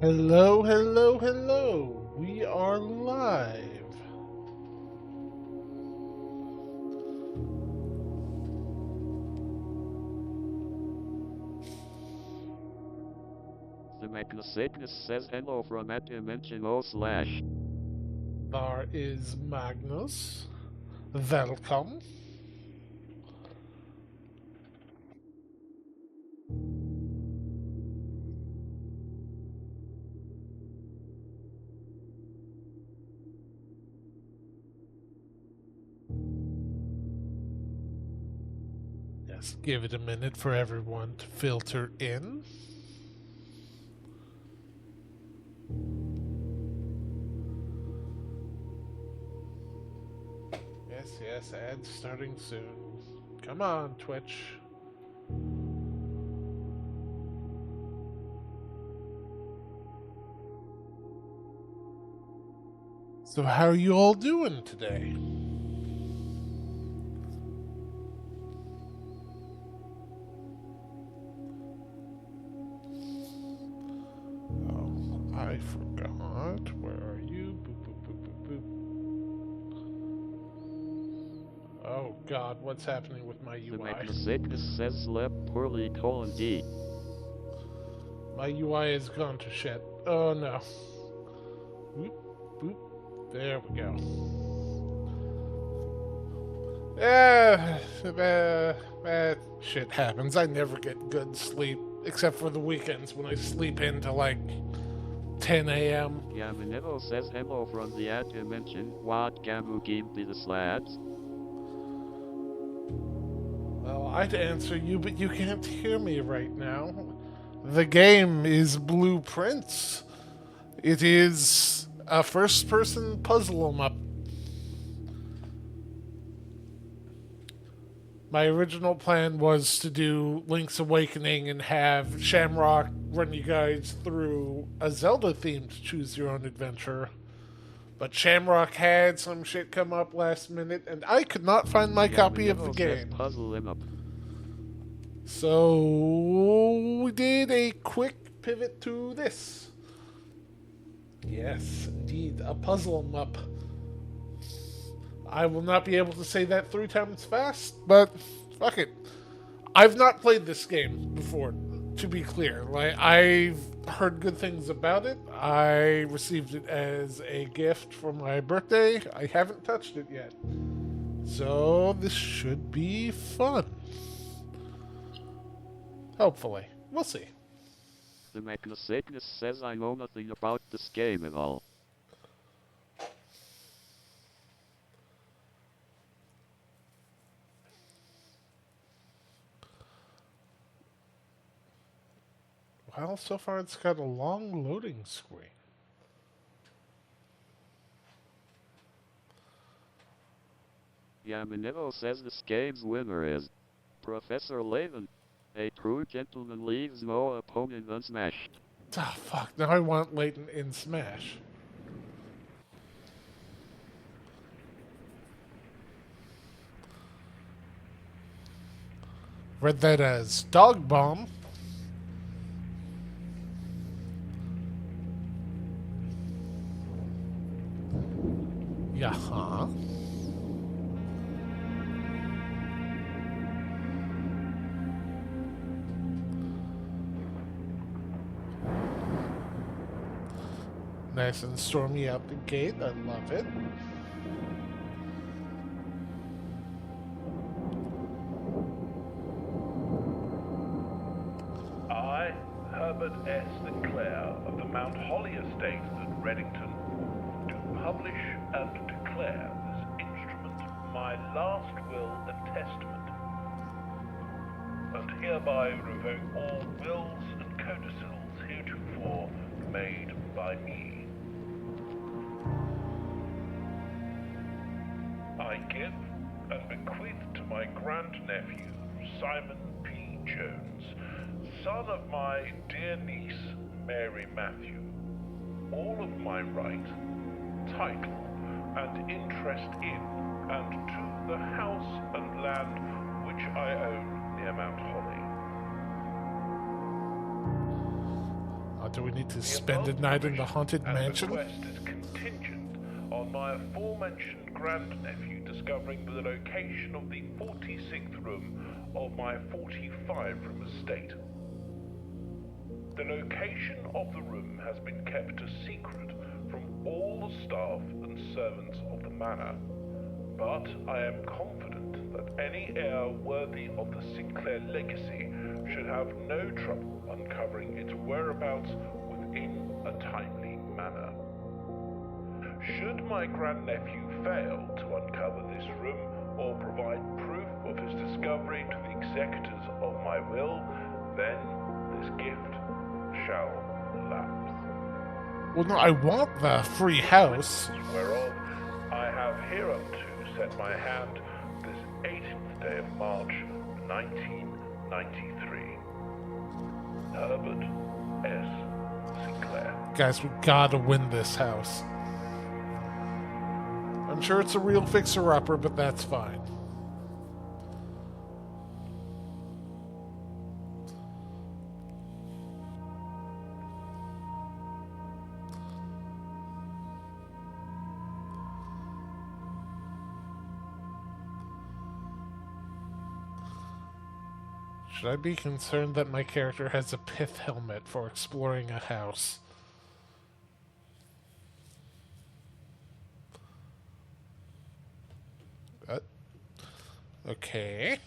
Hello, hello, hello. We are live. The Magnus says hello from at dimension/. There is Magnus. Welcome. Yes, give it a minute for everyone to filter in. Yes, yes, ads starting soon. Come on, Twitch. So, how are you all doing today? Oh, I forgot. Where are you? Boop, boop, boop, boop, boop. Oh, God, what's happening with my The UI? Magnus says slept poorly :D. My UI has gone to shit. Oh no. Boop, boop. There we go. Shit happens. I never get good sleep, except for the weekends when I sleep into like 10 a.m. Yamanevo says hello from the at dimension. What Gamu game be the slabs? Well, I'd answer you, but you can't hear me right now. The game is Blueprints. It is a first person puzzle 'em up. My original plan was to do Link's Awakening and have Shamrock run you guys through a Zelda themed choose your own adventure. But Shamrock had some shit come up last minute and I could not find my copy of the Yamanevo says game. puzzle him up. So we did a quick pivot to this. Yes, indeed, a puzzle 'em up. I will not be able to say that 3 times fast, but fuck it. I've not played this game before, to be clear. Like I've heard good things about it. I received it as a gift for my birthday. I haven't touched it yet. So this should be fun. Hopefully. We'll see. The Magnus says I know nothing about this game at all. Well, so far it's got a long loading screen. Yamanevo says this game's winner is Professor Layton. A true gentleman leaves no opponent unsmashed. Ah, fuck. Now I want Layton in Smash. Read that as Dog Bomb. Yeah, huh? Nice and stormy out the gate. I love it. I, Herbert S. Sinclair of the Mount Holly Estate at Reddington, do publish and declare this instrument my last will and testament, and hereby revoke all wills and codicils heretofore made by me. I give and bequeath to my grandnephew, Simon P. Jones, son of my dear niece, Mary Matthew, all of my right, title, and interest in and to the house and land which I own near Mount Holly. Do we need to spend a night in the haunted mansion? The request is contingent on my aforementioned grandnephew discovering the location of the 46th room of my 45-room estate. The location of the room has been kept a secret from all the staff and servants of the manor, but I am confident that any heir worthy of the Sinclair legacy should have no trouble uncovering its whereabouts within a timely manner. Should my grandnephew fail to uncover this room or provide proof of his discovery to the executors of my will, then this gift shall lapse. Well, no, I want the free house. Whereof I have hereunto set my hand this 18th day of March, 1993. Herbert S. Sinclair. Guys, we gotta win this house. I'm sure it's a real fixer-upper, but that's fine. Should I be concerned that my character has a pith helmet for exploring a house? Okay.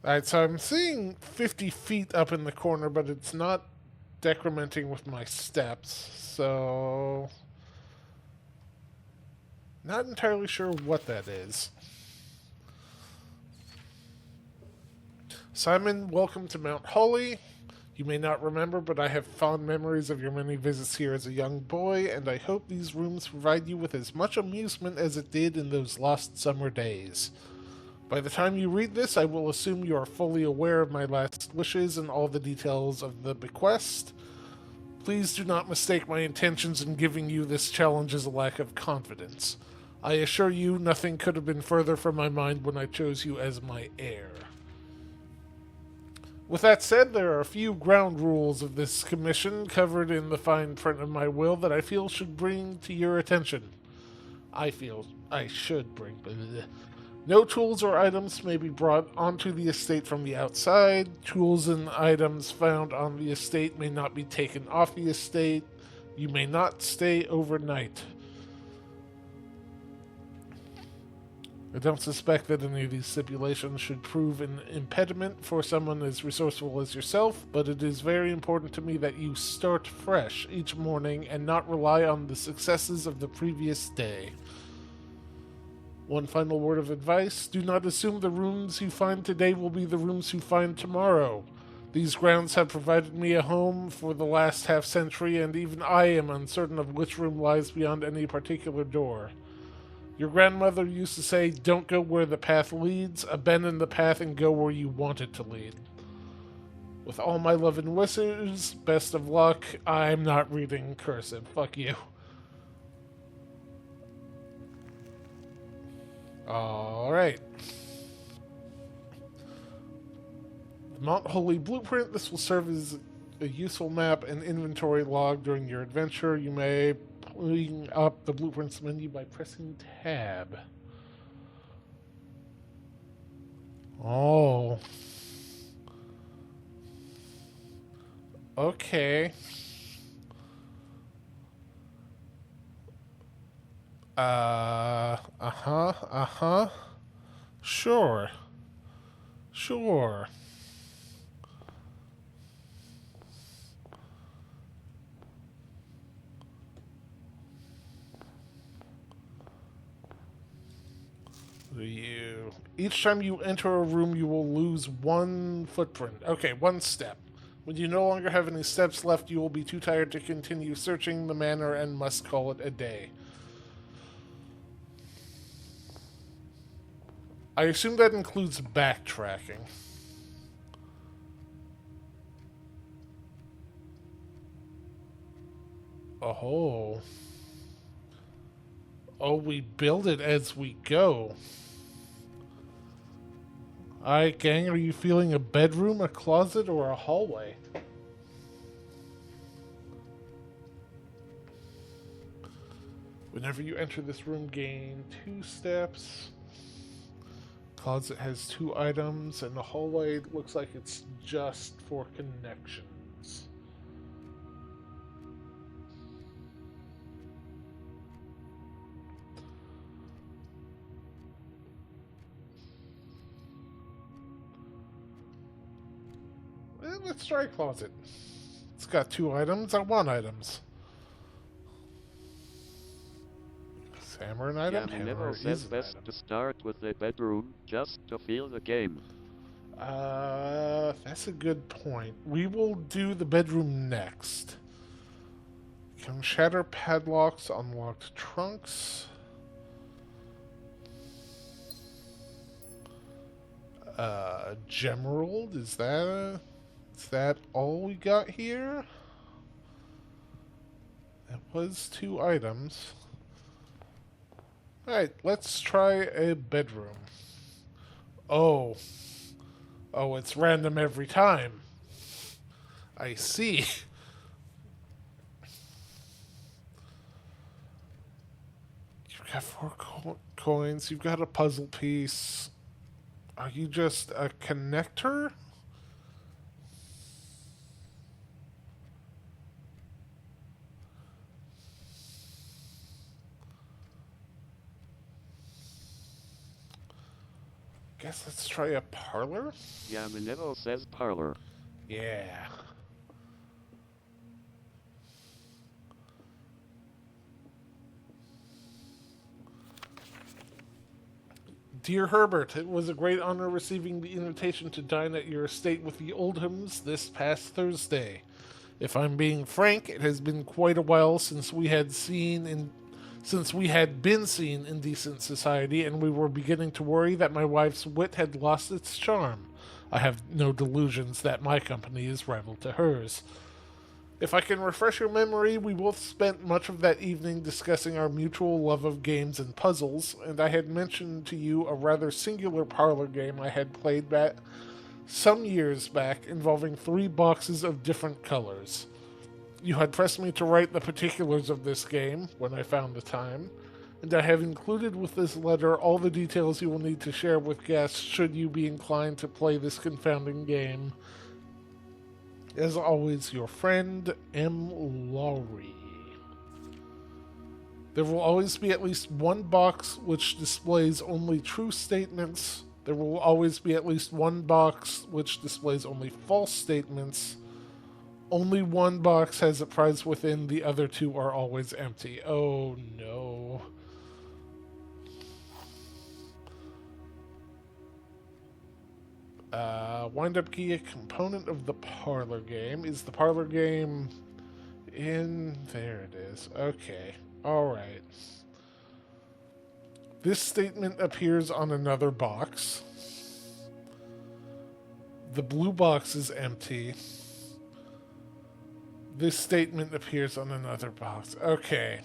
Alright, so I'm seeing 50 feet up in the corner, but it's not decrementing with my steps, so... Not entirely sure what that is. Simon, welcome to Mount Holly. You may not remember, but I have fond memories of your many visits here as a young boy, and I hope these rooms provide you with as much amusement as it did in those lost summer days. By the time you read this, I will assume you are fully aware of my last wishes and all the details of the bequest. Please do not mistake my intentions in giving you this challenge as a lack of confidence. I assure you, nothing could have been further from my mind when I chose you as my heir. With that said, there are a few ground rules of this commission covered in the fine print of my will that I feel should bring to your attention. I feel I should bring... No tools or items may be brought onto the estate from the outside. Tools and items found on the estate may not be taken off the estate. You may not stay overnight. I don't suspect that any of these stipulations should prove an impediment for someone as resourceful as yourself, but it is very important to me that you start fresh each morning and not rely on the successes of the previous day. One final word of advice: do not assume the rooms you find today will be the rooms you find tomorrow. These grounds have provided me a home for the last half-century, and even I am uncertain of which room lies beyond any particular door. Your grandmother used to say, don't go where the path leads, abandon the path and go where you want it to lead. With all my love and wishes, best of luck. I'm not reading cursive. Fuck you. Alright. Mount Holy Blueprint. This will serve as a useful map and inventory log during your adventure. You may bring up the Blueprints menu by pressing Tab. Oh. Okay. Sure. Sure. Each time you enter a room, you will lose one footprint. Okay, one step. When you no longer have any steps left, you will be too tired to continue searching the manor and must call it a day. I assume that includes backtracking. Oh. Oh, we build it as we go. Alright, gang, are you feeling a bedroom, a closet, or a hallway? Whenever you enter this room, gain 2 steps. Closet has 2 items, and the hallway looks like it's just for connections. Let's try closet. It's got 2 items. I want items. Hammer an item. Hammer Yaminevo is says an best item. to start with a bedroom, just to feel the game. That's a good point. We will do the bedroom next. Can shatter padlocks, unlocked trunks. Gemerald, is that all we got here? That was 2 items. Alright, let's try a bedroom. Oh, it's random every time. I see. You've got 4 coins, you've got a puzzle piece. Are you just a connector? Guess let's try a parlor? Yaminevo says parlor. Yeah. Dear Herbert, it was a great honor receiving the invitation to dine at your estate with the Oldhams this past Thursday. If I'm being frank, it has been quite a while since we had been seen in decent society, and we were beginning to worry that my wife's wit had lost its charm. I have no delusions that my company is rival to hers. If I can refresh your memory, we both spent much of that evening discussing our mutual love of games and puzzles, and I had mentioned to you a rather singular parlor game I had played back some years back involving 3 boxes of different colors. You had pressed me to write the particulars of this game when I found the time, and I have included with this letter all the details you will need to share with guests should you be inclined to play this confounding game. As always, your friend, M. Lowry. There will always be at least 1 box which displays only true statements. There will always be at least 1 box which displays only false statements. Only 1 box has a prize within, the other 2 are always empty. Oh no. Wind-up key, a component of the parlor game. Is the parlor game in... There it is. Okay. Alright. This statement appears on another box. The blue box is empty. This statement appears on another box. Okay.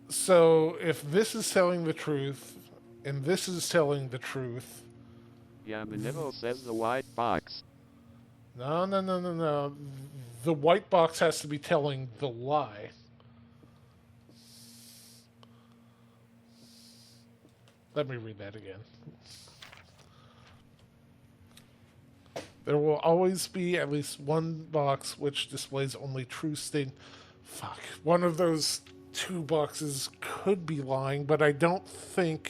So, if this is telling the truth, and this is telling the truth... Yaminevo says the white box. No. The white box has to be telling the lie. Let me read that again. There will always be at least 1 box which displays only true state. Fuck. One of those 2 boxes could be lying, but I don't think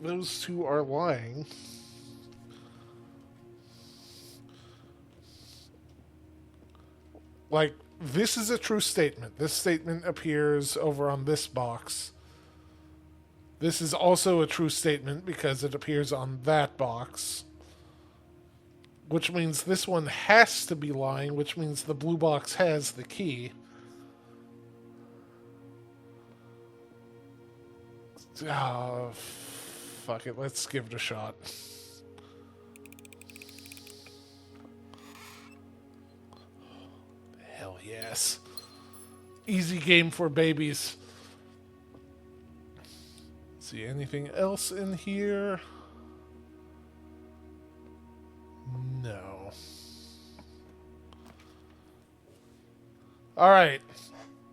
those 2 are lying. Like, this is a true statement. This statement appears over on this box. This is also a true statement because it appears on that box. Which means this one has to be lying, which means the blue box has the key. Oh, fuck it. Let's give it a shot. Hell yes. Easy game for babies. See anything else in here? No. Alright.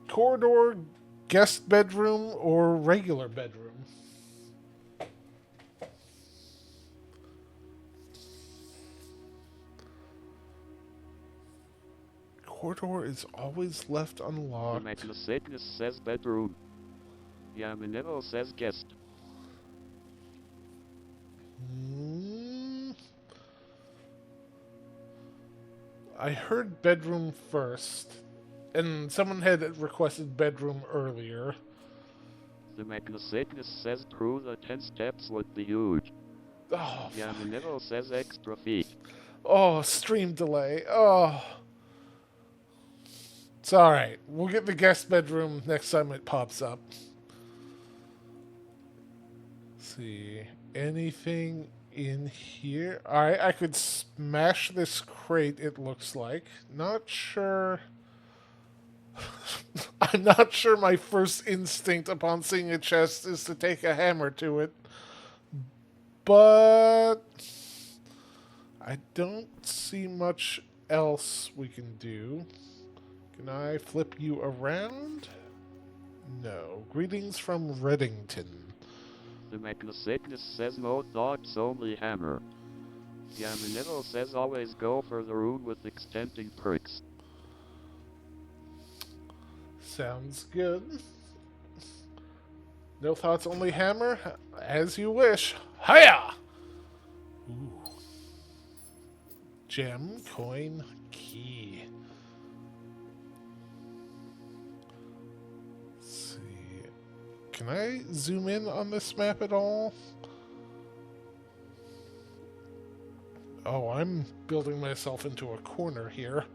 Corridor, guest bedroom, or regular bedroom? Corridor is always left unlocked. Magnus says bedroom. Yamanero says guest. I heard bedroom first, and someone had requested bedroom earlier. The Magnus says through the 10 steps would be huge. Oh, Yamanero says extra feet. oh, stream delay. Oh. It's alright. We'll get the guest bedroom next time it pops up. Let's see. Anything in here? Alright, I could smash this crate, it looks like. Not sure. I'm not sure my first instinct upon seeing a chest is to take a hammer to it. But I don't see much else we can do. Can I flip you around? No. Greetings from Reddington. The Magnus says no thoughts, only hammer. Yamanero says always go for the room with extending perks. Sounds good. No thoughts, only hammer? As you wish. Hiya! Ooh. Gem, coin, key. Let's see. Can I zoom in on this map at all? Oh, I'm building myself into a corner here.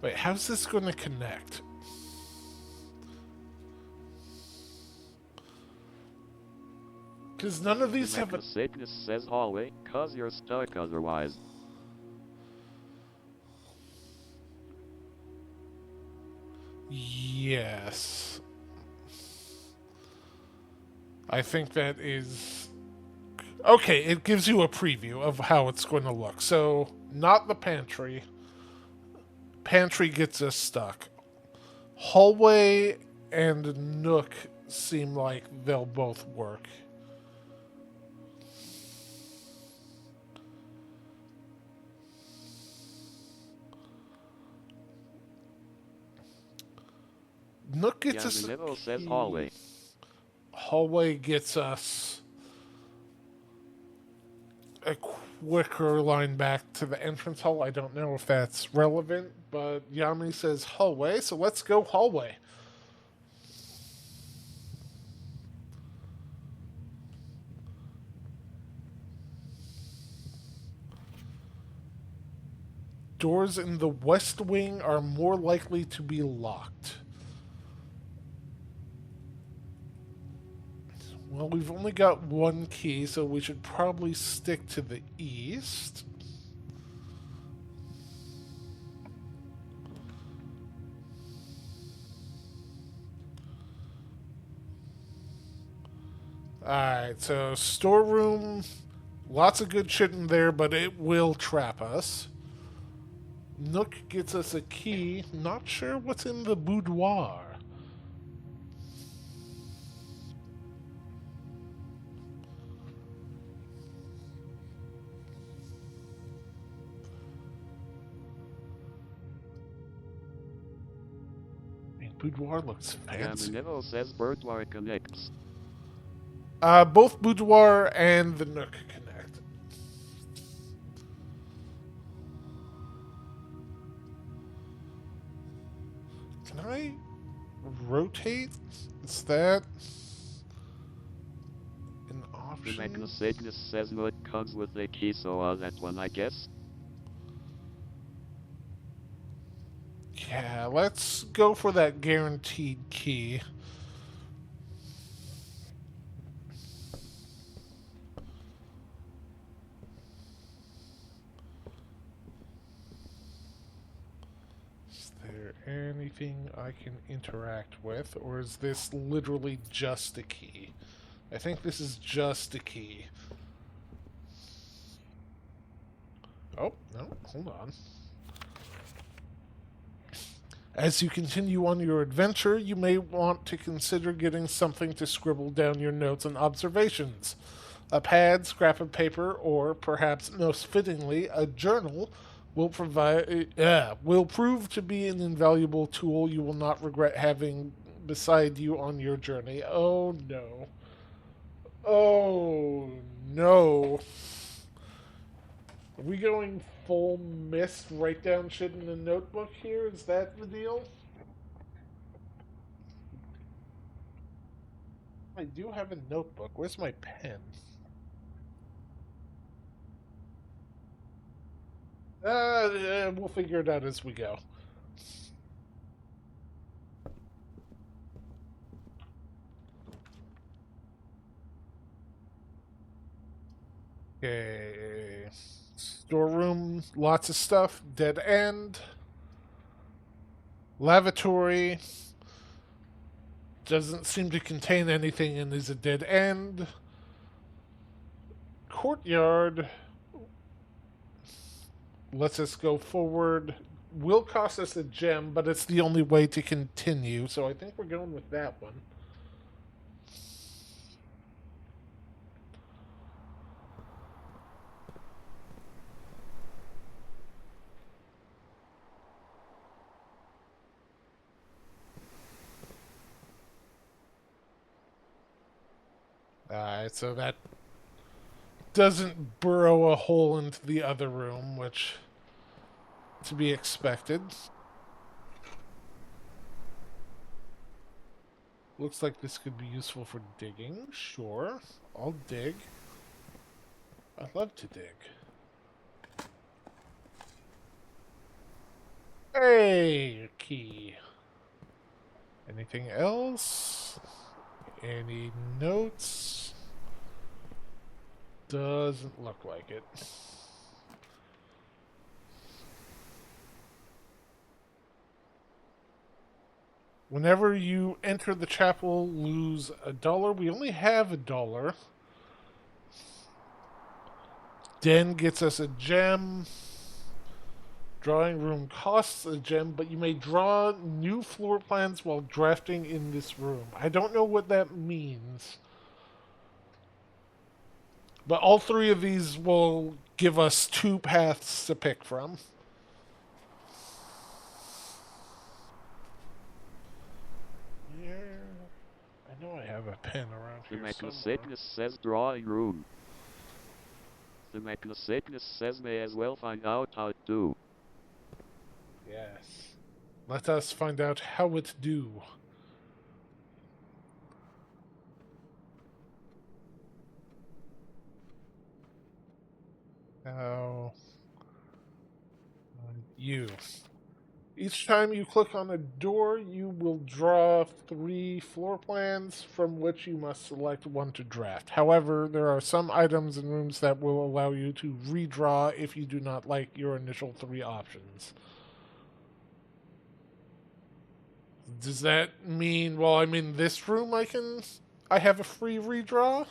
Wait, how's this going to connect? Because none of these have a... Magnus says hallway, cause you're stuck otherwise. Yes. I think that is... Okay, it gives you a preview of how it's going to look. So, not the pantry. Pantry gets us stuck. Hallway and Nook seem like they'll both work. Nook gets us... Yamanero says hallway. Hallway gets us a quicker line back to the entrance hall. I don't know if that's relevant, but Yami says hallway, so let's go hallway. Doors in the west wing are more likely to be locked. Well, we've only got one key, so we should probably stick to the east. Alright, so storeroom, lots of good shit in there, but it will trap us. Nook gets us a key, not sure what's in the boudoir. Boudoir looks fancy. Yamanero says boudoir connects. Both boudoir and the Nook connect. Can I rotate? Is that an The option? Magnus says no, it comes with a key, so that one I guess. Yeah, let's go for that guaranteed key. anything I can interact with, or is this literally just a key? I think this is just a key. Oh, no, hold on. As you continue on your adventure, you may want to consider getting something to scribble down your notes and observations. A pad, scrap of paper, or perhaps most fittingly, a journal will prove to be an invaluable tool you will not regret having beside you on your journey. Oh no. Oh no. Are we going full mist, write down shit in the notebook here? Is that the deal? I do have a notebook. Where's my pen? We'll figure it out as we go. Okay. Storeroom, lots of stuff. Dead end. Lavatory. Doesn't seem to contain anything and is a dead end. Courtyard. Lets us go forward. Will cost us a gem, but it's the only way to continue, so I think we're going with that one. Alright, so that doesn't burrow a hole into the other room, which to be expected. Looks like this could be useful for digging. Sure, I'll dig. I love to dig. Hey, key. Anything else? Any notes? Doesn't look like it. Whenever you enter the chapel, lose $1. We only have $1. Den gets us a gem. Drawing room costs a gem, but you may draw new floor plans while drafting in this room. I don't know what that means. But all three of these will give us 2 paths to pick from. Here, I know I have a pen around The here somewhere. Mechanicus says drawing room. The Mechanicus says may as well find out how to do. Yes. Let us find out how it do. How you. Each time you click on a door, you will draw 3 floor plans from which you must select one to draft. However, there are some items and rooms that will allow you to redraw if you do not like your initial 3 options. Does that mean, well, I'm in this room, I have a free redraw?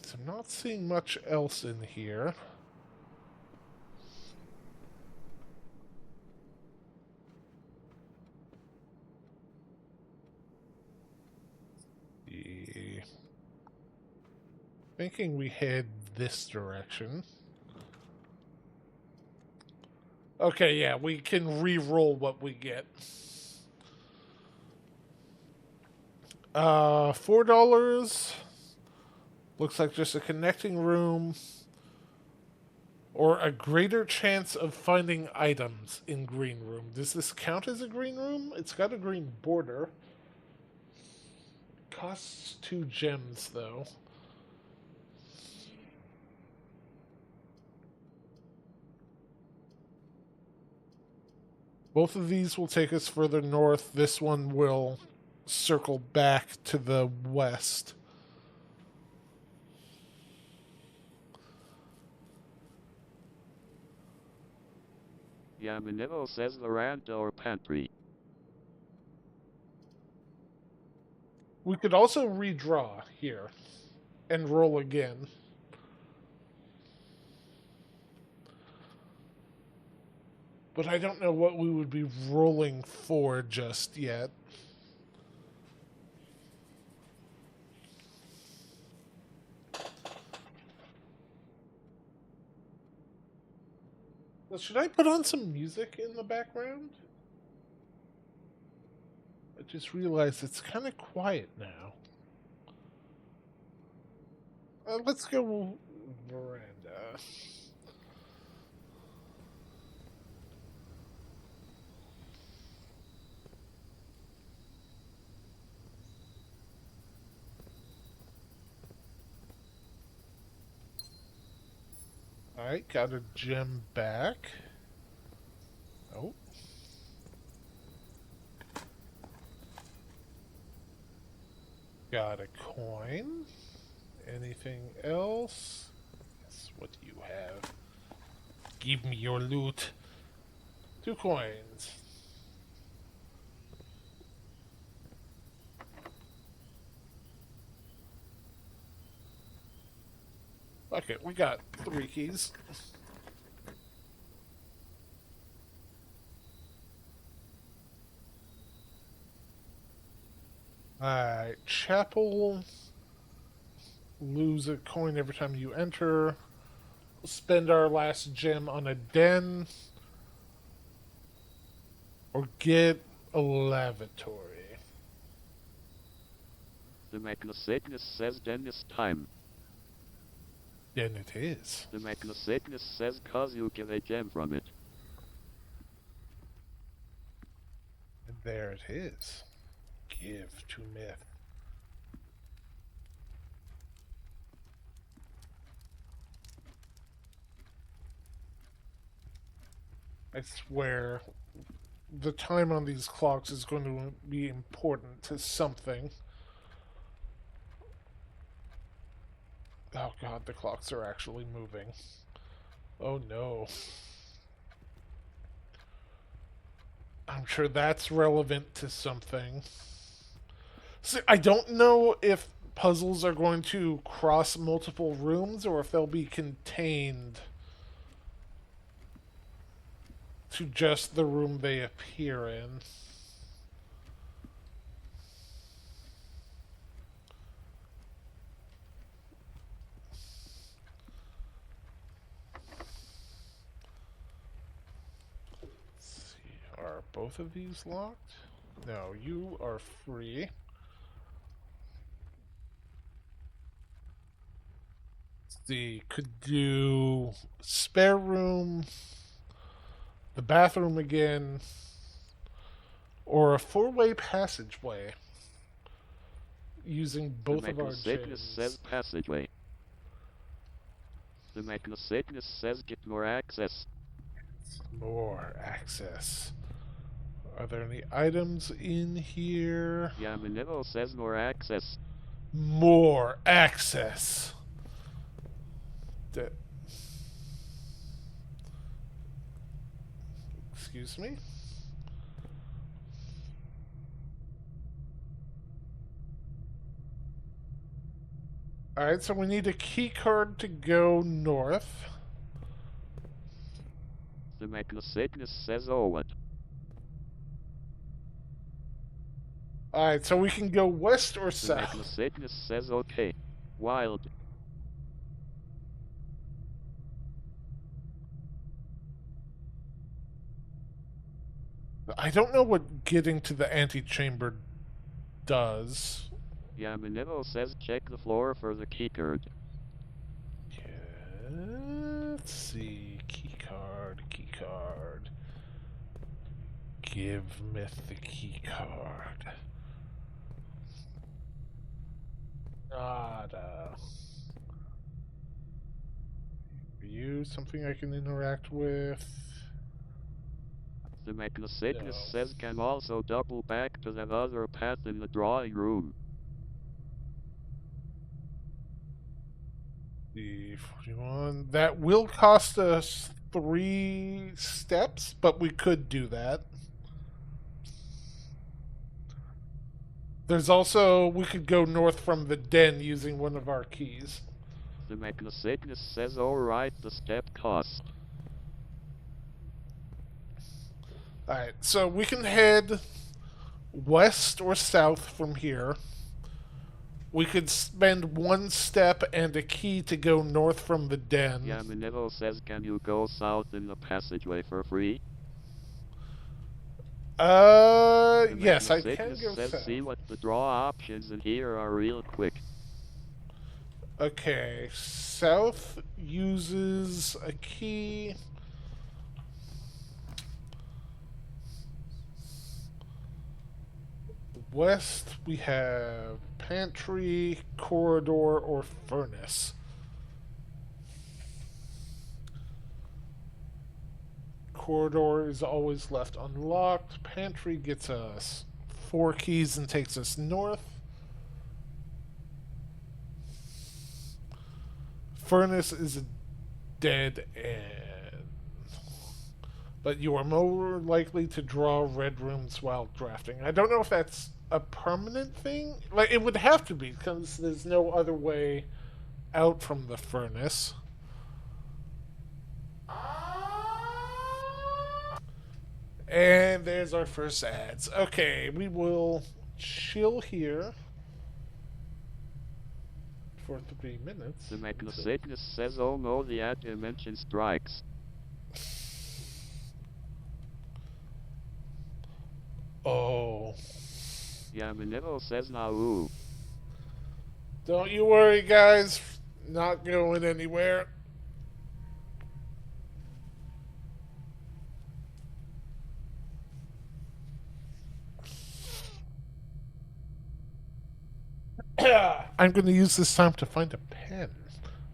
So I'm not seeing much else in here. Thinking we head this direction. Okay, yeah, we can re-roll what we get. $4. Looks like just a connecting room. Or a greater chance of finding items in green room. Does this count as a green room? It's got a green border. Costs 2 gems, though. Both of these will take us further north. This one will circle back to the west. Yamanilo says veranda or pantry. We could also redraw here and roll again. But I don't know what we would be rolling for just yet. Well, should I put on some music in the background? I just realized it's kind of quiet now. Let's go veranda. Alright, got a gem back. Oh. Got a coin. Anything else? Yes, what do you have? Give me your loot. 2 coins. Okay, we got 3 keys. Alright, chapel. Lose a coin every time you enter. Spend our last gem on a den. Or get a lavatory. The Magnasagnus says Dennis time. Then it is. The Magnasagnus says cause you get a gem from it. And there it is. Give to myth. I swear, the time on these clocks is going to be important to something. Oh god, the clocks are actually moving. Oh no. I'm sure that's relevant to something. See, I don't know if puzzles are going to cross multiple rooms or if they'll be contained to just the room they appear in. Let's see, are both of these locked? No, you are free. Let's see, could do spare room, the bathroom again, or a 4-way passageway using both The of our Magnasagnus gems. says passageway. The Magnasagnus says get more access. More access. Are there any items in here? Yamanilo says more access. More access. Excuse me? Alright, so we need a key card to go north. The Magnasagnus says Owen. Alright, so we can go west or The south. Magnasagnus says okay. Wild. I don't know what getting to the antechamber does. Yamanilo says check the floor for the keycard. Let's see. Keycard, keycard. Give Myth the keycard. Nada. Are you something I can interact with? The Magnasagnus No. says can also double back to that other path in the drawing room. The 41. That will cost us 3 steps, but we could do that. There's also, we could go north from the den using one of our keys. The Magnacycnus says alright, the step cost. Alright, so we can head west or south from here. We could spend 1 step and a key to go north from the den. Yamanivo says, can you go south in the passageway for free? The Yes, I can Magnacycnus go says, south. see what the draw options in here are real quick. Okay, south uses a key. West, we have pantry, corridor, or furnace. Corridor is always left unlocked. Pantry gets us 4 keys and takes us north. Furnace is a dead end. But you are more likely to draw red rooms while drafting. I don't know if that's a permanent thing. Like, it would have to be, because there's no other way out from the furnace. And there's our first ads. Okay, we will chill here for 3 minutes. The Magnacycnus says, oh no, the ad dimension strikes. Oh. Yamanivo says, now ooh. Don't you worry, guys. Not going anywhere. I'm going to use this time to find a pen.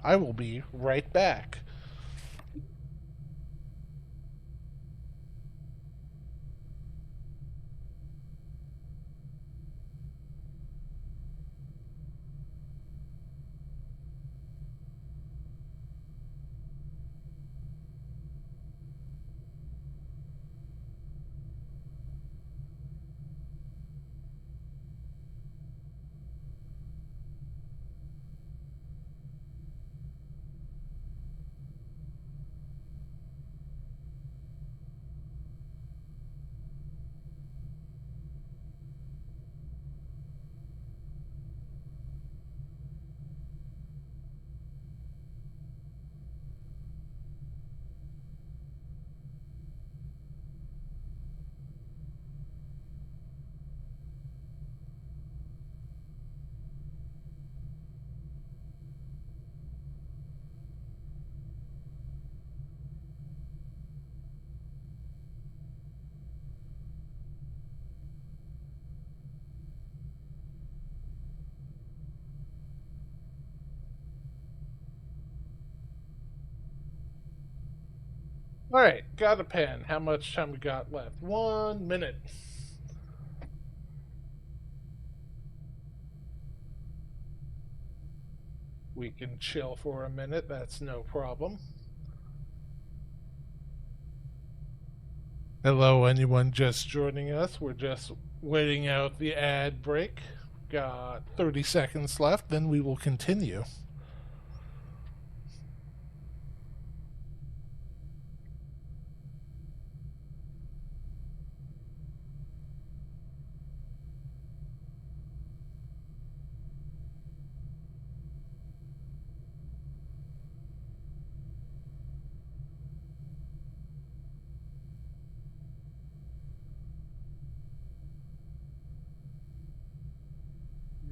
I will be right back. Alright, got a pen. How much time we got left? 1 minute. We can chill for a minute, that's no problem. Hello, anyone just joining us? We're just waiting out the ad break. Got 30 seconds left, then we will continue.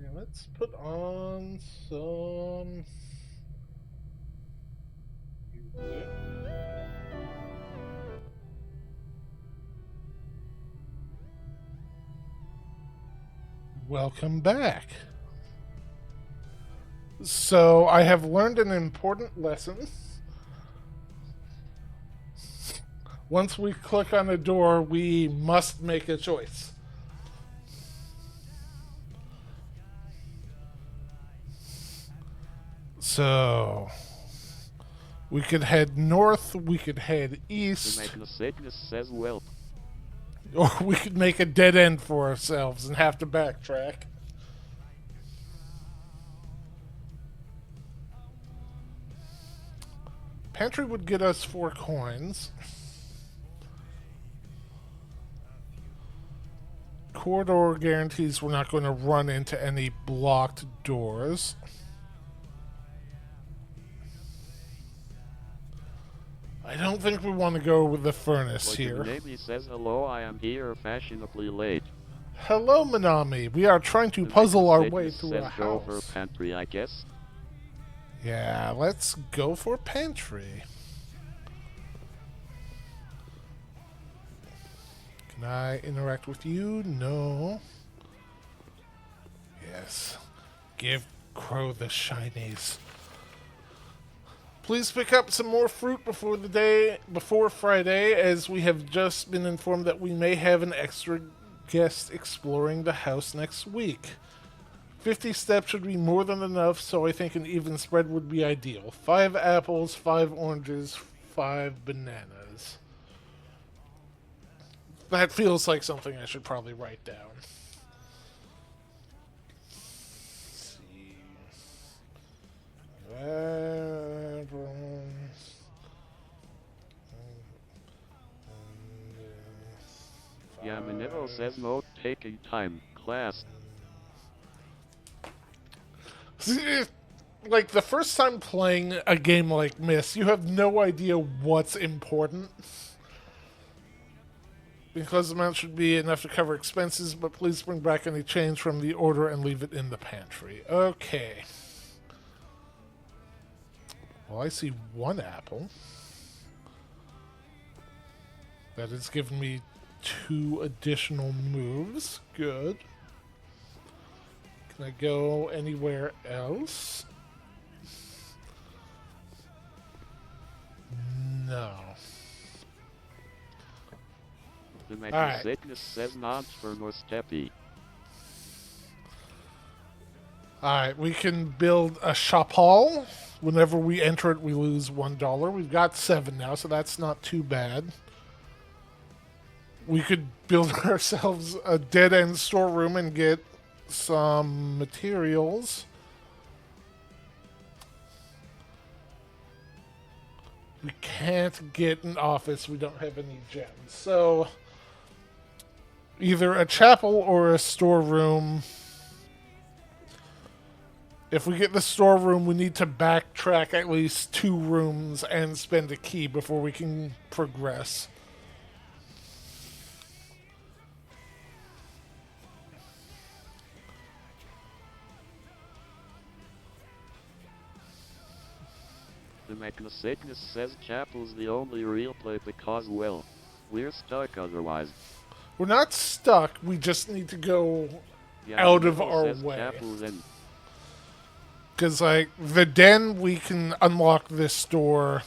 Yeah, let's put on some music. Welcome back. So, I have learned an important lesson. Once we click on a door, we must make a choice. So, We could head north, we could head The east, Magnus Cygnus says well. or we could make a dead end for ourselves and have to backtrack. Pantry would get us 4 coins. Corridor guarantees we're not going to run into any blocked doors. I don't think we want to go with the furnace here. Minami says hello, I am here fashionably late. Hello, Minami. We are trying to The puzzle our Magnus way Cygnus through says a go for house. pantry, I guess. Yeah, let's go for pantry. Can I interact with you? No. Yes. Give Crow the shinies. Please pick up some more fruit before Friday, as we have just been informed that we may have an extra guest exploring the house next week. 50 steps should be more than enough, so I think an even spread would be ideal. 5 apples, 5 oranges, 5 bananas. That feels like something I should probably write down. Let's see. Yamanero says no taking time. Class. Like, the first time playing a game like Myst, you have no idea what's important. Because the amount should be enough to cover expenses, but please bring back any change from the order and leave it in the pantry. Okay. Well, I see 1 apple. That has given me 2 additional moves. Good. Can I go anywhere else? No. The Alright. Magnus Cygnus says not for more steppy. Alright, we can build a shop hall. Whenever we enter it, we lose $1. We've got 7 now, so that's not too bad. We could build ourselves a dead-end storeroom and get some materials. We can't get an office. We don't have any gems. So, either a chapel or a storeroom. If we get the storeroom, we need to backtrack at least 2 rooms and spend a key before we can progress. The Magnus Cygnus says Chapel's the only real play because, well, we're stuck otherwise. We're not stuck. We just need to go out of Yamanero our says way. Chapel's in. Because, like, the den, we can unlock this door,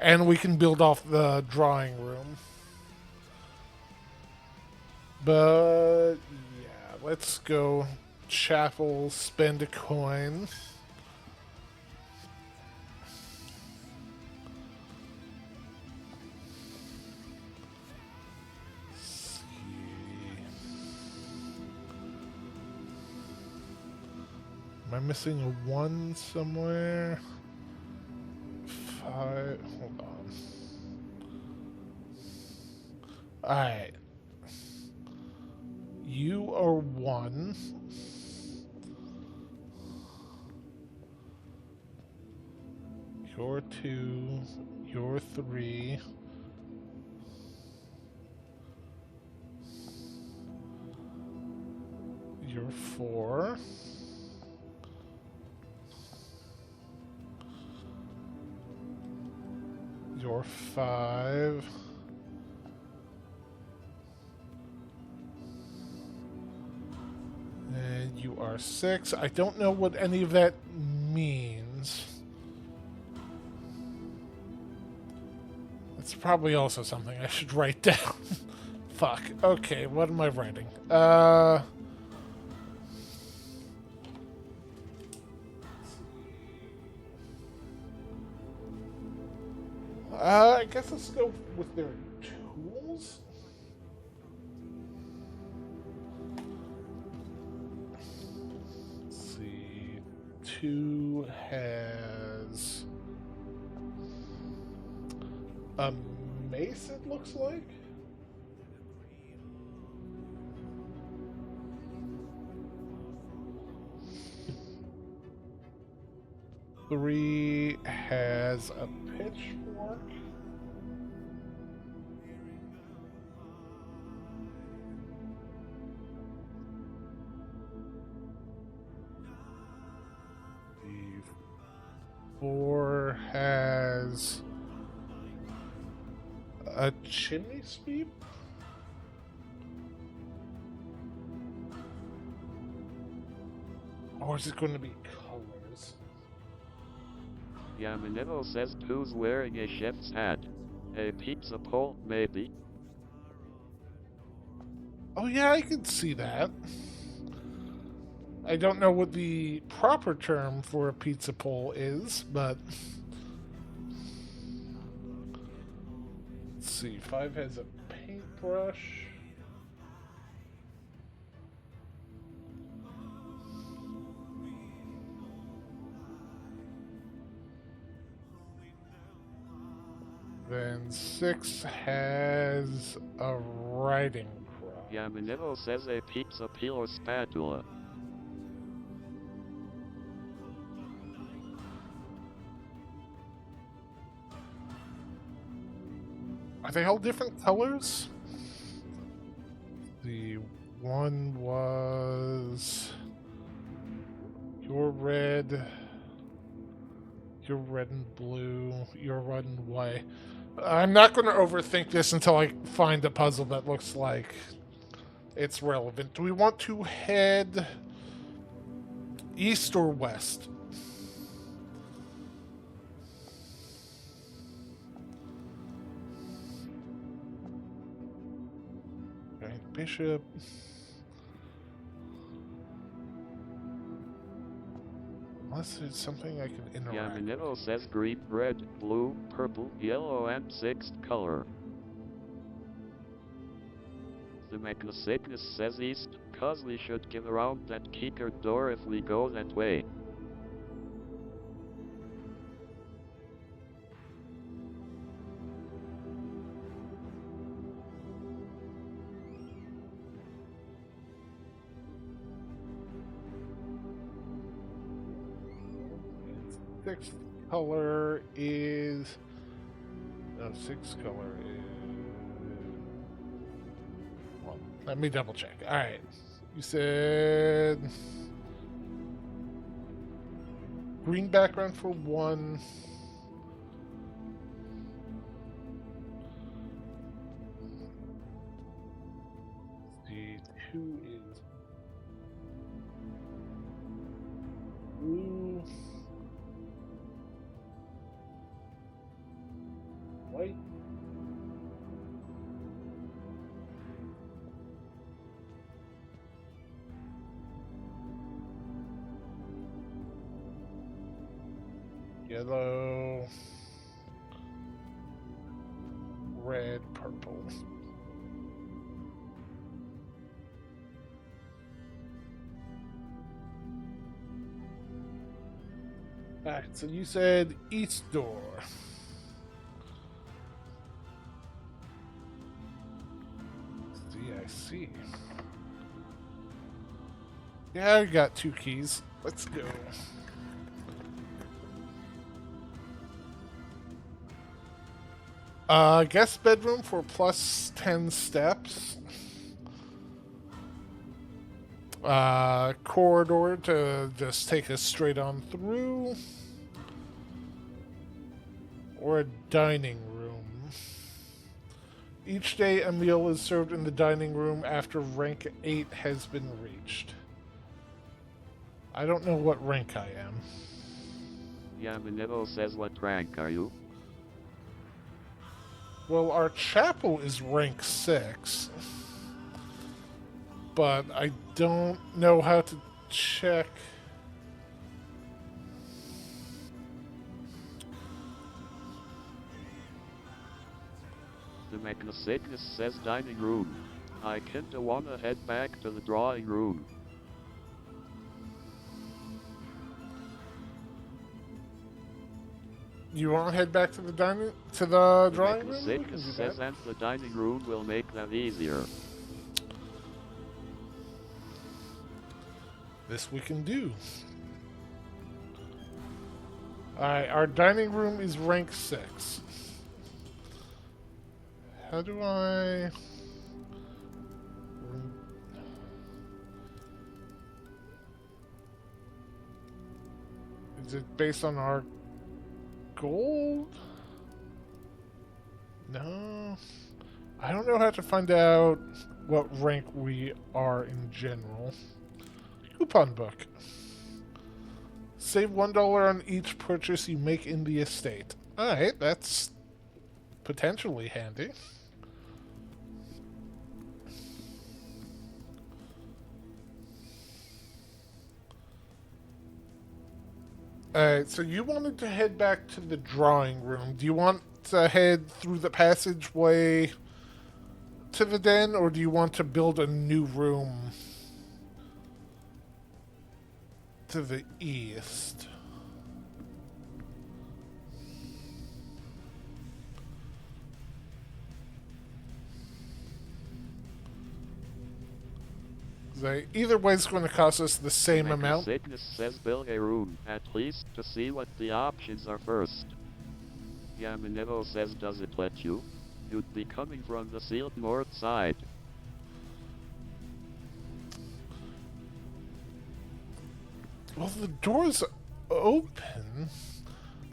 and we can build off the drawing room. But, yeah, let's go chapel, spend a coin. Am I missing a 1 somewhere? 5. Hold on. Alright. You are 1. You're 2. You're 3. You're 4. You're 5. And you are 6. I don't know what any of that means. That's probably also something I should write down. Fuck. Okay, what am I writing? I guess let's go with their tools. Let's see. 2 has a mace, it looks like. Three has a pitchfork. The 4 has a chimney sweep. Or is it going to be colors? Yamanito says who's wearing a chef's hat? A pizza pole, maybe? Oh yeah, I can see that. I don't know what the proper term for a pizza pole is, but... Let's see, 5 has a paintbrush. Then 6 has a riding crop. Yamanito says a pizza peeler spatula. Are they all different colors? The one was... You're red and blue, you're red and white. I'm not going to overthink this until I find a puzzle that looks like it's relevant. Do we want to head east or west? Okay, bishop. Unless there's something I can interact. Yamanito says green, red, blue, purple, yellow, and 6th color. The Mechacycnus says east, cause we should get around that kicker door if we go that way. Sixth color is... No, 6th color is... Well, let me double check. Alright. You said... Green background for 1. The 2 is... Blue... White. Yellow. Red, purple. Alright, so you said east door. I see. Yeah, I got 2 keys. Let's go. Guest bedroom for plus 10 steps. Corridor to just take us straight on through. Or a dining room. Each day, a meal is served in the dining room after rank 8 has been reached. I don't know what rank I am. Yamanito says what rank are you? Well, our chapel is rank 6. But I don't know how to check... Magnosickness says dining room. I kinda wanna head back to the drawing room. You want to head back to the drawing room? We can Magnosickness do says that. and the dining room will make that easier. This we can do. Alright, our dining room is rank 6. How do I... Is it based on our gold? No. I don't know how to find out what rank we are in general. Coupon book. Save $1 on each purchase you make in the estate. Alright, that's potentially handy. Alright, so you wanted to head back to the drawing room. Do you want to head through the passageway to the den, or do you want to build a new room to the east? Either way is going to cost us the same amount. Sickness says build a room, at least to see what the options are first. Yamanero says does it let you? You'd be coming from the sealed north side. Well, the door's open.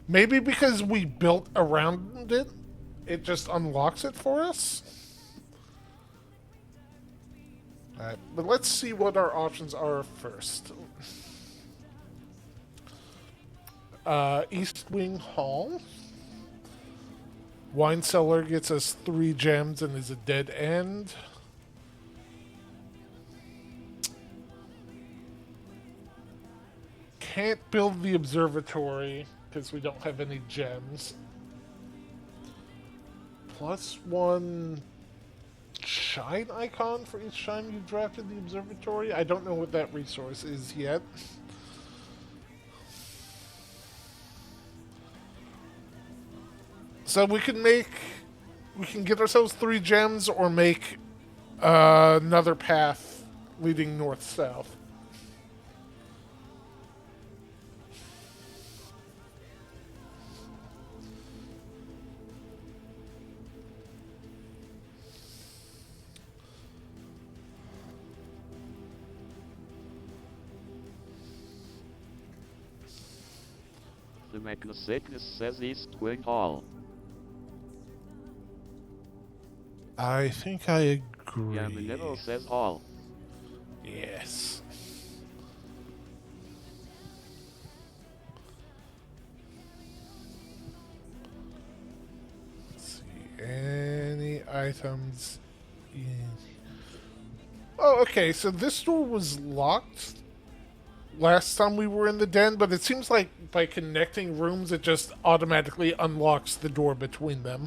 Maybe because we built around it, it just unlocks it for us? Alright, but let's see what our options are first. East Wing Hall. Wine cellar gets us 3 gems and is a dead end. Can't build the observatory because we don't have any gems. +1 shine icon for each time you've drafted the observatory. I don't know what that resource is yet. So we can get ourselves 3 gems or make another path leading north-south. The Magnosickness says East Wing Hall. I think I agree. Yamanero says Hall. Yes. Let's see. Any items in... Oh, okay. So this door was locked last time we were in the den, but it seems like by connecting rooms, it just automatically unlocks the door between them.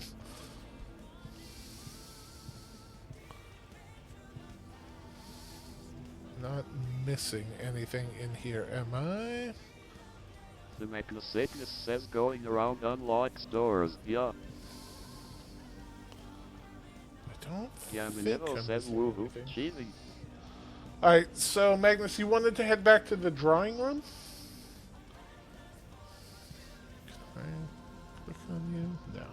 Not missing anything in here, am I? The Magnosickness says going around unlocks doors. Yeah. I don't think Yamanero I'm says missing woohoo. anything. Cheating. Alright, so Magnus, you wanted to head back to the drawing room? Can I click on you? No.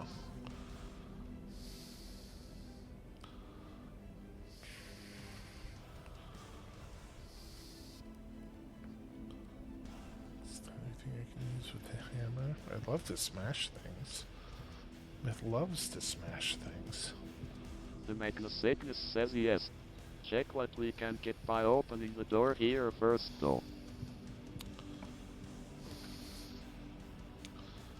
Is there anything I can use with the hammer? I'd love to smash things. Myth loves to smash things. The Magnosickness says yes. Check what we can get by opening the door here first though.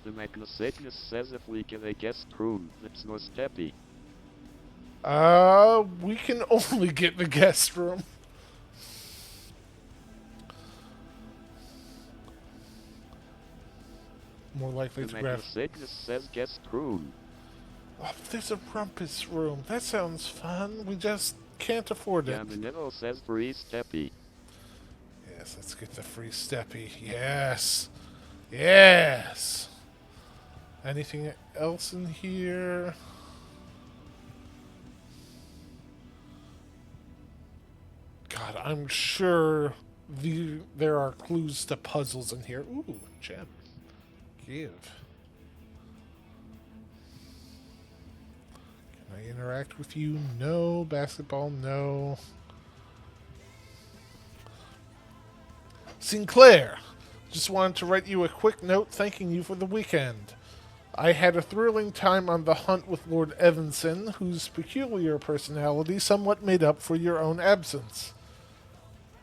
The Magnosickness says if we get a guest room, it's no steppy. We can only get the guest room. More likely The to grab. Magnosickness says guest room. Oh, there's a rumpus room. That sounds fun. We just can't afford it. Yamanito says free steppy. Yes, let's get the free steppy. Yes. Yes. Anything else in here? God, I'm sure there are clues to puzzles in here. Ooh, gem. Give. Can I interact with you? No. Basketball? No. Sinclair, just wanted to write you a quick note thanking you for the weekend. I had a thrilling time on the hunt with Lord Evanson, whose peculiar personality somewhat made up for your own absence.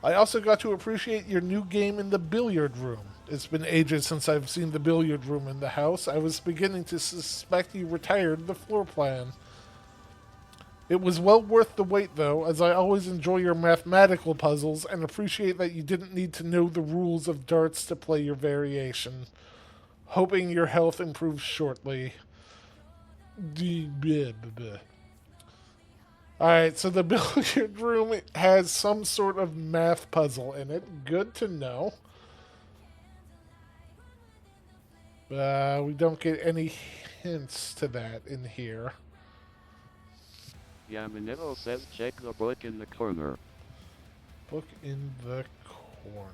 I also got to appreciate your new game in the billiard room. It's been ages since I've seen the billiard room in the house. I was beginning to suspect you retired the floor plan. It was well worth the wait, though, as I always enjoy your mathematical puzzles and appreciate that you didn't need to know the rules of darts to play your variation. Hoping your health improves shortly. Alright, so the billiard room has some sort of math puzzle in it. Good to know. We don't get any hints to that in here. Yamanito says check the book in the corner. Book in the corner.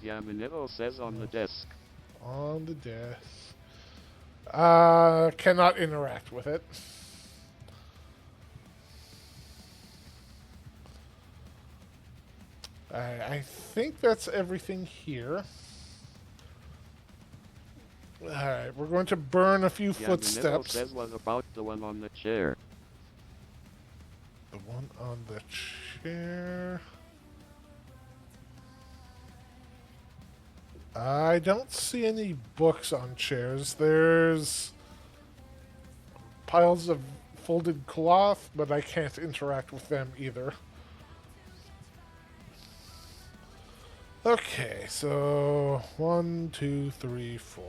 Yamanito says on the desk. On the desk. Cannot interact with it. I think that's everything here. Alright, we're going to burn a few Yamanito footsteps. says what about the one on the chair? The one on the chair. I don't see any books on chairs. There's piles of folded cloth, but I can't interact with them either. Okay, so 1, 2, 3, 4.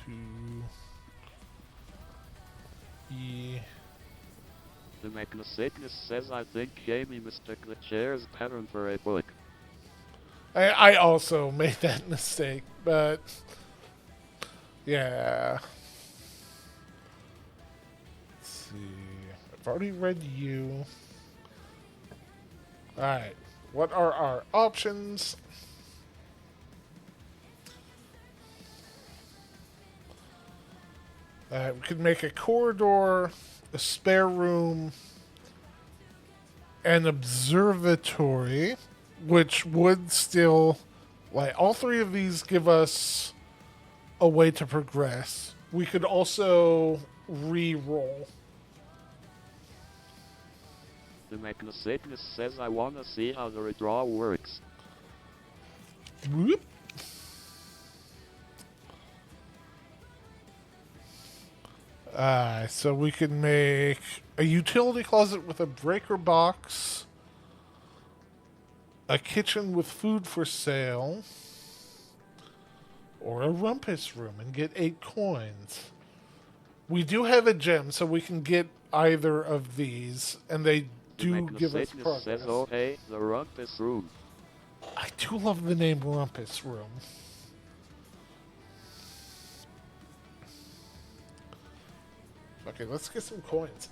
2. E. The Magnasagnus says I think Jamie mistook the chair's pattern for a book. I also made that mistake, but yeah. Let's see. I've already read you. Alright. What are our options? We could make a corridor, a spare room, an observatory, which would still, like, all three of these give us a way to progress. We could also re-roll. The Magnasagnus says I wanna see how the redraw works. Whoop. So we can make a utility closet with a breaker box, a kitchen with food for sale, or a rumpus room and get 8 coins. We do have a gem, so we can get either of these, and they do give us Magnasagnus progress. says oh hey, the rumpus room. I do love the name Rumpus Room. Okay, let's get some coins.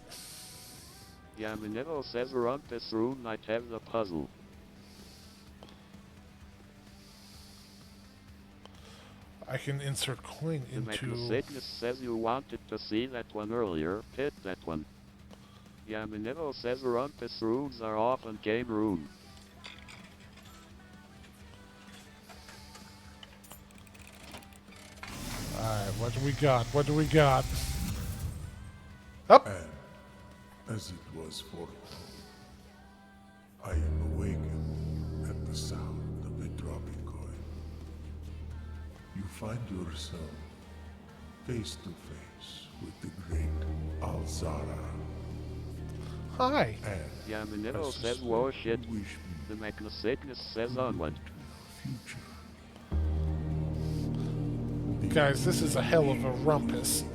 Yamanito says rumpus room might have the puzzle. I can insert coin The into... Magnasagnus says you wanted to see that one earlier, hit that one. Yamanito says rumpus rooms are often game room. Alright, what do we got? What do we got? Up! And as it was foretold, I am awakened at the sound of a dropping coin. You find yourself face to face with the great Alzara. Hi! And Yamanito as says a whoa spirit shit. you wish me The Magnasagnus says onward. future. Guys, this is a hell of a rumpus.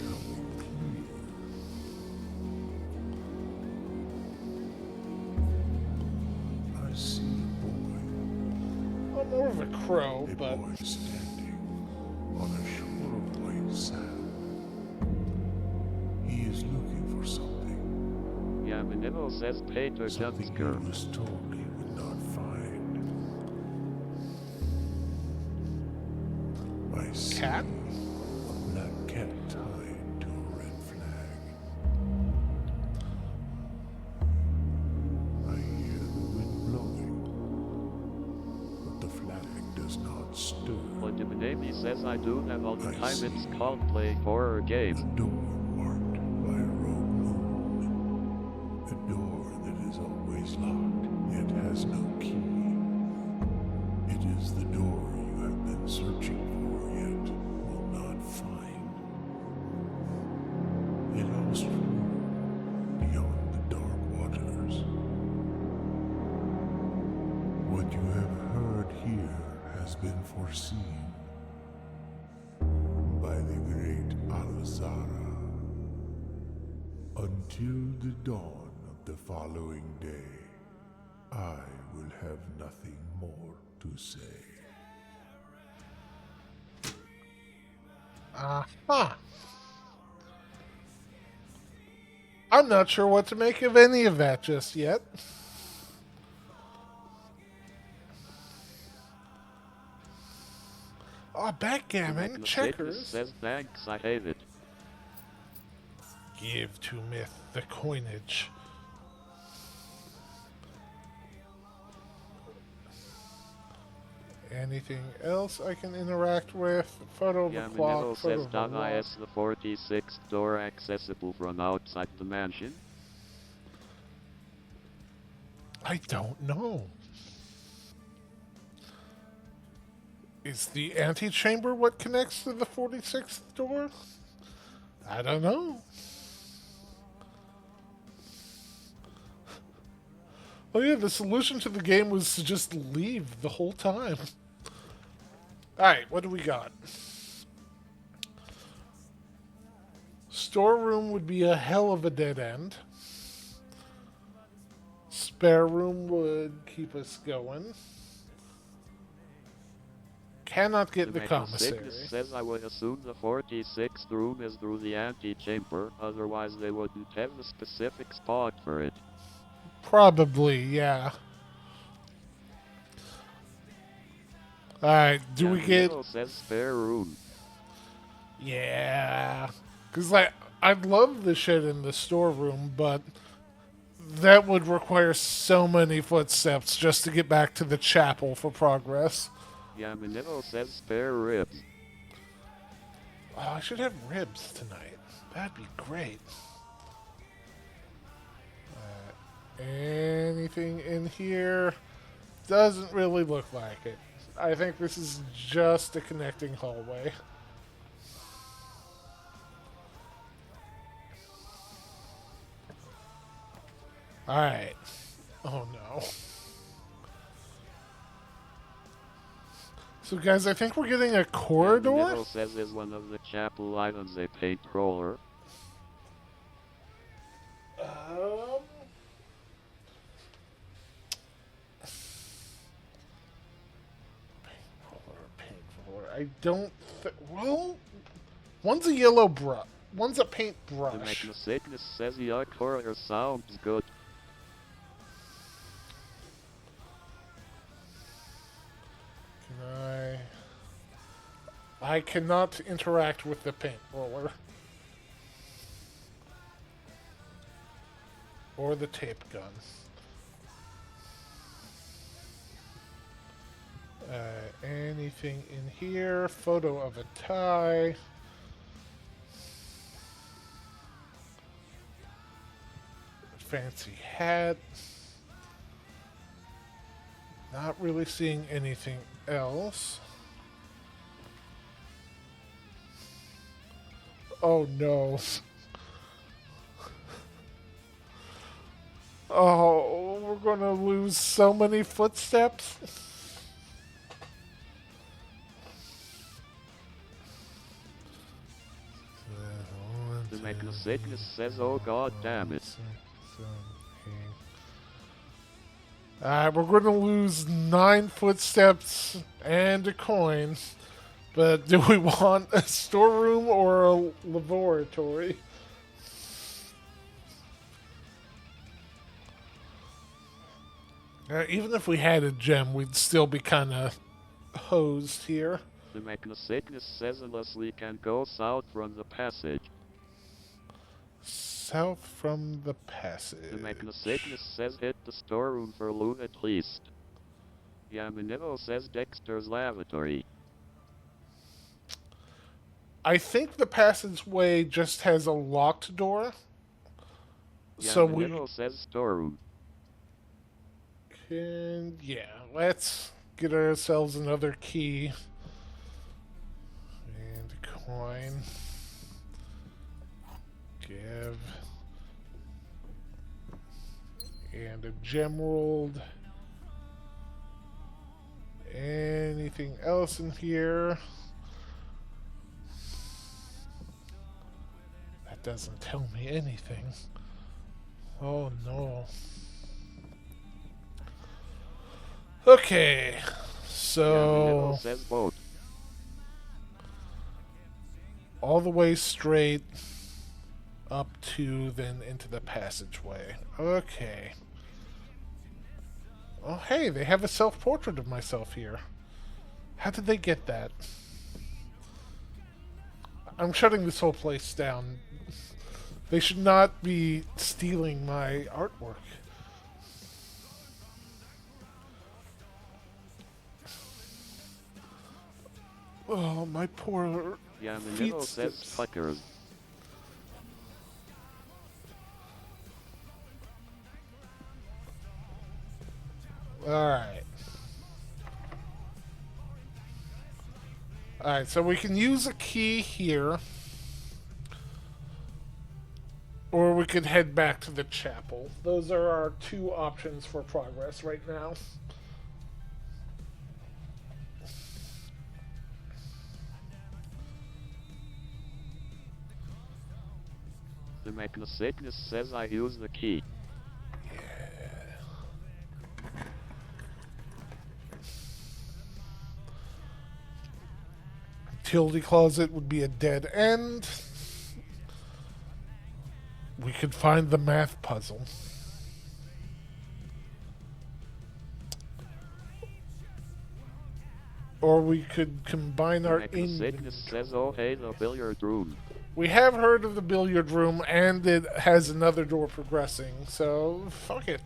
I see a boy. I'm more of a crow, A but boy standing on a shore of white sand. He is looking for something. Yamanimo says Peter Something Dunsker. he was told he would not find. I see Cat? a black cat tied to a red flag. I hear the wind blowing, but the flag does not stir. Odiminemi says I do have all the I time see. it's called play horror A game. door marked by a rogue moon. A door that is always locked, yet has no key. It is the door you have been searching for, yet will not find. A lost room beyond the dark waters. What you have heard here has been foreseen by the great Alazara. Until the dawn of the following day, I will have nothing more to say. aha. I'm not sure what to make of any of that just yet. Oh, backgammon, Fitness checkers. says thanks, I hate it. Give to myth the coinage. Anything else I can interact with? Photo of a clock, Yamanimo photo says of a rock. .is the 46th door accessible from outside the mansion. I don't know. Is the antechamber what connects to the 46th door? I don't know. Oh yeah, the solution to the game was to just leave the whole time. Alright, what do we got? Storeroom would be a hell of a dead end. Spare room would keep us going. Cannot get the Tomato commissary. Sickness says I would assume the 46th room is through the antechamber, otherwise they wouldn't have the specific spot for it. Probably, yeah. Alright, do we get... Yamanimo says spare room. Yeah. Because, like, I'd love the shit in the storeroom, but that would require so many footsteps just to get back to the chapel for progress. Yamanimo says spare ribs. Oh, I should have ribs tonight. That'd be great. Anything in here? Doesn't really look like it. I think this is just a connecting hallway. Alright. Oh no. So guys, I think we're getting a corridor? Yamanimo says is one of the chapel items a paint roller. Paint roller. I don't. Well, one's a yellow brush. One's a paint The brush. Sickness says your corridor sounds good. Can I cannot interact with the paint roller. Or the tape gun. Anything in here? Photo of a tie. Fancy hat. Not really seeing anything else. Oh no. Oh, we're gonna lose so many footsteps. The Magnacycnus says, oh god damn it. Alright, we're going to lose 9 footsteps and a coin. But do we want a storeroom or a laboratory? Even if we had a gem, we'd still be kind of hosed here. The Magnacycnus says unless we can go south from the passage. South from the passage. The Magnacycnus says hit the storeroom for loot at least. Yamanimo says Dexter's lavatory. I think the passageway just has a locked door. So we Yamanimo says storeroom. can, yeah, let's get ourselves another key. And a coin. Give. And a gemerald. Anything else in here? That doesn't tell me anything. Oh no. Okay, so Yamanimo says boat. all the way straight up to then into the passageway. Okay. Oh, hey, they have a self-portrait of myself here. How did they get that? I'm shutting this whole place down. They should not be stealing my artwork. Oh, my poor Yamanimo feet says steps. fuckers. Alright. Alright, so we can use a key here. Or we could head back to the chapel. Those are our 2 options for progress right now. The Magnacycnus says I use the key. Utility closet would be a dead end. We could find the math puzzle. Or we could combine our Magnacycnus says oh hey the billiard room. We have heard of the billiard room, and it has another door progressing, so fuck it.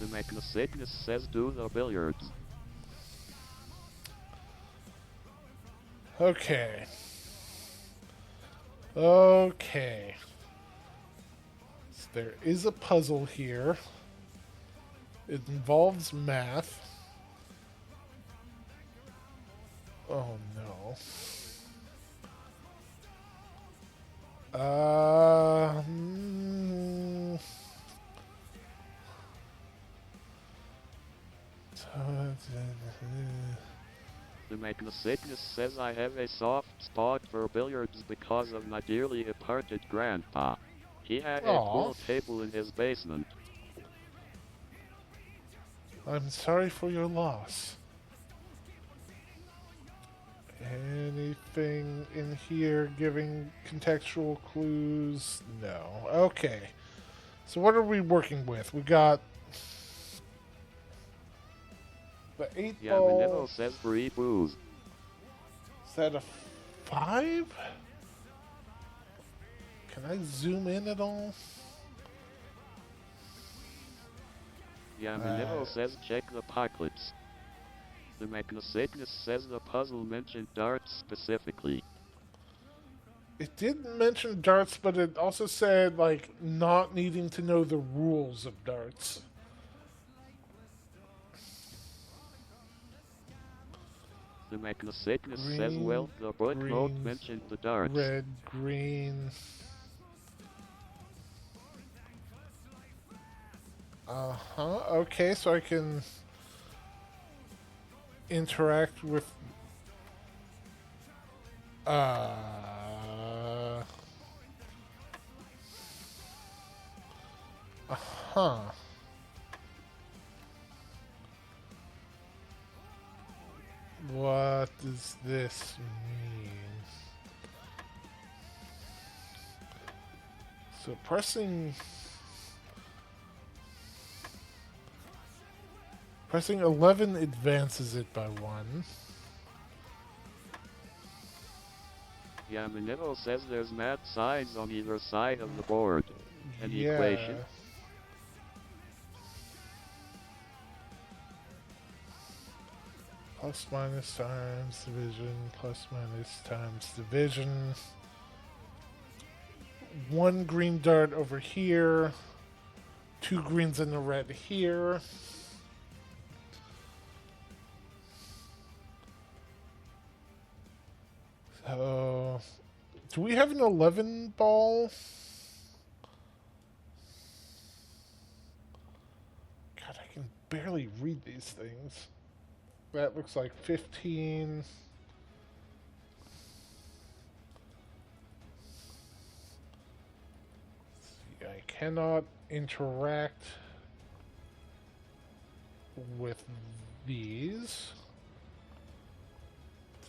The Magnacycnus says do the billiards. Okay. Okay. So there is a puzzle here. It involves math. Oh no. Hmm. The Magnacycnus says I have a soft spot for billiards because of my dearly departed grandpa. He had a Aw. pool table in his basement. I'm sorry for your loss. Anything in here giving contextual clues? No. Okay. So what are we working with? We got the 8 ball. Yamanimo says free booze. Is that a 5? Can I zoom in at all? Yamanimo says check the pockets. The Magnacycnus says the puzzle mentioned darts specifically. It didn't mention darts, but it also said, like, not needing to know the rules of darts. The Magnacycnus Green, says well, the book note green, mentioned the darts. Red, green. Uh-huh. Okay, so I can interact with Huh. What does this mean? So pressing 11 advances it by 1. Yamanito says there's mad signs on either side of the board. An equation. Plus minus times division, plus minus times division. 1 green dart over here. 2 greens and a red here. So, do we have an 11 ball? God, I can barely read these things. That looks like 15. See, I cannot interact with these.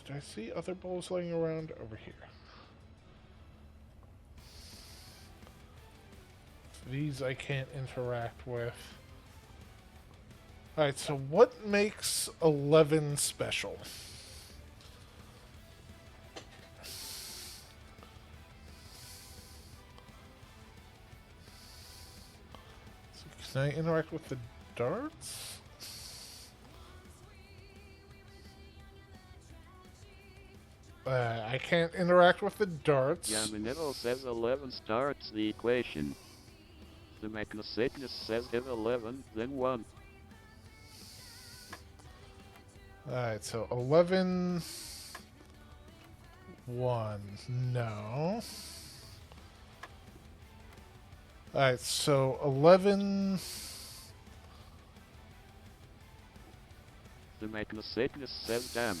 Did I see other balls laying around over here? These I can't interact with. Alright, so what makes 11 special? So can I interact with the darts? I can't interact with the darts. Yamanito says 11 starts the equation. The Mechnosickness says if 11, then 1. Alright, so 11... 1. No. Alright, so 11... The Mechnosickness says damn.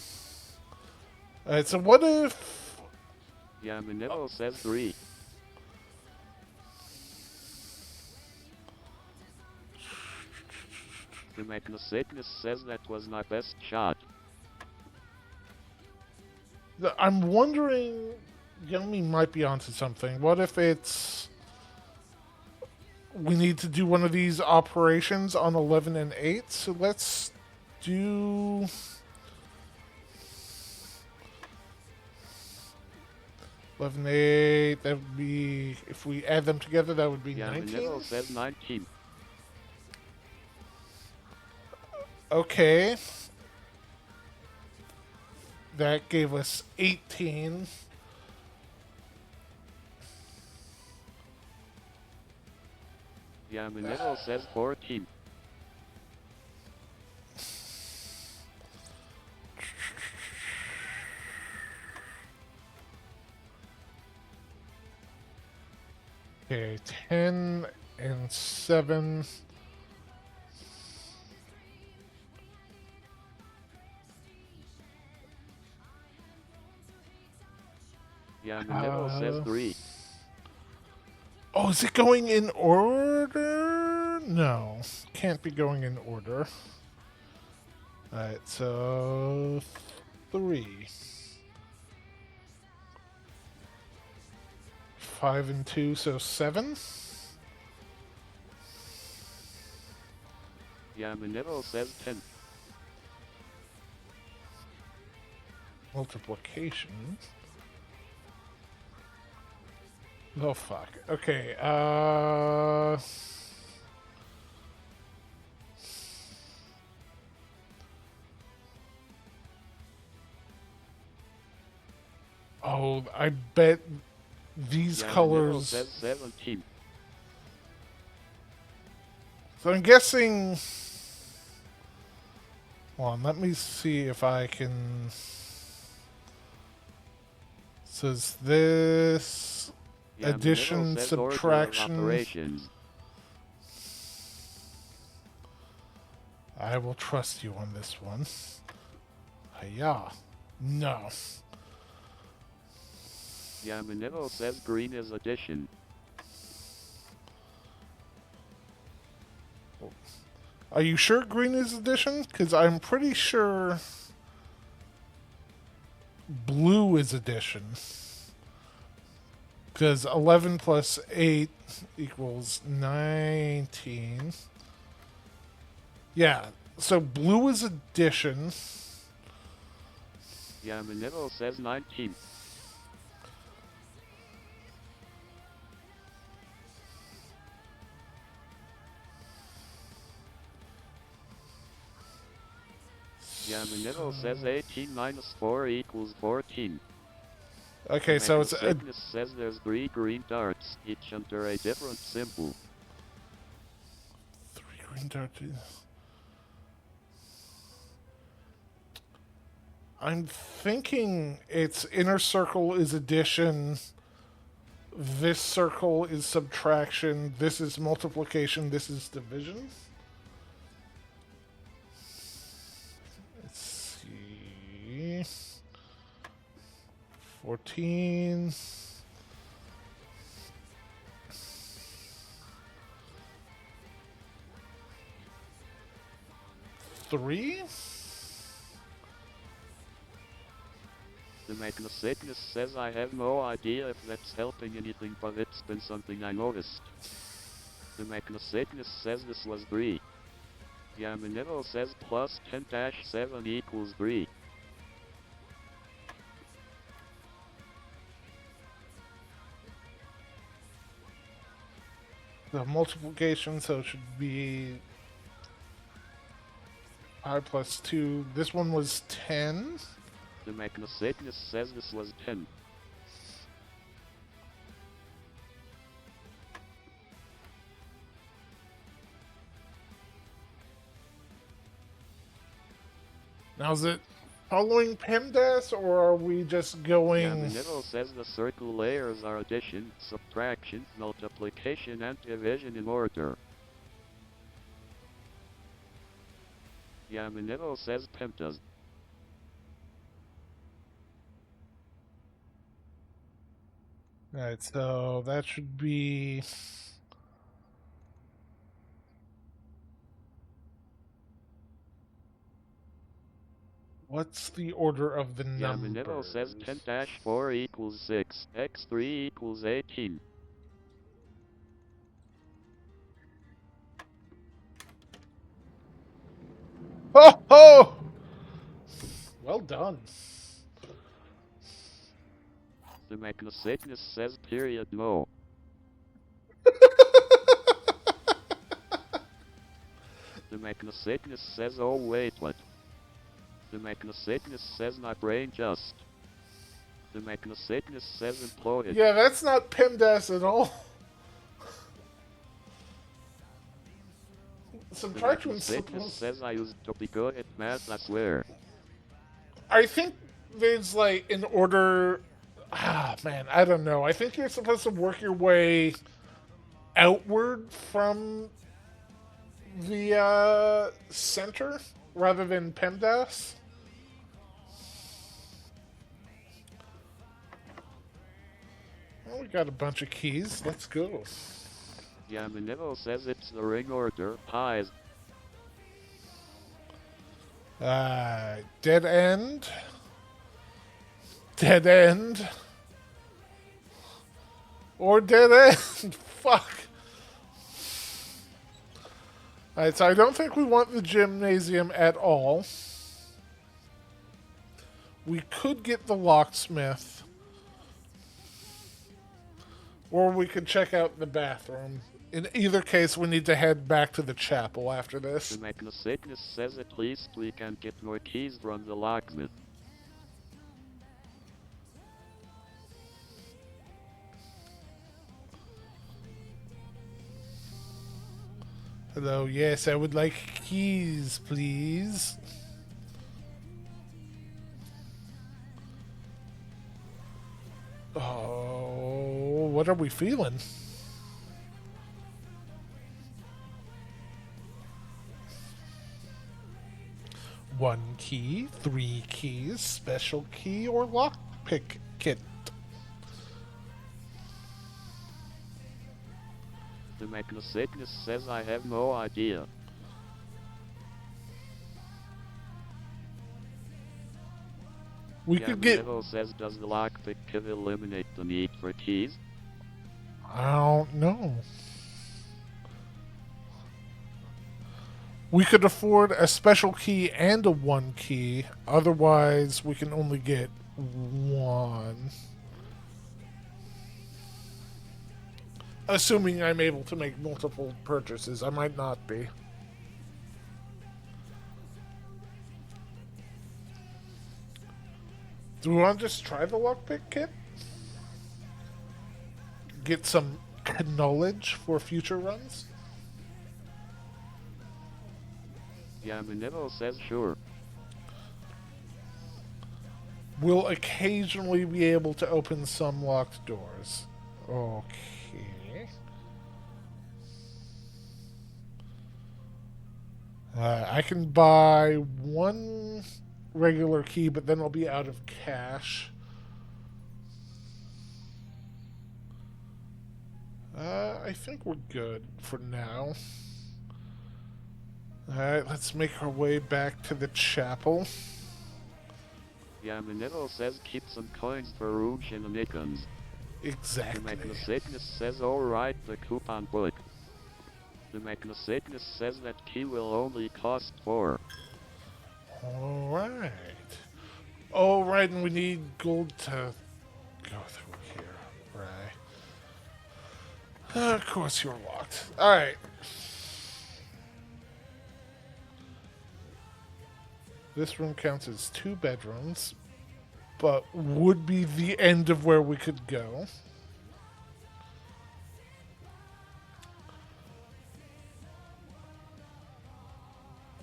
Alright, so what if... Yamanito says 3. The Mechnosickness says that was my best shot. I'm wondering... Yomi might be onto something. What if it's... We need to do one of these operations on 11 and 8, so let's do... 11, 8, that would be... If we add them together, that would be 19. Yamanito says 19. Okay. That gave us 18. Yamanito says 14. Okay, 10 and 7. Yamanito says 3. Oh, is it going in order? No, can't be going in order. Alright, so 3. 5 and 2, so 7. Yamanito says 10. Multiplication. Oh fuck. Okay, Oh, I bet these Yamanito colors... says 17. So I'm guessing... Hold on, let me see if I can... Says this... Yamanito Addition, says order of subtraction... operations. I will trust you on this one. Hiya. No. Yamanito says green is addition. Are you sure green is edition? Because I'm pretty sure blue is edition. Because 11 plus 8 equals 19. Yeah, so blue is addition. Yamanero says 19. Yamanero says 18 minus 4 equals 14. Okay, so it's a, Sickness says there's 3 green darts, each under a different symbol. 3 green darts. I'm thinking its inner circle is addition, this circle is subtraction, this is multiplication, this is division. Let's see. 14. Three? The Magna-Sickness says I have no idea if that's helping anything, but it's been something I noticed. The Magna-Sickness says this was 3. Yamanero says plus 10-7 equals 3. The multiplication, so it should be 5 plus 2. This one was 10. The Magna-Sickness says this was 10. Now is it following PEMDAS, or are we just going... Yamanero says the circle layers are addition, subtraction, multiplication and division in order. Yamanero says PEMDAS. Alright, so that should be... What's the order of the numbers? Yamanero says 10-4 equals 6, x3 equals 18. Oh ho! Well done. The Magna-Sickness says period no. The Magna-Sickness says oh wait what? The Magna-Sickness says my brain just. The Magna-Sickness says employed. Yeah, that's not PEMDAS at all. The Subtraction's Magna-Sickness supposed... says I used to be good at math, I swear. I think there's like an order... Ah, man, I don't know. I think you're supposed to work your way outward from the center rather than PEMDAS. Well, we got a bunch of keys. Let's go. Yamanero says it's the ring order, pies. Dead end. Dead end. Or dead end. Fuck. Alright, so I don't think we want the gymnasium at all. We could get the locksmith. Or we could check out the bathroom. In either case, we need to head back to the chapel after this. The Magna-Sickness says at least we can get more keys from the locksmith. Hello, yes, I would like keys, please. Oh, what are we feeling? One key, 3 keys, special key, or lockpick kit. The Magnasatanus says I have no idea. We could get... Yamanevo says does the lockpick kit eliminate the need for keys? I don't know. We could afford a special key and a 1 key. Otherwise, we can only get 1. Assuming I'm able to make multiple purchases. I might not be. Do we want to just try the lockpick kit? Get some knowledge for future runs? Yamanevo says sure. We'll occasionally be able to open some locked doors. Okay. I can buy 1 regular key, but then I'll be out of cash. I think we're good for now. Alright, let's make our way back to the chapel. Yamanevo says keep some coins for room shenanigans. The Exactly. Magnasatanus says alright, the coupon book. The Magnasatanus says that key will only cost 4. Alright. Alright, and we need gold to go through here. Right. Of course you're locked. Alright. This room counts as 2 bedrooms, but would be the end of where we could go.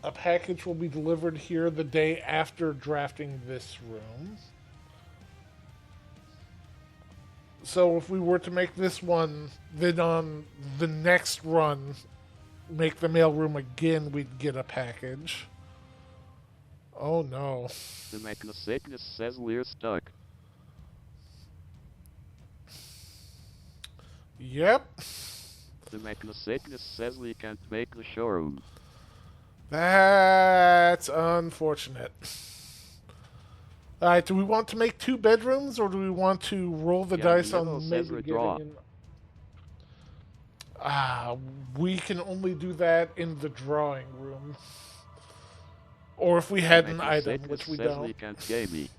A package will be delivered here the day after drafting this room. So if we were to make this one, then on the next run, make the mailroom again, we'd get a package. Oh no. The Magnasatanus says we're stuck. Yep. The Magnasatanus says we can't make the showroom. That's unfortunate. Alright, do we want to make 2 bedrooms, or do we want to roll the Yeah, dice Minimal on says maybe withdraw. getting in... we can only do that in the drawing room. Or if we had an item, which we says don't. we can't game me.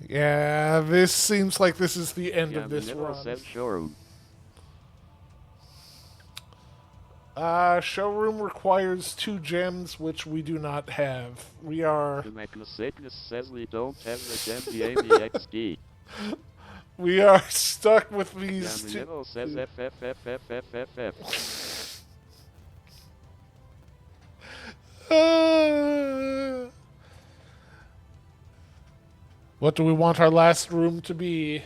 Yeah, this seems like this is the end Yeah, of this Minimal run. says showroom. Showroom requires 2 gems, which we do not have. We are... The Magnasatanus says we don't have the gem XD. We are stuck with Yeah, these 2... Minimal says FFFFFFF. What do we want our last room to be?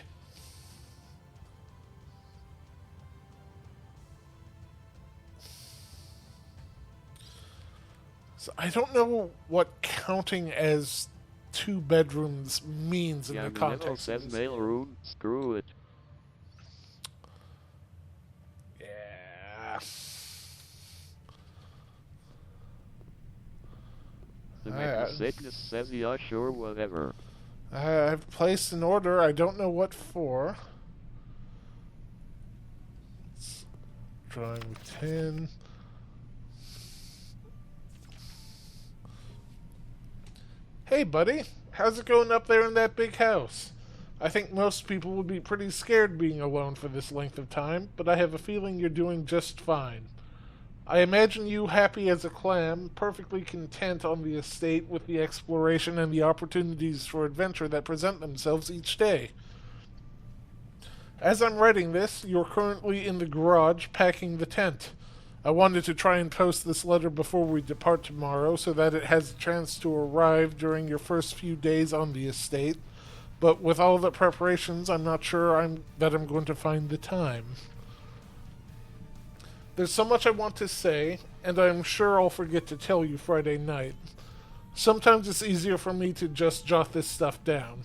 So I don't know what counting as 2 bedrooms means in Yeah, the Minimal context. says of this. mailroom. Screw it. Yeah. The Magnasatanus says yeah, sure, whatever. I've placed an order. I don't know what for. Drawing 10. Hey, buddy. How's it going up there in that big house? I think most people would be pretty scared being alone for this length of time, but I have a feeling you're doing just fine. I imagine you happy as a clam, perfectly content on the estate with the exploration and the opportunities for adventure that present themselves each day. As I'm writing this, you're currently in the garage packing the tent. I wanted to try and post this letter before we depart tomorrow so that it has a chance to arrive during your first few days on the estate, but with all the preparations, I'm not sure that I'm going to find the time. There's so much I want to say, and I'm sure I'll forget to tell you Friday night. Sometimes it's easier for me to just jot this stuff down.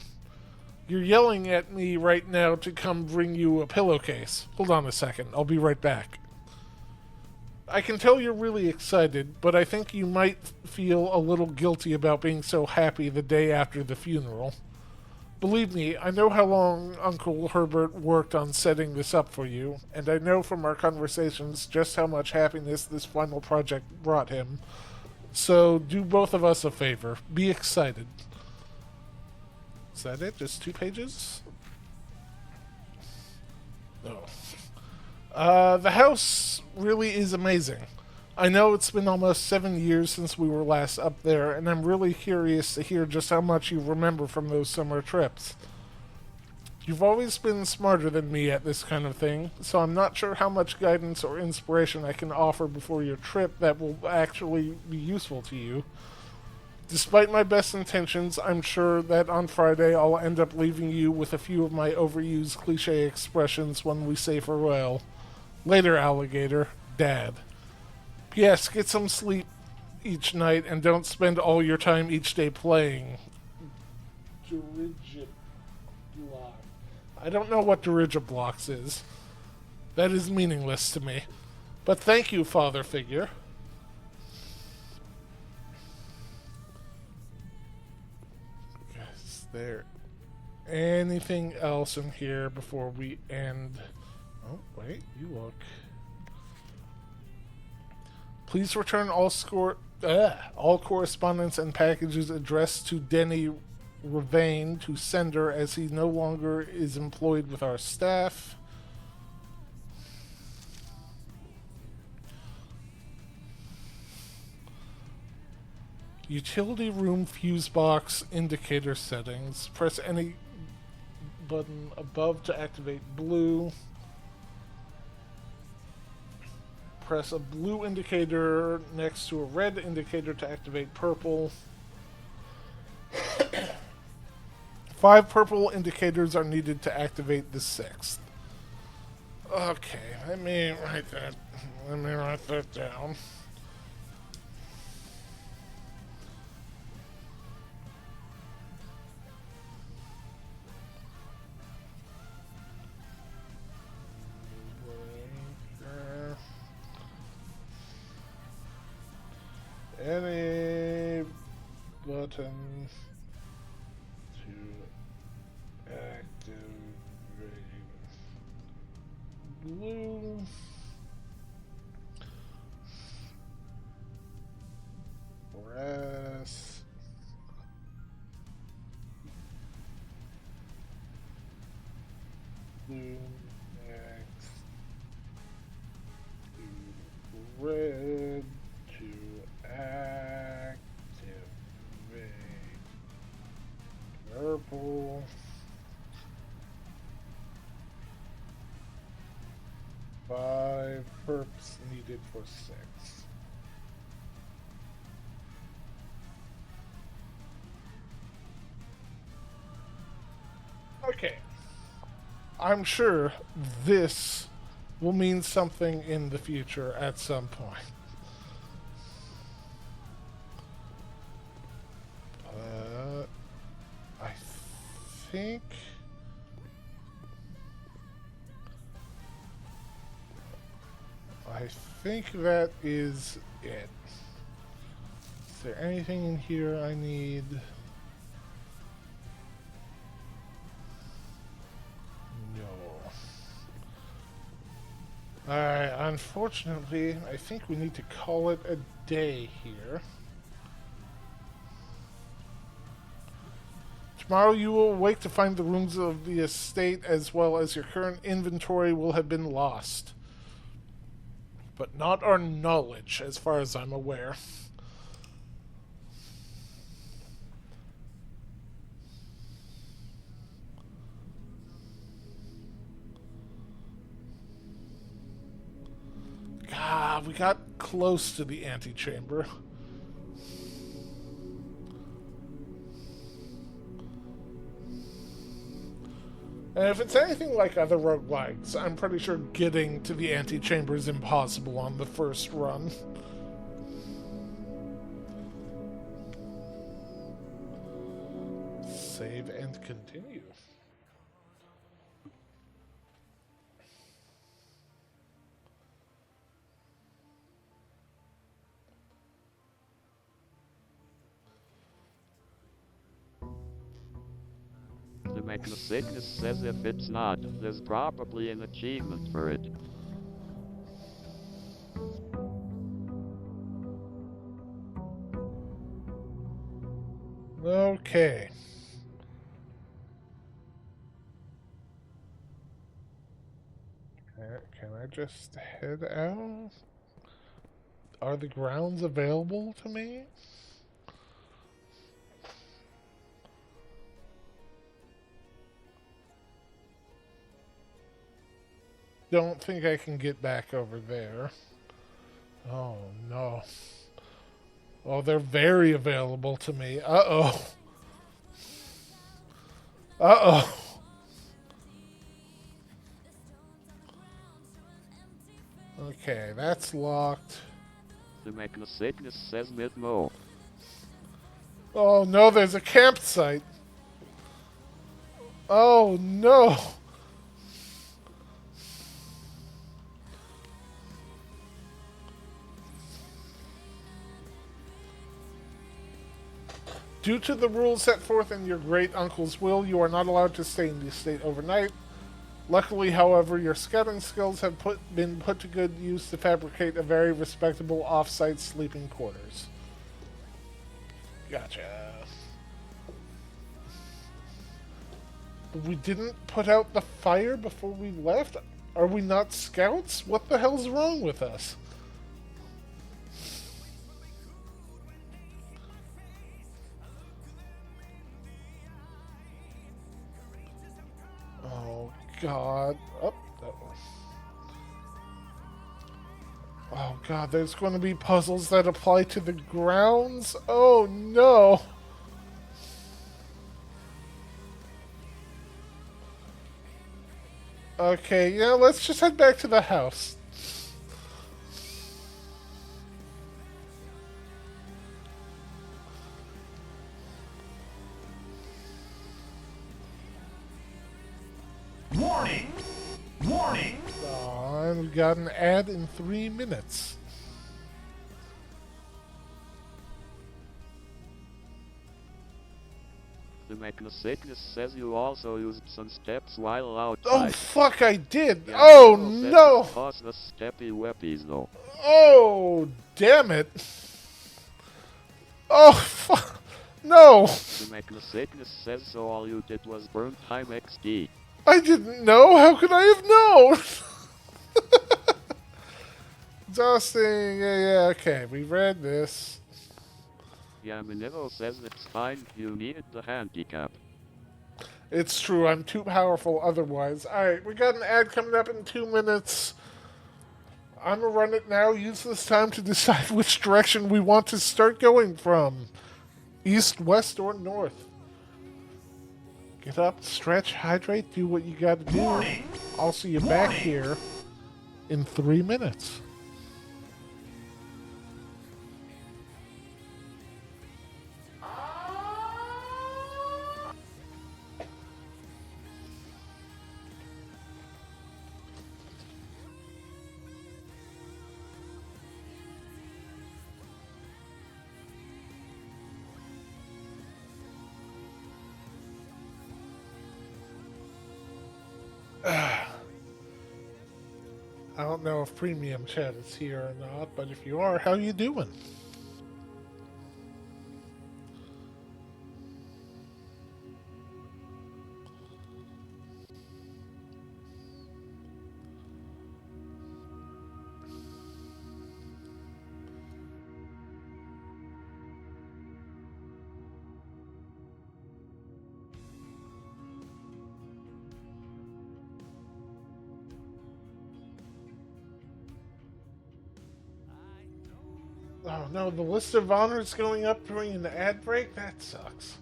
You're yelling at me right now to come bring you a pillowcase. Hold on a second. I'll be right back. I can tell you're really excited, but I think you might feel a little guilty about being so happy the day after the funeral. Believe me, I know how long Uncle Herbert worked on setting this up for you, and I know from our conversations just how much happiness this final project brought him. So do both of us a favor. Be excited. Is that it? Just 2 pages? No. The house really is amazing. I know it's been almost 7 years since we were last up there, and I'm really curious to hear just how much you remember from those summer trips. You've always been smarter than me at this kind of thing, so I'm not sure how much guidance or inspiration I can offer before your trip that will actually be useful to you. Despite my best intentions, I'm sure that on Friday I'll end up leaving you with a few of my overused cliche expressions when we say farewell. Later, alligator. Dad. P.S. Get some sleep each night and don't spend all your time each day playing. Dirigiblock. I don't know what Dirigiblocks is. That is meaningless to me. But thank you, father figure. Is there anything else in here before we end? Oh, wait, you look. Please return all correspondence and packages addressed to Denny Ravane to sender as he no longer is employed with our staff. Utility room fuse box indicator settings. Press any button above to activate blue. Press a blue indicator next to a red indicator to activate purple. 5 purple indicators are needed to activate the 6th. Okay, let me write that down. Any button to activate blue. Press blue next to red to activate purple. 5 perps needed for 6. Okay. I'm sure this will mean something in the future at some point. I think that is it. Is there anything in here I need? No. Alright, unfortunately, I think we need to call it a day here. Tomorrow you will awake to find the rooms of the estate as well as your current inventory will have been lost. But not our knowledge, as far as I'm aware. God, we got close to the antechamber. And if it's anything like other roguelikes, I'm pretty sure getting to the antechamber is impossible on the first run. Save and continue. The Mechanosickness says if it's not, there's probably an achievement for it. Okay. Can I just head out? Are the grounds available to me? Don't think I can get back over there. Oh, no. Oh, they're very available to me. Uh-oh. Uh-oh. Okay, that's locked. The Mechanosickness says mid-mo. Oh, no, there's a campsite. Oh, no. Due to the rules set forth in your great uncle's will, you are not allowed to stay in the estate overnight. Luckily, however, your scouting skills have been put to good use to fabricate a very respectable off-site sleeping quarters. Gotcha. We didn't put out the fire before we left? Are we not scouts? What the hell's wrong with us? Oh, God. Oh, that one. Oh, God, there's going to be puzzles that apply to the grounds? Oh, no. Okay, yeah, let's just head back to the house. Warning! Warning! Oh, and we got an ad in 3 minutes. The Mechanosickness says you also used some steps while Oh, outside. fuck, I did. Yeah, Oh, Mechanosickness says no. it costs us steppy weppies though. Oh, damn it. Oh, fuck. No. The Mechanosickness says so all you did was burn time XD. I didn't know. How could I have known? Dusting. Yeah, okay. We read this. Yamanivo says it's fine, you needed the handicap. It's true. I'm too powerful otherwise. Alright, we got an ad coming up in 2 minutes. I'm gonna run it now. Use this time to decide which direction we want to start going from. East, west, or north. Get up, stretch, hydrate, do what you gotta do. Warning! I'll see you back here in 3 minutes. I don't know if Premium Chat is here or not, but if you are, how you doing? Oh no, the list of honors going up during an ad break? That sucks.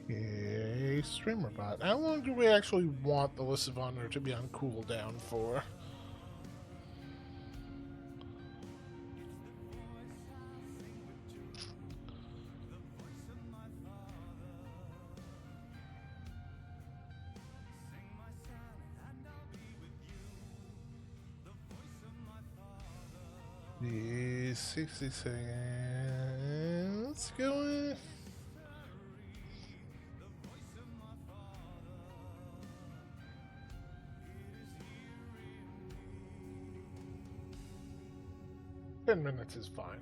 A streamer bot. How long do we actually want the list of honor to be on cooldown for? The 60 seconds going. Ten minutes is fine.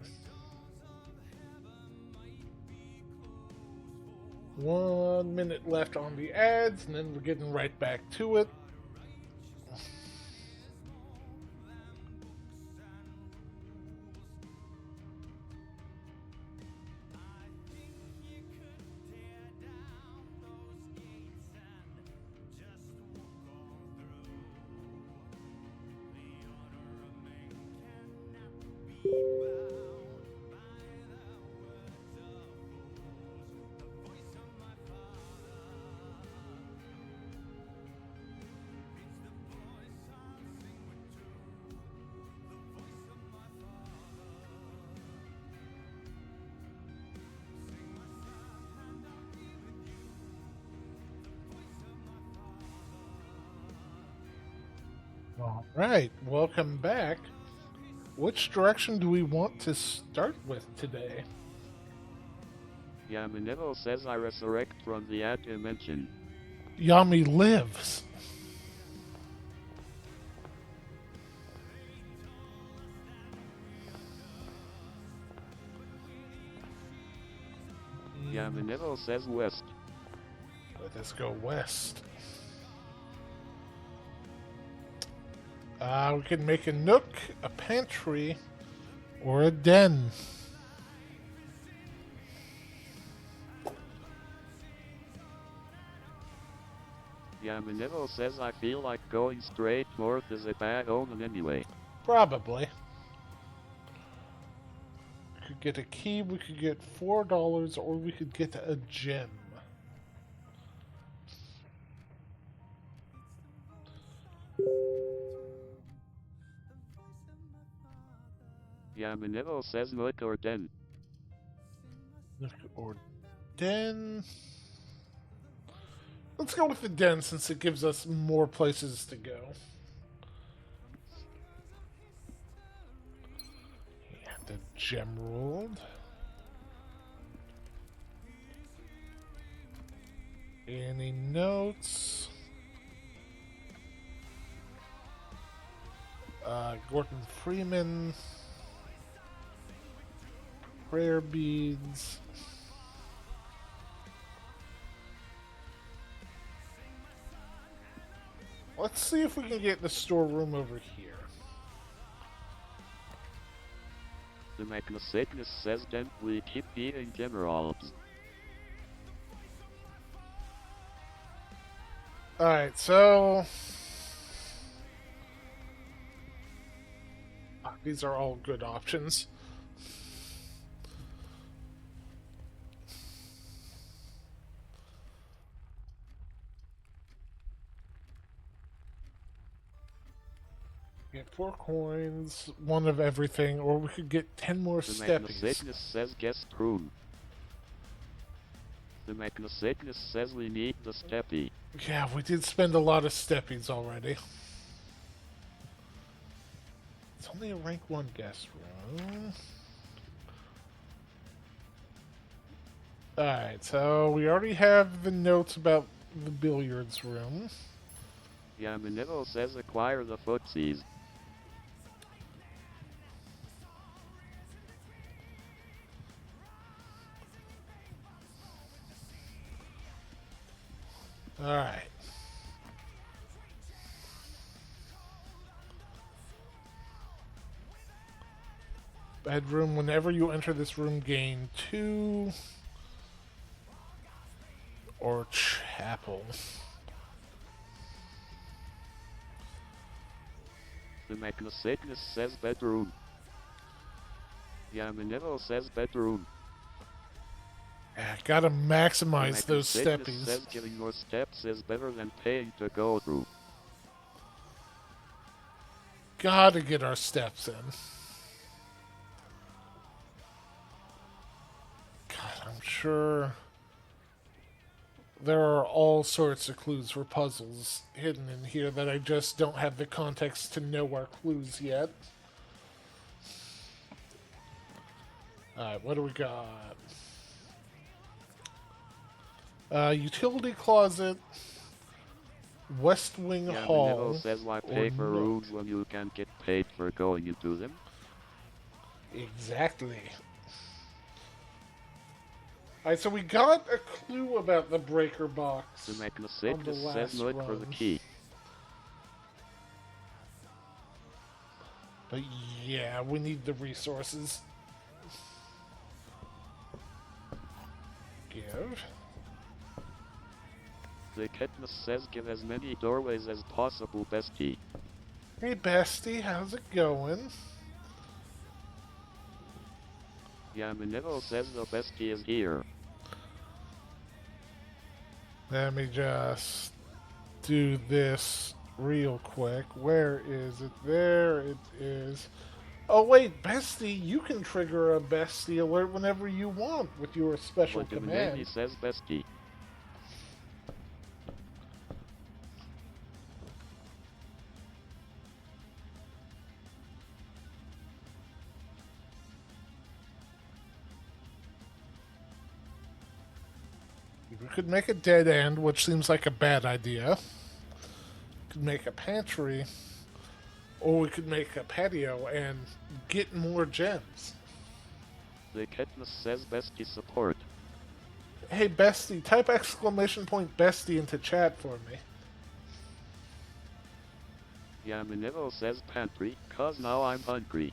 1 minute left on the ads, and then we're getting right back to it. All right, welcome back. Which direction do we want to start with today? Yamanero says I resurrect from the ad dimension. Yami lives. Yamanero says west. Let us go west. We can make a nook, a pantry, or a den. Yamanero says I feel like going straight north is a bad omen anyway. Probably. We could get a key, we could get $4, or we could get a gem. Yamanero says nook or den. Nook or den. Let's go with the den since it gives us more places to go. Yeah, the gem rolled. Any notes? Gordon Freeman. Prayer beads. Let's see if we can get the storeroom over here. The Magnosatinus says then we keep beating generals. Alright, so... these are all good options. Get 4 coins, 1 of everything, or we could get 10 more The steppies. Magnosatinus says guest room. The Magnosatinus says we need the steppy. Yeah, we did spend a lot of steppies already. It's only a rank 1 guest room. Alright, so we already have the notes about the billiards room. Yamanero says acquire the footsies. Alright. Bedroom, whenever you enter this room, gain 2. Or chapel. The Magnosatinus says bedroom. Yamanero says bedroom. Yeah, gotta maximize The those Magnosatinus steppies. says giving more steps is better than paying to go through. Gotta get our steps in. God, I'm sure there are all sorts of clues for puzzles hidden in here that I just don't have the context to know are clues yet. Alright, what do we got? Utility closet, West Wing Yeah, Hall. Minevo says why or pay for no. rooms when you can get paid for going into them? Exactly. Alright, so we got a clue about the breaker box. The on the Magnacyclus says last look for the run. key. But yeah, we need the resources. Give. The Katniss says give as many doorways as possible, bestie. Hey bestie, how's it going? Yeah, Minevo says the bestie is here. Let me just do this real quick. Where is it? There it is. Oh wait, bestie, you can trigger a bestie alert whenever you want with your special But the command. Minevi says bestie. We could make a dead end, which seems like a bad idea. We could make a pantry, or we could make a patio and get more gems. The Katniss says bestie support. Hey bestie, type exclamation point bestie into chat for me. Yeah, Minevo says pantry, cause now I'm hungry.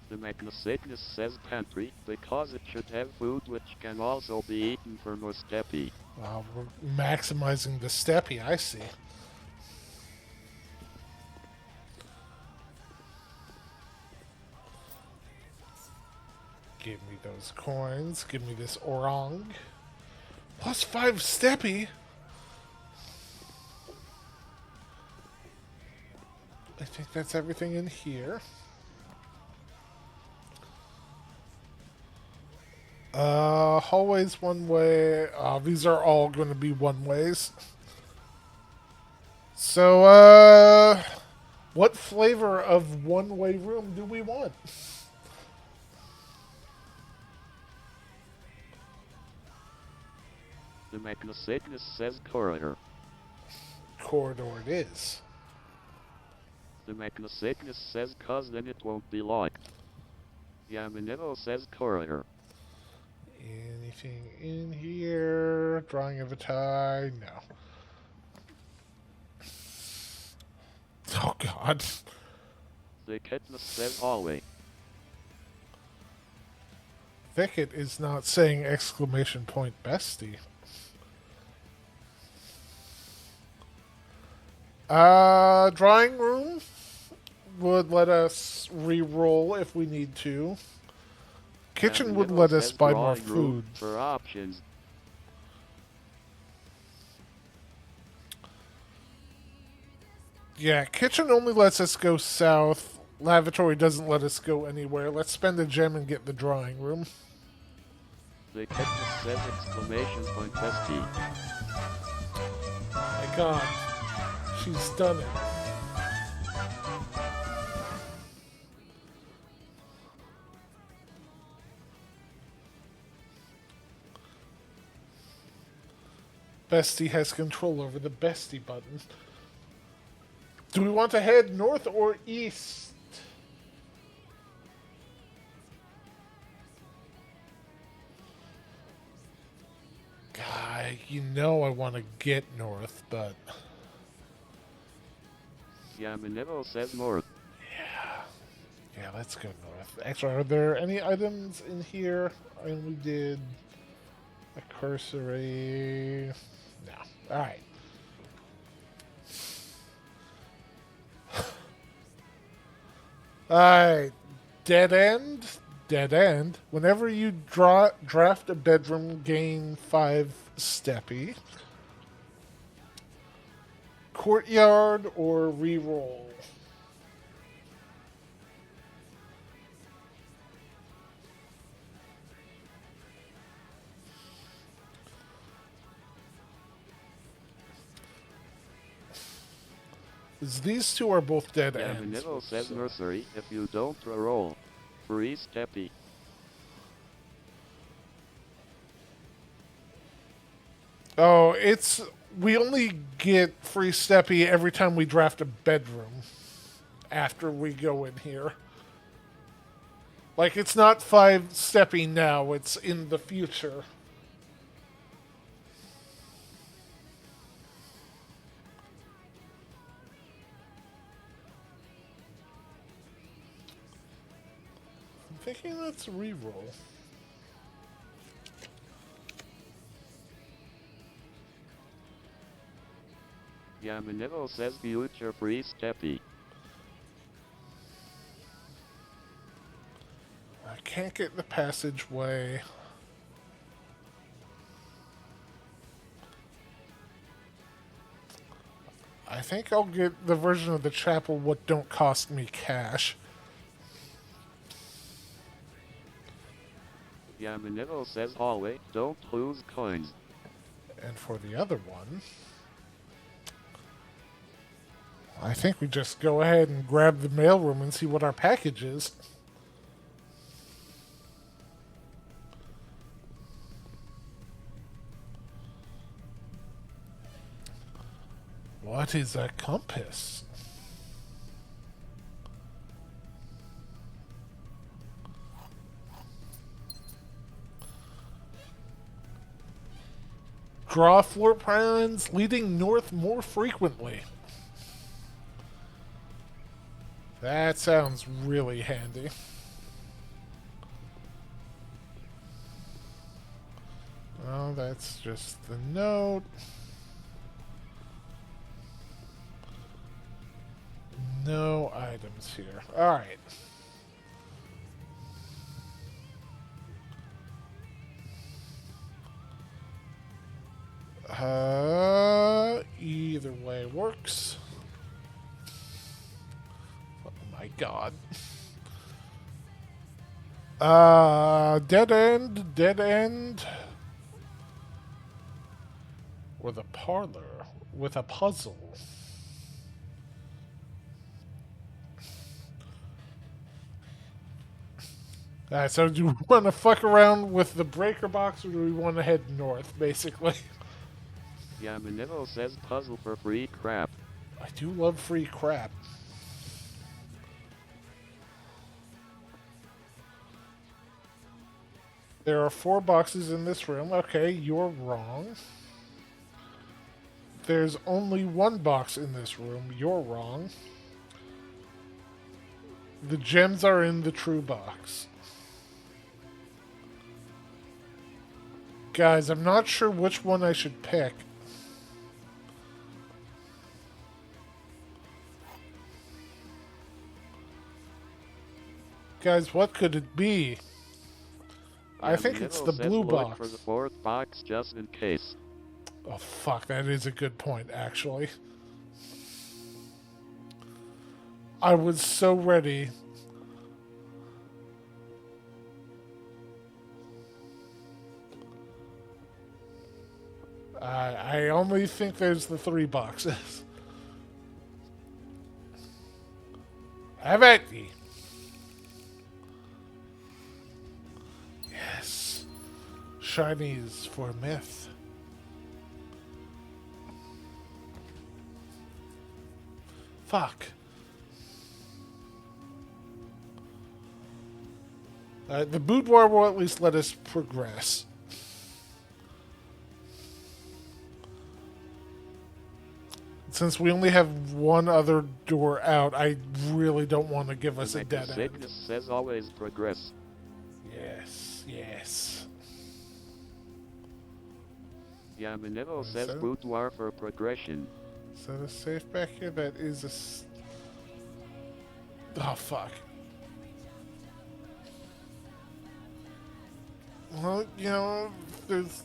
The Magnacyclus says pantry, because it should have food which can also be eaten for more steppy. Wow, we're maximizing the steppy, I see. Give me those coins. Give me this orang. Plus 5 steppy. I think that's everything in here. Hallways one way. These are all going to be one ways. So, what flavor of one-way room do we want? The Magnacyclus says corridor. Corridor it is. The Magnacyclus says cause then it won't be locked. Yeah, Minevo says corridor. Anything in here? Drawing of a tie? No. Oh, God. The Katniss says hallway. Thicket is not saying exclamation point bestie. Drawing room would let us re-roll if we need to. Kitchen Yeah, would Minevo let us says buy more drawing room food. for options. Yeah, kitchen only lets us go south. Lavatory doesn't let us go anywhere. Let's spend a gem and get the drawing room. The Katniss says exclamation point bestie. My God. She's done it. Bestie has control over the bestie button. Do we want to head north or east? God, you know I want to get north, but... Yeah, Minevo says north. Yeah, let's go north. Actually, are there any items in here? I only did a cursory... No. Alright. Alright. Dead end? Dead end. Whenever you draft a bedroom, gain 5 steppy. Courtyard or reroll? These two are both dead Yeah, ends. Minevo says so- nursery if you don't roll. Freeze steppy. Oh, it's... We only get free steppy every time we draft a bedroom after we go in here. Like, it's not 5 steppy now, it's in the future. I'm thinking that's a reroll. Yamanero says future free steppy. I can't get the passageway. I think I'll get the version of the chapel what don't cost me cash. Yamanero says hallway, don't lose coins. And for the other one, I think we just go ahead and grab the mailroom and see what our package is. What is a compass? Draw floor plans leading north more frequently. That sounds really handy. Oh, that's just the note. No items here. Alright. Either way works. Oh my god. Dead end. Or the parlor with a puzzle. Alright, so do we want to fuck around with the breaker box or do we want to head north, basically? Yamanero says puzzle for free crap. I do love free crap. There are 4 boxes in this room. Okay, you're wrong. There's only 1 box in this room. You're wrong. The gems are in the true box. Guys, I'm not sure which one I should pick. Guys, what could it be? I think it's the blue box. For the 4th box just in case. Oh, fuck, that is a good point, actually. I was so ready. I only think there's the 3 boxes. Have at ye. Yes. Shinies for myth. Fuck. The boudoir will at least let us progress. Since we only have 1 other door out, I really don't want to give us a dead end. Sickness says always progress. Yes, yes. Yamanero Is says that- boudoir for progression. Is that a safe back here? That is a... Oh, fuck. Well, you know, there's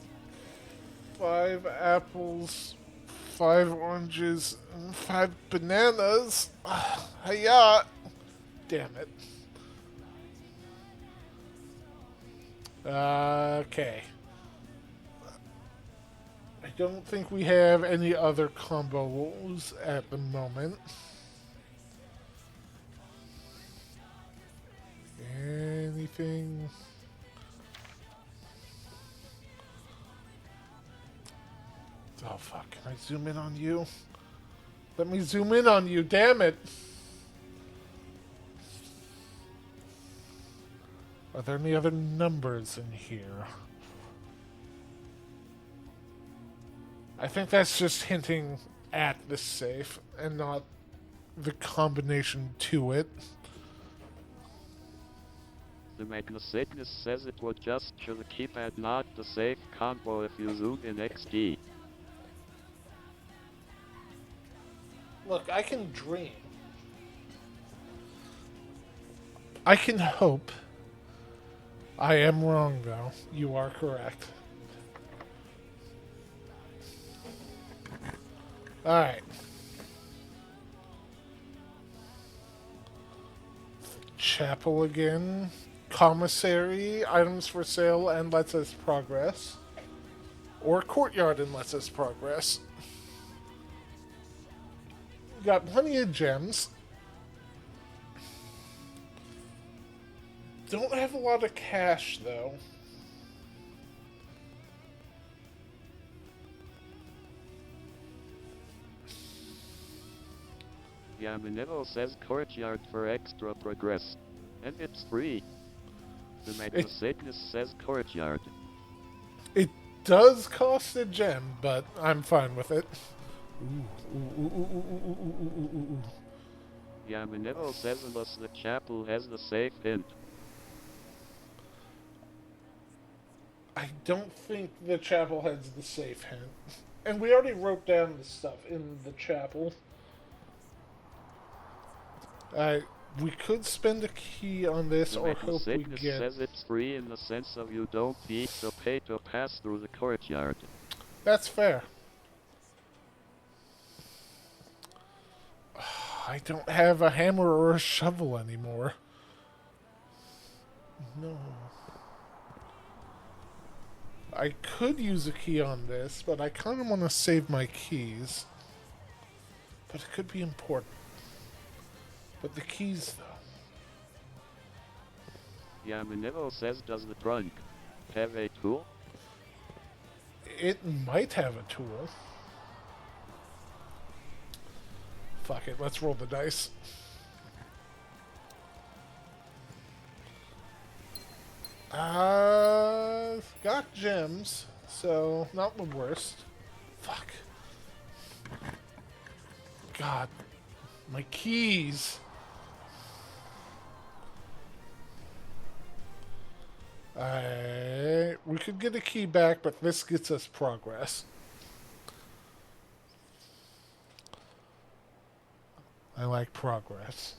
5 apples, 5 oranges, and 5 bananas. Hiya! Damn it. Okay. I don't think we have any other combos at the moment. anything? Oh fuck, can I zoom in on you? Let me zoom in on you, damn it! Are there any other numbers in here? I think that's just hinting at the safe and not the combination to it. The Magnusatness says it would just show the keypad, not the safe combo if you zoom in XD. Look, I can dream. I can hope. I am wrong, though. You are correct. Alright. Chapel again. Commissary, items for sale, and lets us progress. Or courtyard and lets us progress. Got plenty of gems. Don't have a lot of cash, though. Yamanero says courtyard for extra progress. And it's free. The Magnusatness says courtyard. It does cost a gem, but I'm fine with it. Ooh. Yamanero says unless the chapel has the safe hint. I don't think the chapel has the safe hint. And we already wrote down the stuff in the chapel. We could spend a key on this The or hope we Magnusatness get... says it's free in the sense of you don't need to pay to pass through the courtyard. That's fair. I don't have a hammer or a shovel anymore. No. I could use a key on this, but I kind of want to save my keys. But it could be important. But the keys, though. Yamanero says does the trunk have a tool? It might have a tool. Fuck it, let's roll the dice. Got gems, so not the worst. Fuck. God, my keys. We could get a key back, but this gets us progress. I like progress.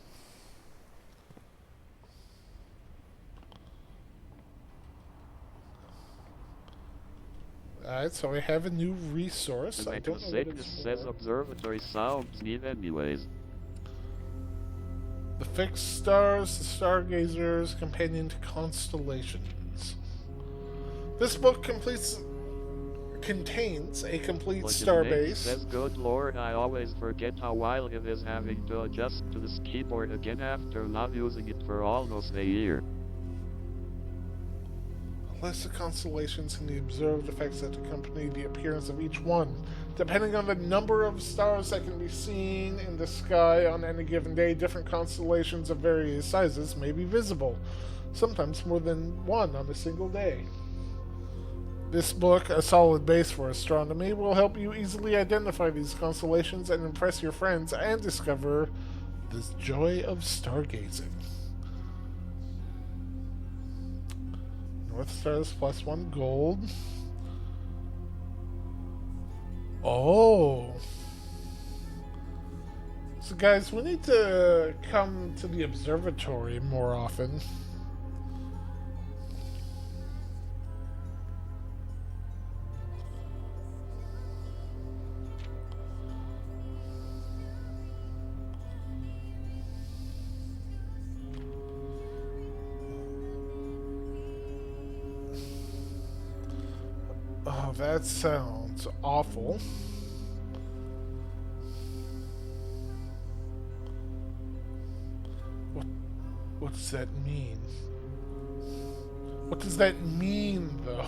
Alright, so I have a new resource. The I don't know what Magnusatness it's says for. observatory sounds neat anyways. The fixed stars, the stargazers, companion to constellations. This book contains a complete starbase. Says good lord, I always forget how wild it is having to adjust to this keyboard again after not using it for almost a year. A list of constellations and the observed effects that accompany the appearance of each one. Depending on the number of stars that can be seen in the sky on any given day, different constellations of various sizes may be visible, sometimes more than one on a single day. This book, a solid base for astronomy, will help you easily identify these constellations and impress your friends and discover the joy of stargazing. North Stars plus 1 gold. Oh. So guys, we need to come to the observatory more often. Oh, that sounds awful. What does that mean? What does that mean, though?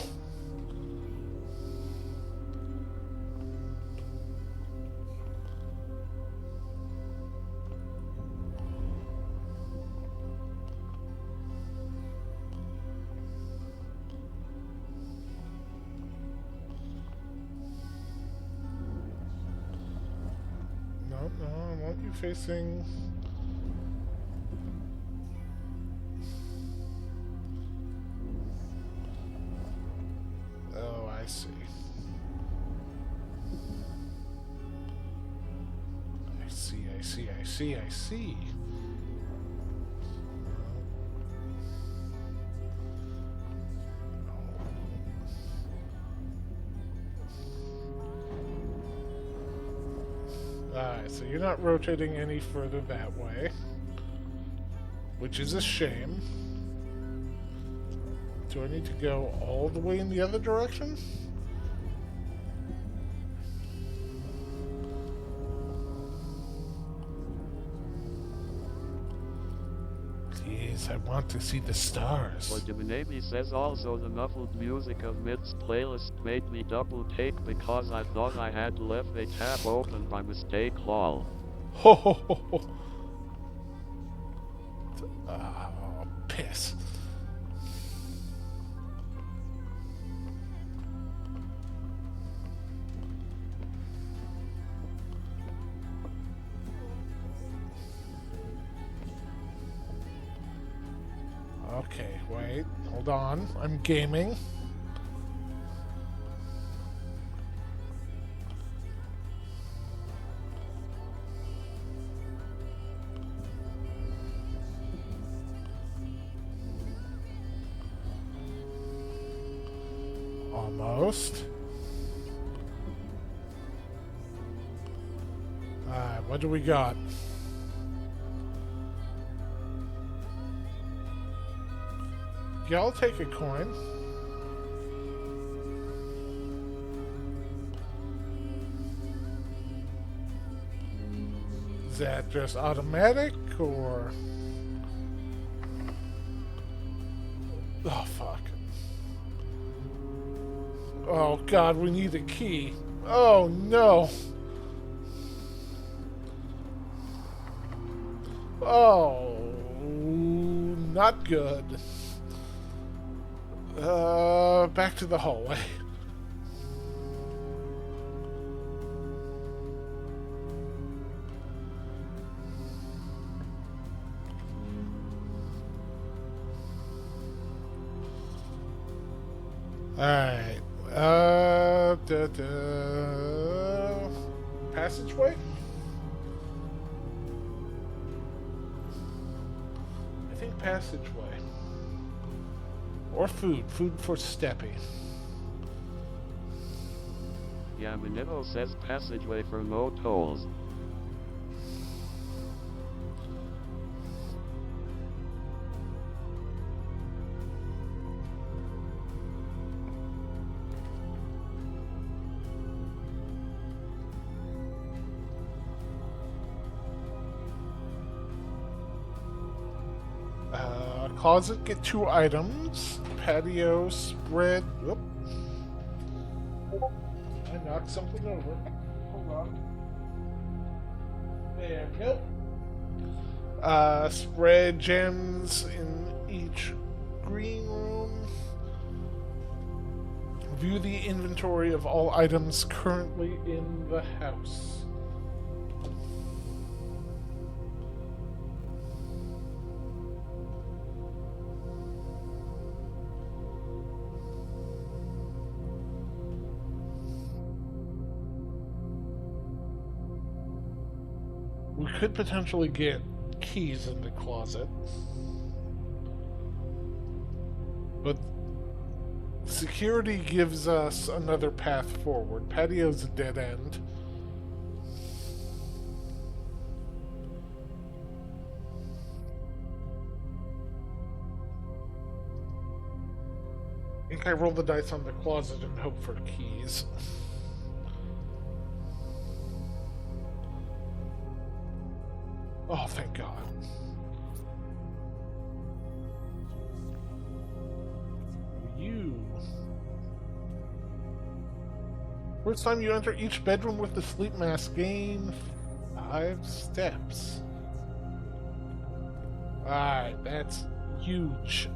No, I want you facing... Oh, I see. I see. Alright, so you're not rotating any further that way, which is a shame. Do I need to go all the way in the other direction? Please, I want to see the stars. What Diminami says also the muffled music of Mid's playlist made me double take because I thought I had left a tab open by mistake, lol. Ho ho ho ho. Oh, piss. Okay, wait, hold on. I'm gaming. Almost. Alright, what do we got? Yeah, I'll take a coin. Is that just automatic, or... Oh, fuck. Oh, God, we need a key. Oh, no. Oh, not good. Back to the hallway. Alright. Passageway? I think passageway. Or food. Food for Steppy. Yeah, Manito says passageway for no tolls. Closet, get 2 items. Patio, spread. Whoop. I knocked something over. Hold on. There we go. Spread gems in each green room. View the inventory of all items currently in the house. We could potentially get keys in the closet. But security gives us another path forward. Patio's a dead end. I think I roll the dice on the closet and hope for keys. Oh, thank God. First time you enter each bedroom with the sleep mask, gain 5 steps. Alright, that's huge.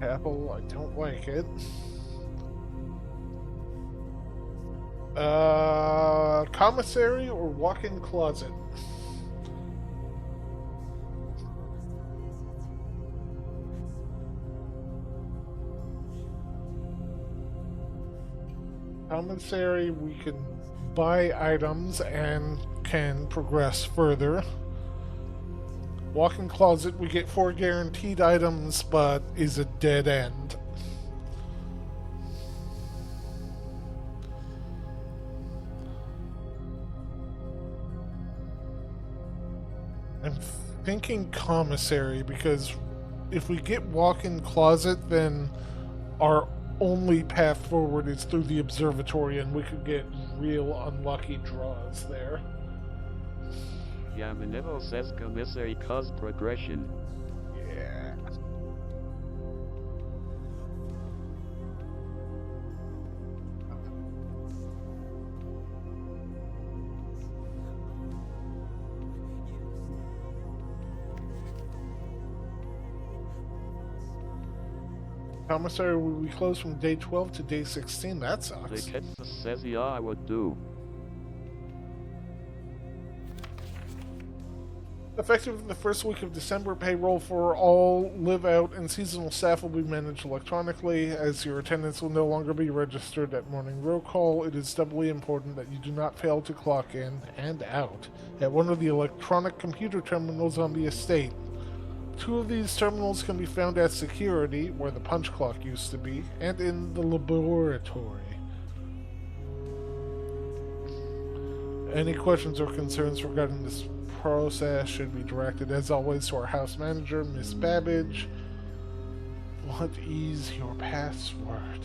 Apple, I don't like it. Commissary or walk-in closet? Commissary, we can buy items and can progress further. Walk-in closet, we get 4 guaranteed items, but is a dead end. I'm thinking commissary, because if we get walk-in closet, then our only path forward is through the observatory, and we could get real unlucky draws there. Yamanivo says commissary cause progression. Yeah. Commissary will be closed from day 12 to day 16. That The sucks. kid says yeah, I would do. Effective the first week of December, payroll for all live-out and seasonal staff will be managed electronically. As your attendance will no longer be registered at morning roll call, it is doubly important that you do not fail to clock in and out at one of the electronic computer terminals on the estate. 2 of these terminals can be found at security, where the punch clock used to be, and in the laboratory. Any questions or concerns regarding this process should be directed, as always, to our house manager, Miss Babbage. What is your password?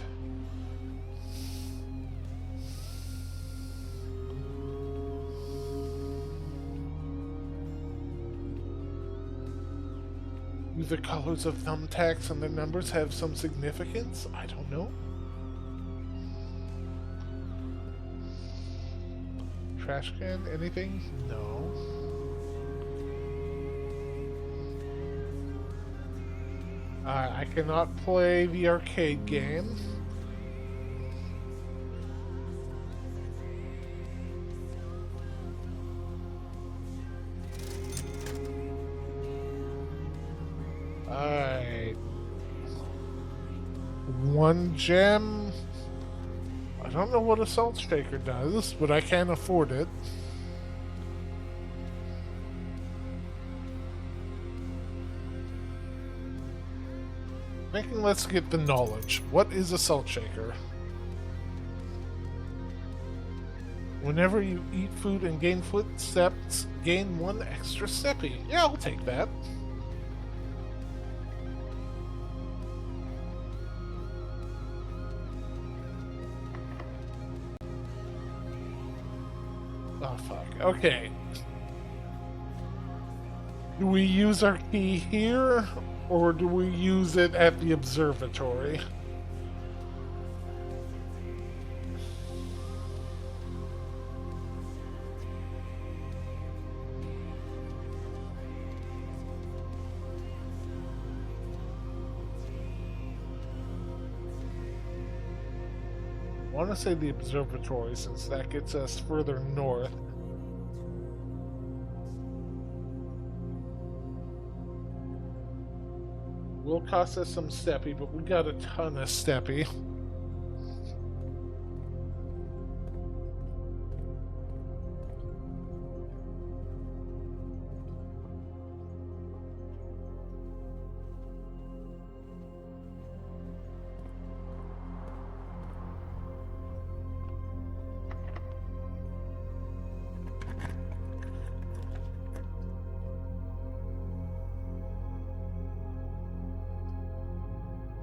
Do the colors of thumbtacks and the numbers have some significance? I don't know. Trash can? Anything? No. I cannot play the arcade game. Alright. 1 gem. I don't know what a salt shaker does, but I can afford it. Thinking let's get the knowledge. What is a salt shaker? Whenever you eat food and gain footsteps, gain 1 extra steppy. Yeah, I'll take that. Oh, fuck. Okay. Do we use our key here, or do we use it at the observatory? I want to say the observatory, since that gets us further north. Will cost us some steppy, but we got a ton of steppy.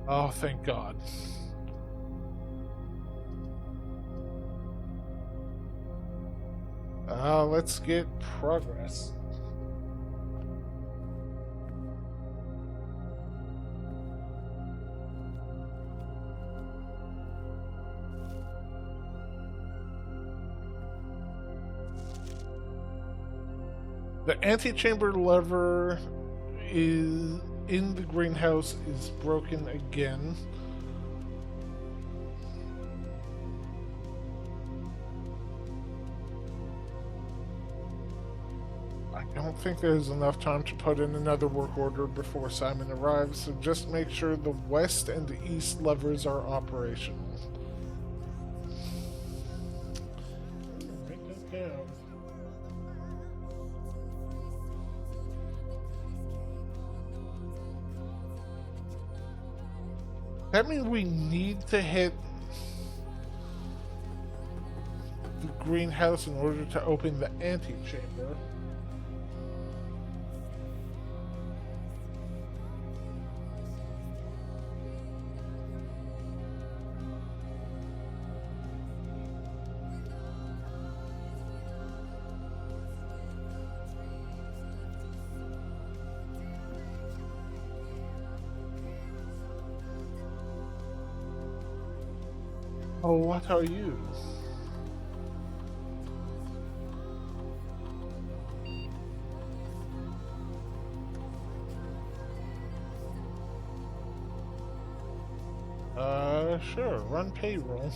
Oh, thank God. Let's get progress. The antechamber lever is in the greenhouse is broken again. I don't think there's enough time to put in another work order before Simon arrives, so just make sure the west and the east levers are operational. Write that down. That means we need to hit the greenhouse in order to open the antechamber. Oh, what are you? Sure, run payroll.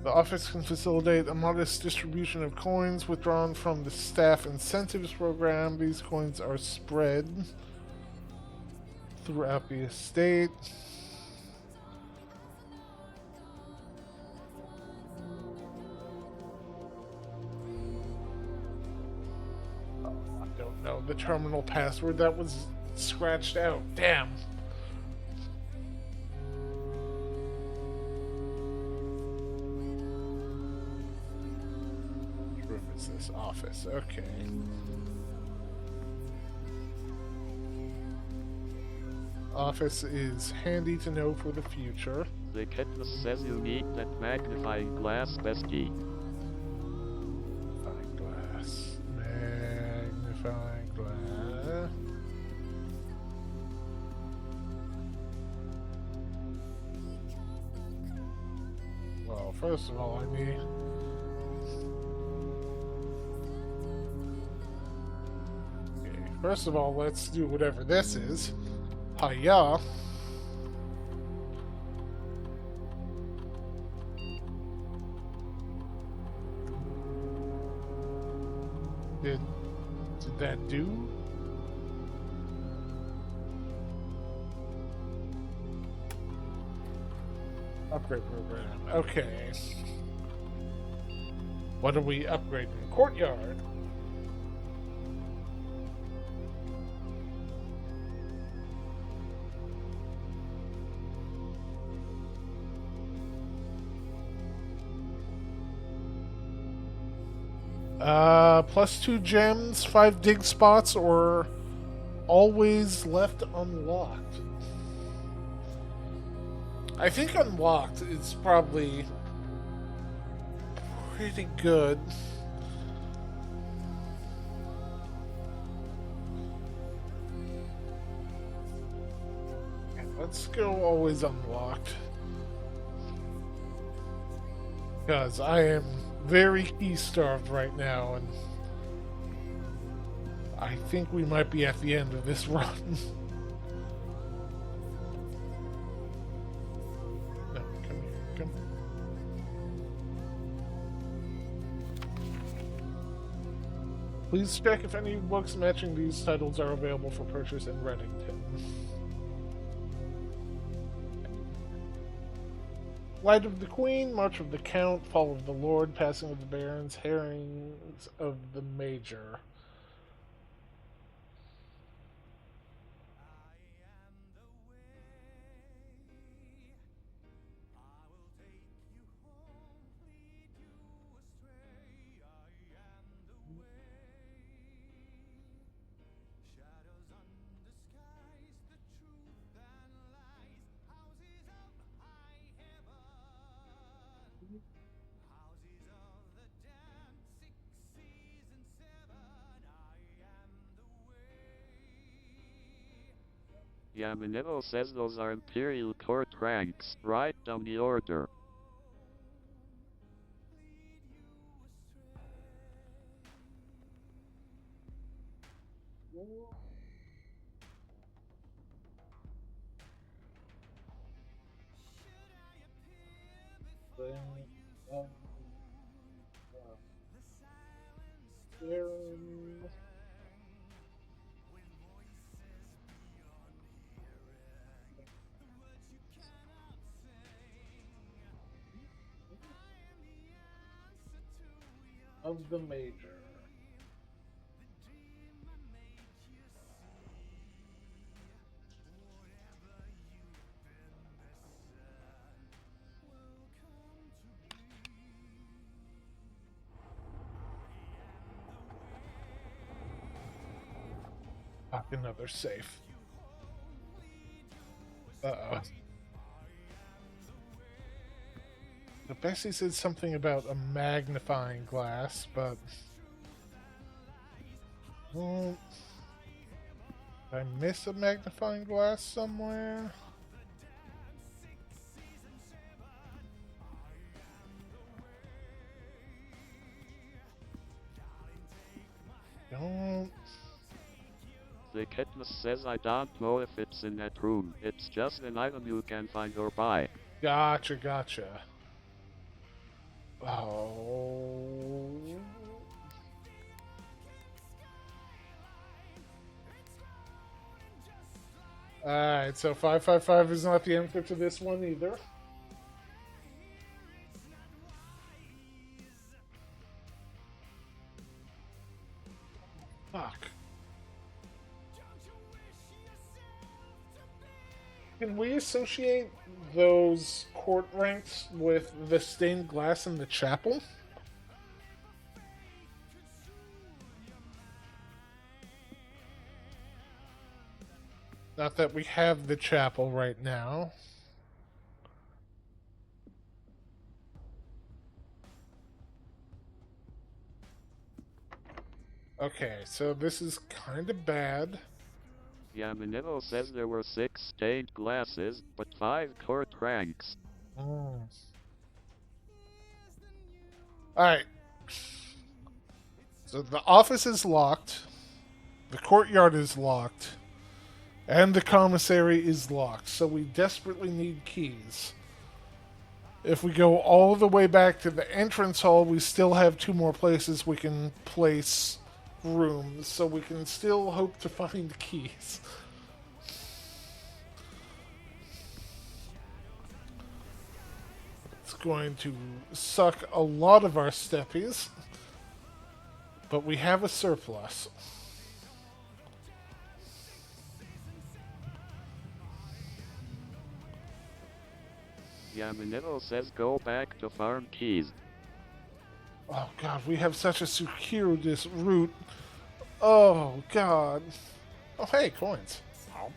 The office can facilitate a modest distribution of coins withdrawn from the staff incentives program. These coins are spread throughout the estate. I don't know the terminal password that was scratched out. Damn. Which room is this? Office. Okay. Office is handy to know for the future. The catalyst says you need that magnifying glass, bestie. Magnifying glass. Magnifying glass. Well, first of all, I need. Okay, first of all, let's do whatever this is. Hiya. Did that do? Upgrade program. Okay. What are we upgrading? Courtyard. +2 gems, 5 dig spots, or always left unlocked. I think unlocked is probably pretty good. Let's go always unlocked. Because I am very key starved right now, and I think we might be at the end of this run. No, come here, come. Please check if any books matching these titles are available for purchase in Reddington. Light of the Queen, March of the Count, Fall of the Lord, Passing of the Barons, Herrings of the Major. Yamanero says those are Imperial Court ranks. Write down the order. Of the major. Fuck, another safe. Uh-oh. Now, Bessie said something about a magnifying glass, but... Well, did I miss a magnifying glass somewhere? Don't... The Katniss says I don't know if it's in that room. It's just an item you can find or buy. Gotcha, gotcha. Oh... Alright, so 555 is not the answer to this one either. Fuck. Can we associate those court ranks with the stained glass in the chapel? Not that we have the chapel right now. Okay, so this is kind of bad. Yamanero says there were 6 stained glasses, but 5 court ranks. Alright. So the office is locked. The courtyard is locked. And the commissary is locked. So we desperately need keys. If we go all the way back to the entrance hall, we still have 2 more places we can place rooms. So we can still hope to find keys. It's going to suck a lot of our steppies. But we have a surplus. Yamanero says go back to farm keys. Oh god, we have such a circuitous route. Oh god. Oh hey, coins. Oh.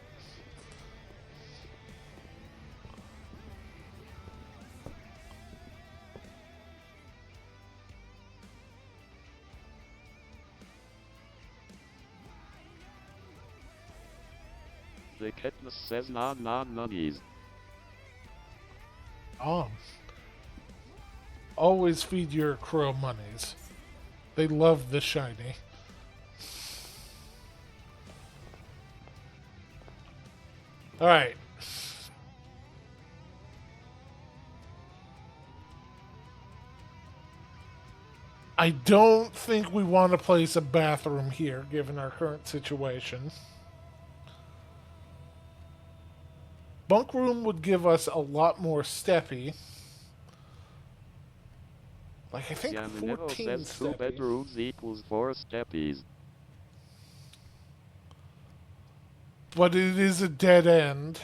The Katniss says non-monies. Always feed your crow monies. They love the shiny. Alright. I don't think we want to place a bathroom here, given our current situation. Bunk room would give us a lot more steppy. Like, I think Yamanero 14 says 2 steppy. bedrooms equals 4 steppies. But it is a dead end.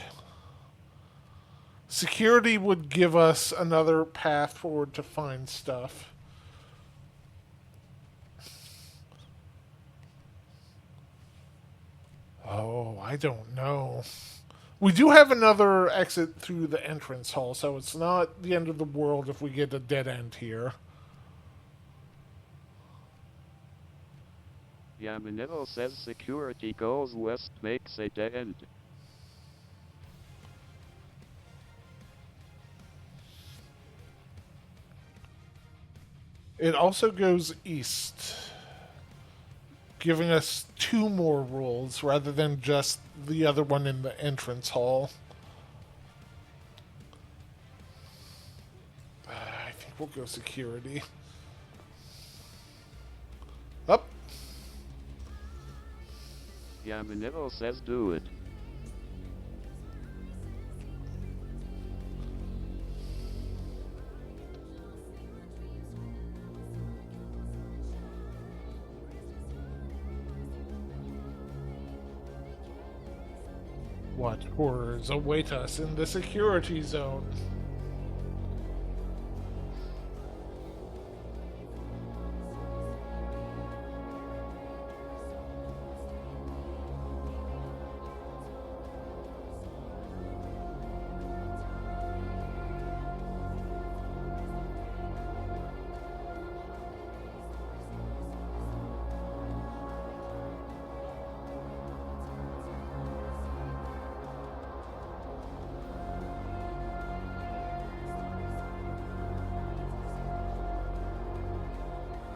Security would give us another path forward to find stuff. Oh, I don't know. We do have another exit through the entrance hall, so it's not the end of the world if we get a dead end here. Yamanero says security goes west makes a dead end. It also goes east, giving us 2 more rules rather than just the other one in the entrance hall. I think we'll go security. Up. Yeah, Minerva says do it. What horrors await us in the security zone?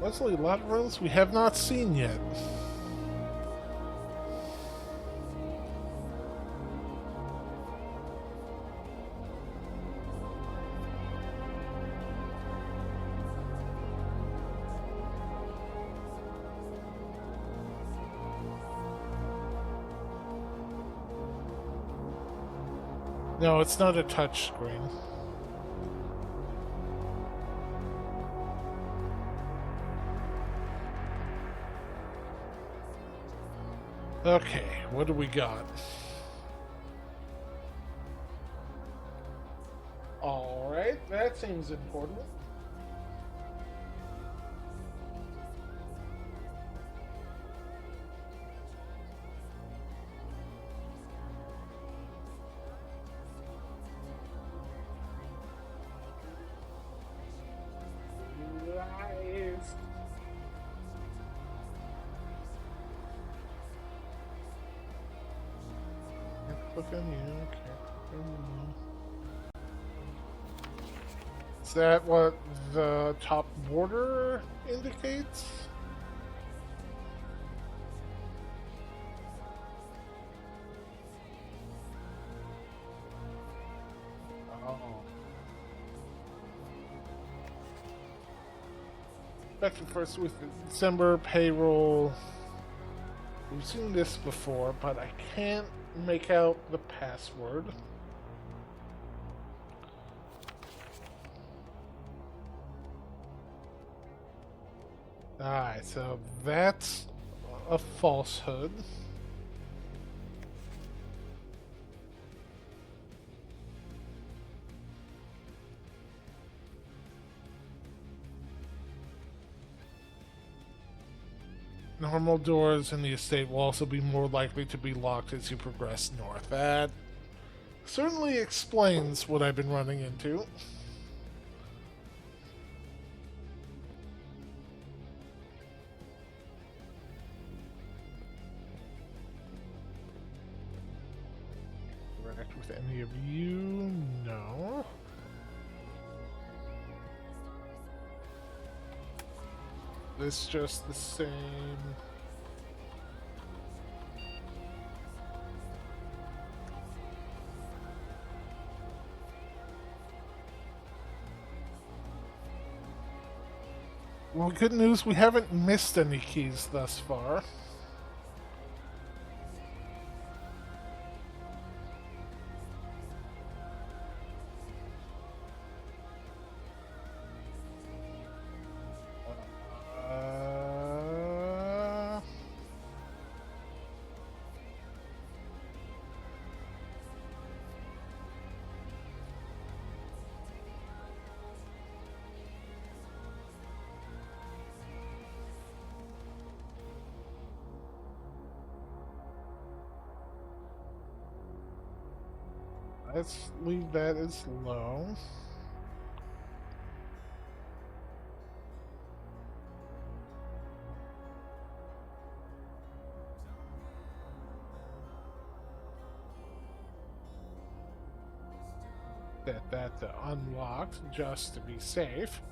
Leslie, a lot of rooms we have not seen yet. No, it's not a touch screen. Okay, what do we got? Alright, that seems important. Nice. Click on you. Okay. Click on you. Is that what the top border indicates? Oh. Effective first week of December payroll. We've seen this before, but I can't make out the password. Alright, so that's a falsehood. Normal doors in the estate will also be more likely to be locked as you progress north. That certainly explains what I've been running into. Interact with any of you? No. It's just the same. Well, good news, we haven't missed any keys thus far. Let's leave that as low. Set that to unlocked just to be safe.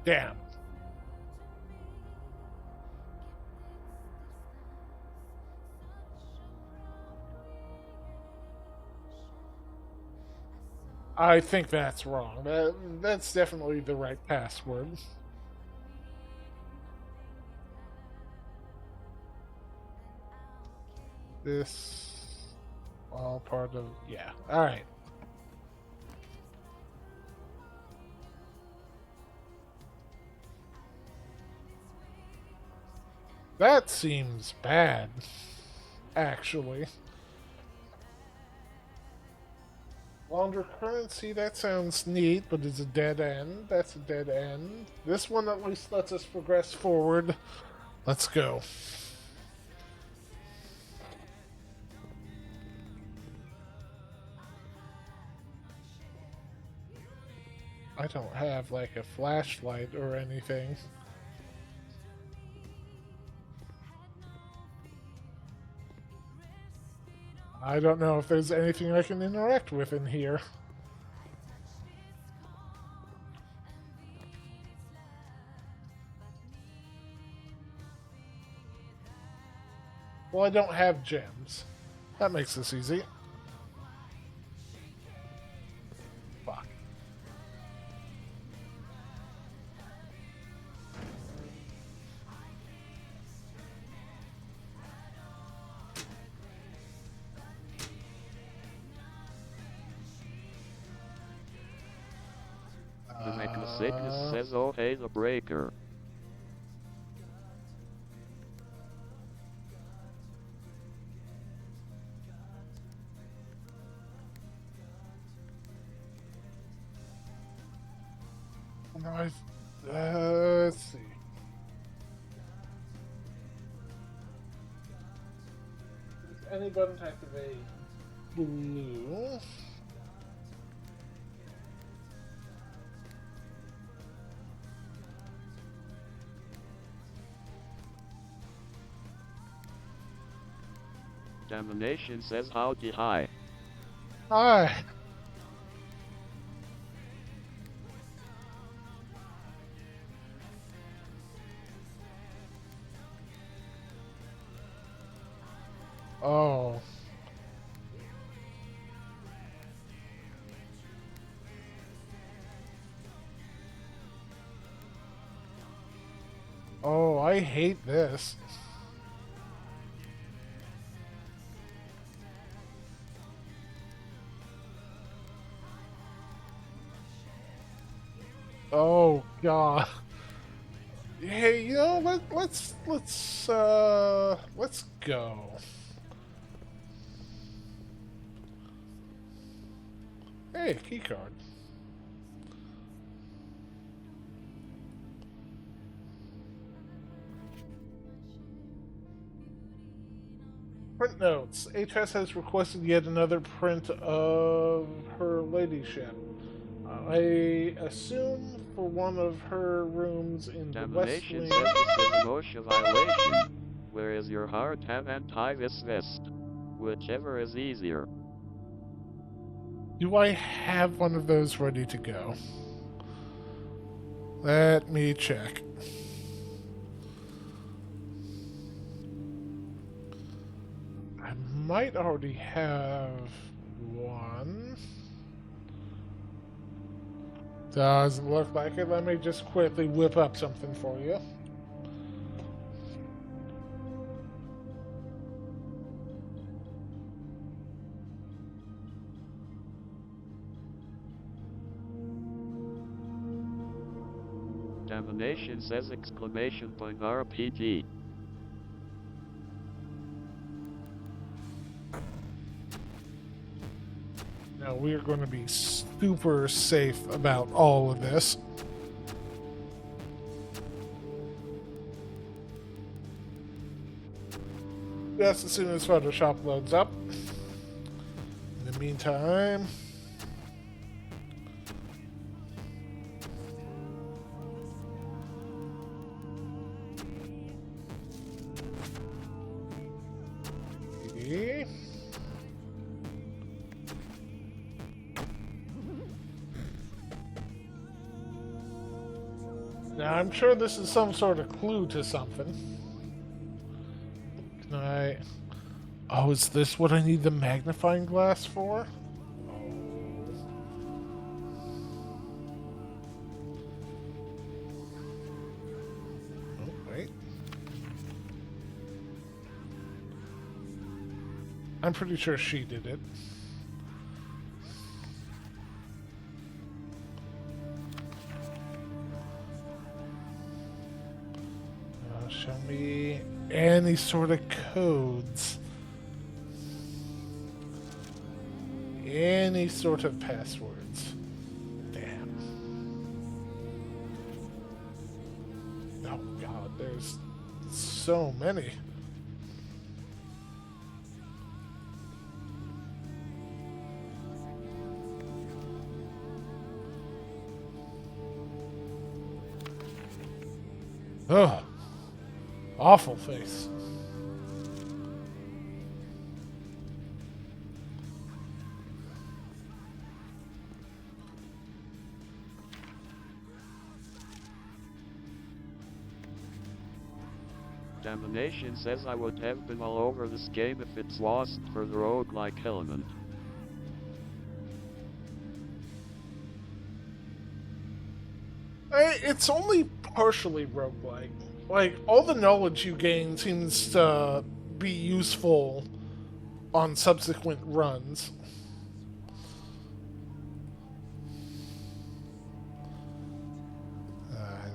Damn. I think that's wrong. That's definitely the right password. This all part of yeah. All right. That seems bad, actually. Launder currency, that sounds neat, but it's a dead end. That's a dead end. This one at least lets us progress forward. Let's go. I don't have like a flashlight or anything. I don't know if there's anything I can interact with in here. Well, I don't have gems. That makes this easy. Fuck. The Mechanosickness says, oh hey the breaker. No, let's see. Is any button type of a blue? Domination says howdy hi. Hi. Oh. Oh, I hate this. Oh God. Hey, you know, let's go. Hey, keycard. Print notes. HS has requested yet another print of her ladyship. I assume for one of her rooms in the west Domination wing. says this is emotion violation. Where is your heart? Have and tie this vest. Whichever is easier. Do I have one of those ready to go? Let me check. I might already have one. Doesn't look like it. Let me just quickly whip up something for you. Domination says exclamation point RPG. Now we are going to be super safe about all of this. Just as soon as Photoshop loads up. In the meantime, Now, I'm sure this is some sort of clue to something. Can I... Oh, is this what I need the magnifying glass for? Oh, wait. I'm pretty sure she did it. Show me any sort of codes. Any sort of passwords. Damn. Oh god, there's so many. Ugh. Awful face. Damnation says I would have been all over this game if it's lost for the roguelike element. It's only partially roguelike. Like, all the knowledge you gain seems to be useful on subsequent runs.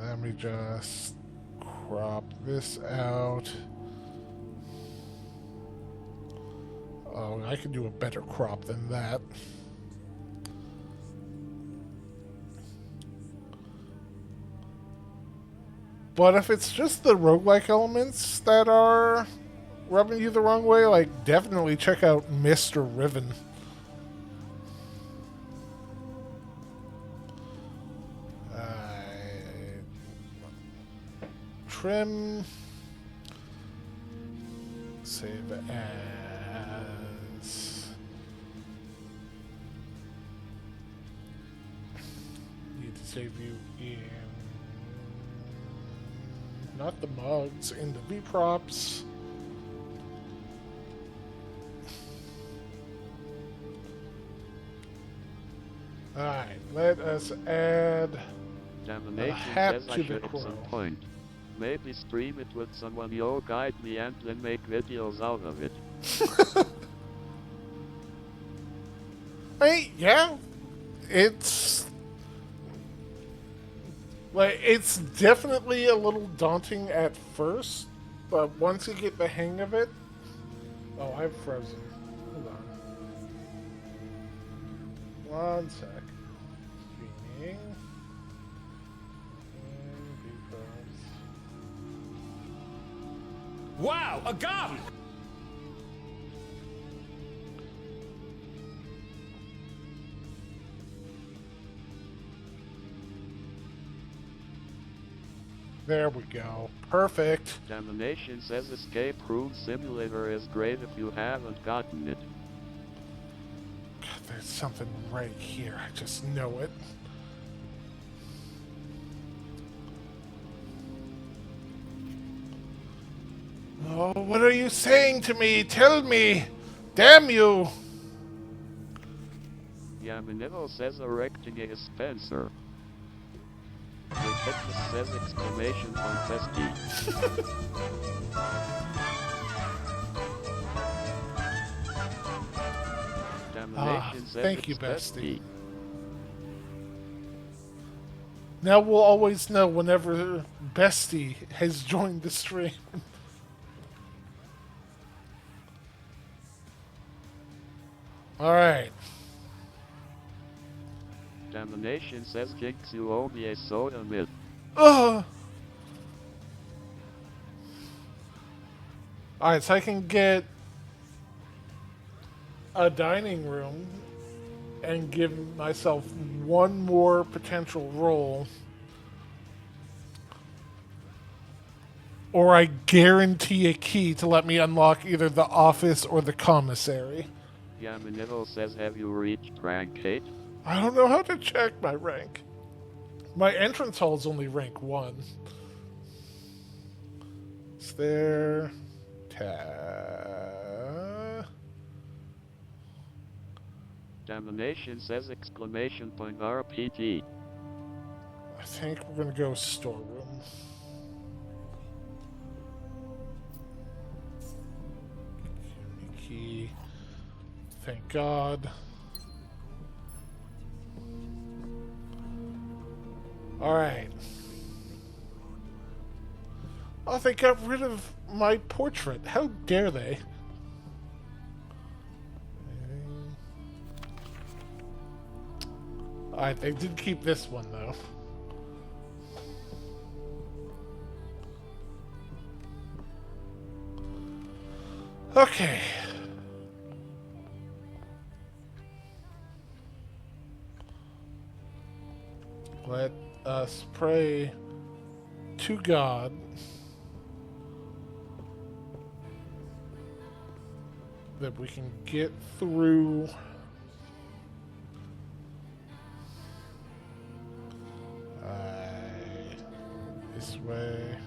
Let me just crop this out. Oh, I can do a better crop than that. But if it's just the roguelike elements that are rubbing you the wrong way, like, definitely check out Mr. Riven. Trim. Save as. Need to save you in. Not the mugs, in the V-props. Alright, let us add Damnation hat says I to the should at crow. some point. Maybe stream it with someone you'll guide me and then make videos out of it. Hey, yeah, it's like it's definitely a little daunting at first, but once you get the hang of it, oh, I've frozen. Hold on, one sec. Streaming. And V-props. Wow, a gun! There we go. Perfect. Damnation says Escape Room Simulator is great if you haven't gotten it. God, there's something right here. I just know it. Oh, what are you saying to me? Tell me! Damn you! Yamanivo says erecting a Spencer. Ricketus says exclamation point ST. Damnation says thank you, it's bestie. Now we'll always know whenever Bestie has joined the stream. Alright. Damnation says Jinx you owe me a soda mid. Ugh! Alright, so I can get a dining room and give myself one more potential roll. Or I guarantee a key to let me unlock either the office or the commissary. Yamanivo says have you reached rank 8? I don't know how to check my rank. My entrance hall's only rank 1. Is there... Damnation says exclamation point RPT. I think we're gonna go storeroom. Key. Thank God. Alright. Oh, they got rid of my portrait. How dare they? Alright, they did keep this one, though. Okay. Let us pray to God that we can get through this way.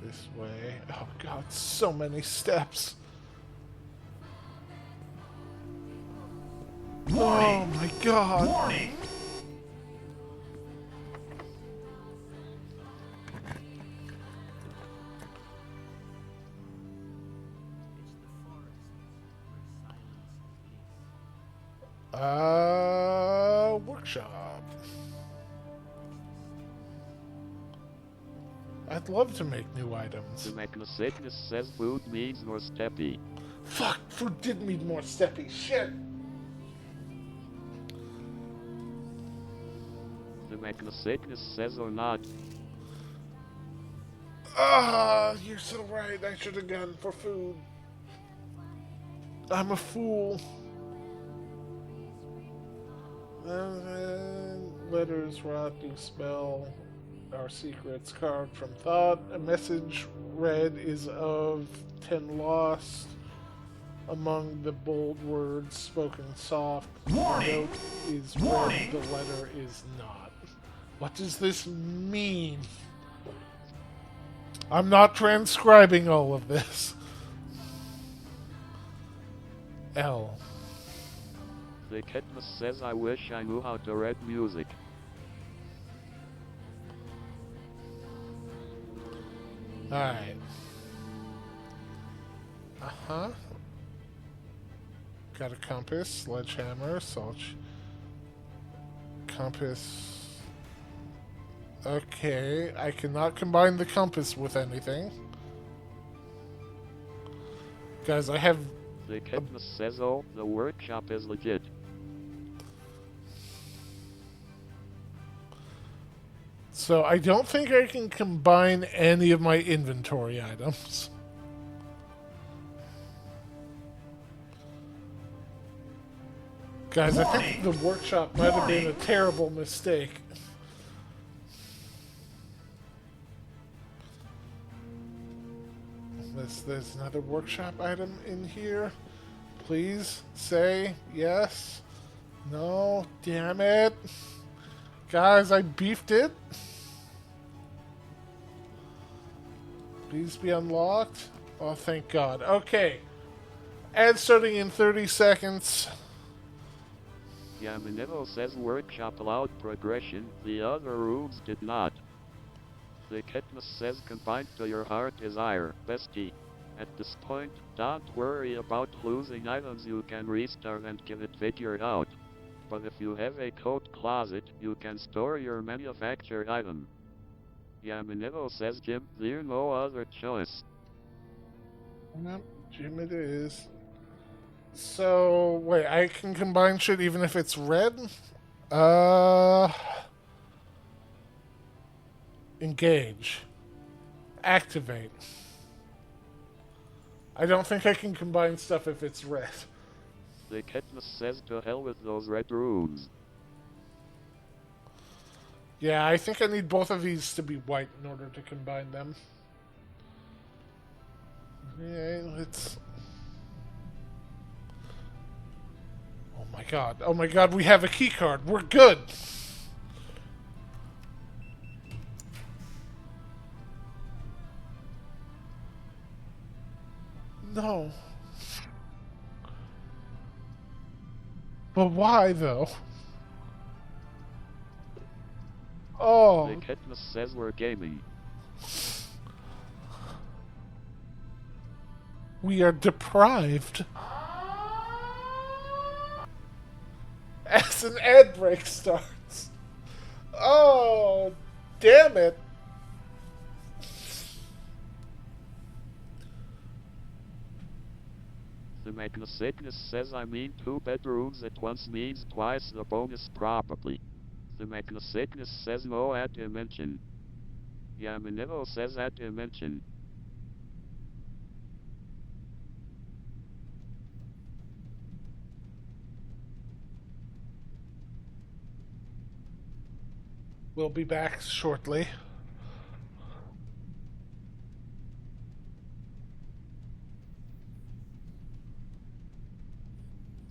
This way. Oh God, so many steps. Oh my God. Warning! Workshop. I'd love to make new items. The Magnasateness says food needs more steppy. Fuck, food did need more steppy. Shit. The Magnasateness says or not. Ah, you're so right. I should have gone for food. I'm a fool. Letters rot, do spell our secrets carved from thought. A message read is of 10 lost. Among the bold words spoken soft. Warning! The note is Warning! read, the letter is not. What does this mean? I'm not transcribing all of this. L. The Katniss says I wish I knew how to read music. Alright. Uh-huh. Got a compass, sledgehammer, salt. Compass. Okay, I cannot combine the compass with anything. Guys, I have... The Katniss says oh, the workshop is legit. So I don't think I can combine any of my inventory items. Guys, I think the workshop might have been a terrible mistake. There's another workshop item in here. Please say yes. No, damn it. Guys, I beefed it. Please be unlocked. Oh, thank God. Okay. Ad starting in 30 seconds. Yamanevo says workshop allowed progression, the other rules did not. The Katniss says combined to your heart desire, bestie. At this point, don't worry about losing items, you can restart and get it figured out. But if you have a coat closet, you can store your manufactured item. Yamanevo says Jim, there's no other choice. Nope, Jim it is. So, wait, I can combine shit even if it's red? Engage. Activate. I don't think I can combine stuff if it's red. The Katniss says to hell with those red runes. Yeah, I think I need both of these to be white in order to combine them. Yeah, let's... Oh my god, we have a key card. We're good! No. But why, though? Oh, The Katniss says we're gaming. we are deprived. As an ad break starts. Oh, damn it. The Magnasateness says I mean 2 bedrooms at once means twice the bonus probably. The Magnasateness says no at dimension. Yaminevo says at dimension. We'll be back shortly.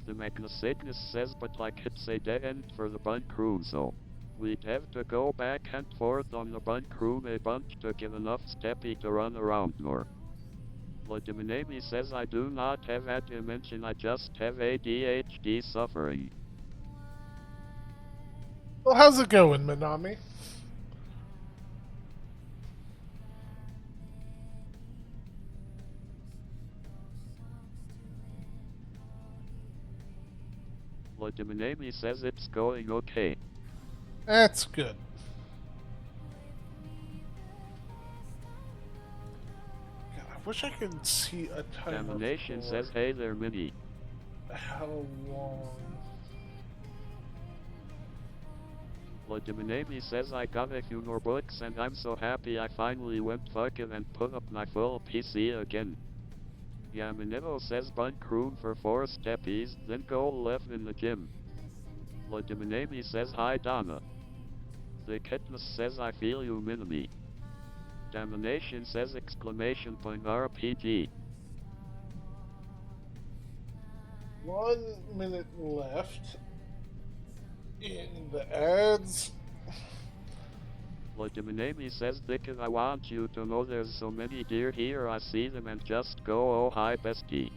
The Magnasateness says but like it's a dead end for the Bun crew so we'd have to go back and forth on the Bun crew a bunch to give enough Steppy to run around more. Lodiminami says I do not have a dimension, I just have ADHD suffering. Well, how's it going, Minami? Lodiminami says it's going okay. That's good. God, I wish I could see a timer. Domination for says hey there Minnie. how long. Lodiminami says I got a few more books and I'm so happy I finally went fucking and put up my full PC again. Yaminevo says Bun croon for 4 steppies, then go left in the gym. Lodiminami says hi Donna. The Katniss says I feel you Minami. Domination says exclamation point RPG. 1 minute left in the ads. Lodiminami says Dickon I want you to know there's so many deer here I see them and just go oh hi bestie.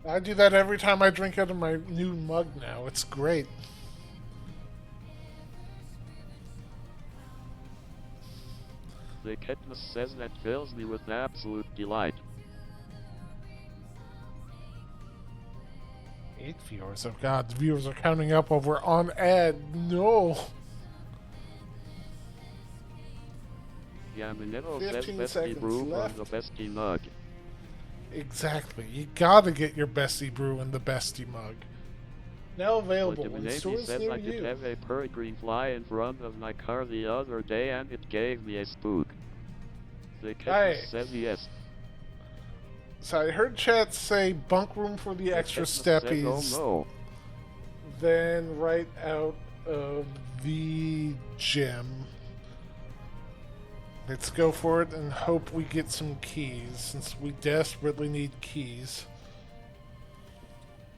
I do that every time I drink out of my new mug now. It's great. The Katniss says that fills me with absolute delight. 8 viewers. Oh god, the viewers are counting up while we're on ad. No. Yaminevo says 15 bestie seconds brew left. from the bestie mug. Exactly. You gotta get your bestie brew in the bestie mug. Now available in Lodiminami stores says near I did you. have a peregrine fly in front of my car the other day and it gave me a spook. The Katniss Hey. says yes. So I heard chat say bunk room for the extra Katniss says, steppies, oh no. then right out of the gym. Let's go for it and hope we get some keys, since we desperately need keys.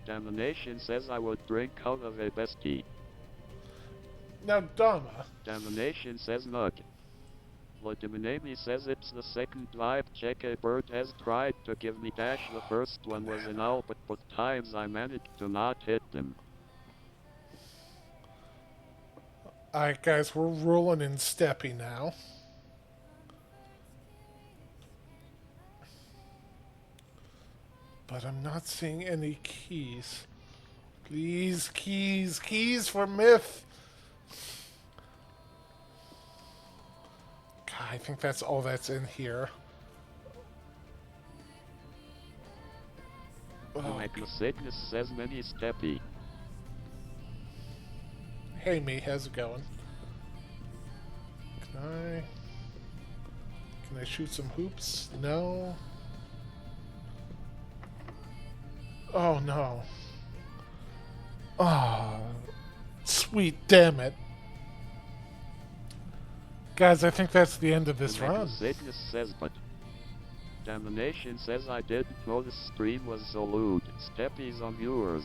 Domination says I would drink out of a bestie. Now, Dama, Domination says nug. Lodiminami says it's the second vibe check a bird has tried to give me dash. The first one was an owl, but both times I managed to not hit them. alright guys, we're rolling in Steppy now. But I'm not seeing any keys. Please, keys, keys for Myth. God, I think that's all that's in here. Oh, Magnasateness says many steppy. hey me, how's it going? Can I shoot some hoops? No. Oh no. Ah, sweet damn it. Guys, I think that's the end of this run. Magnasateness says but. Domination says I didn't know the stream was so lewd. Steppies on viewers.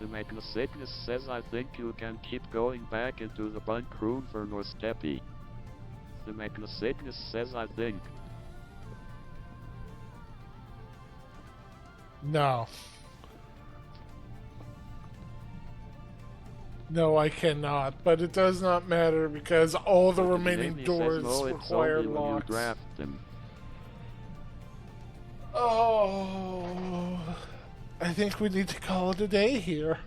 The Magnasagnus says I think you can keep going back into the bunk room for more steppy. The Magnasagnus says I think. No. No, I cannot, but it does not matter because all the remaining Amy doors says no, it's require only when you locks. draft them. Oh, I think we need to call it a day here.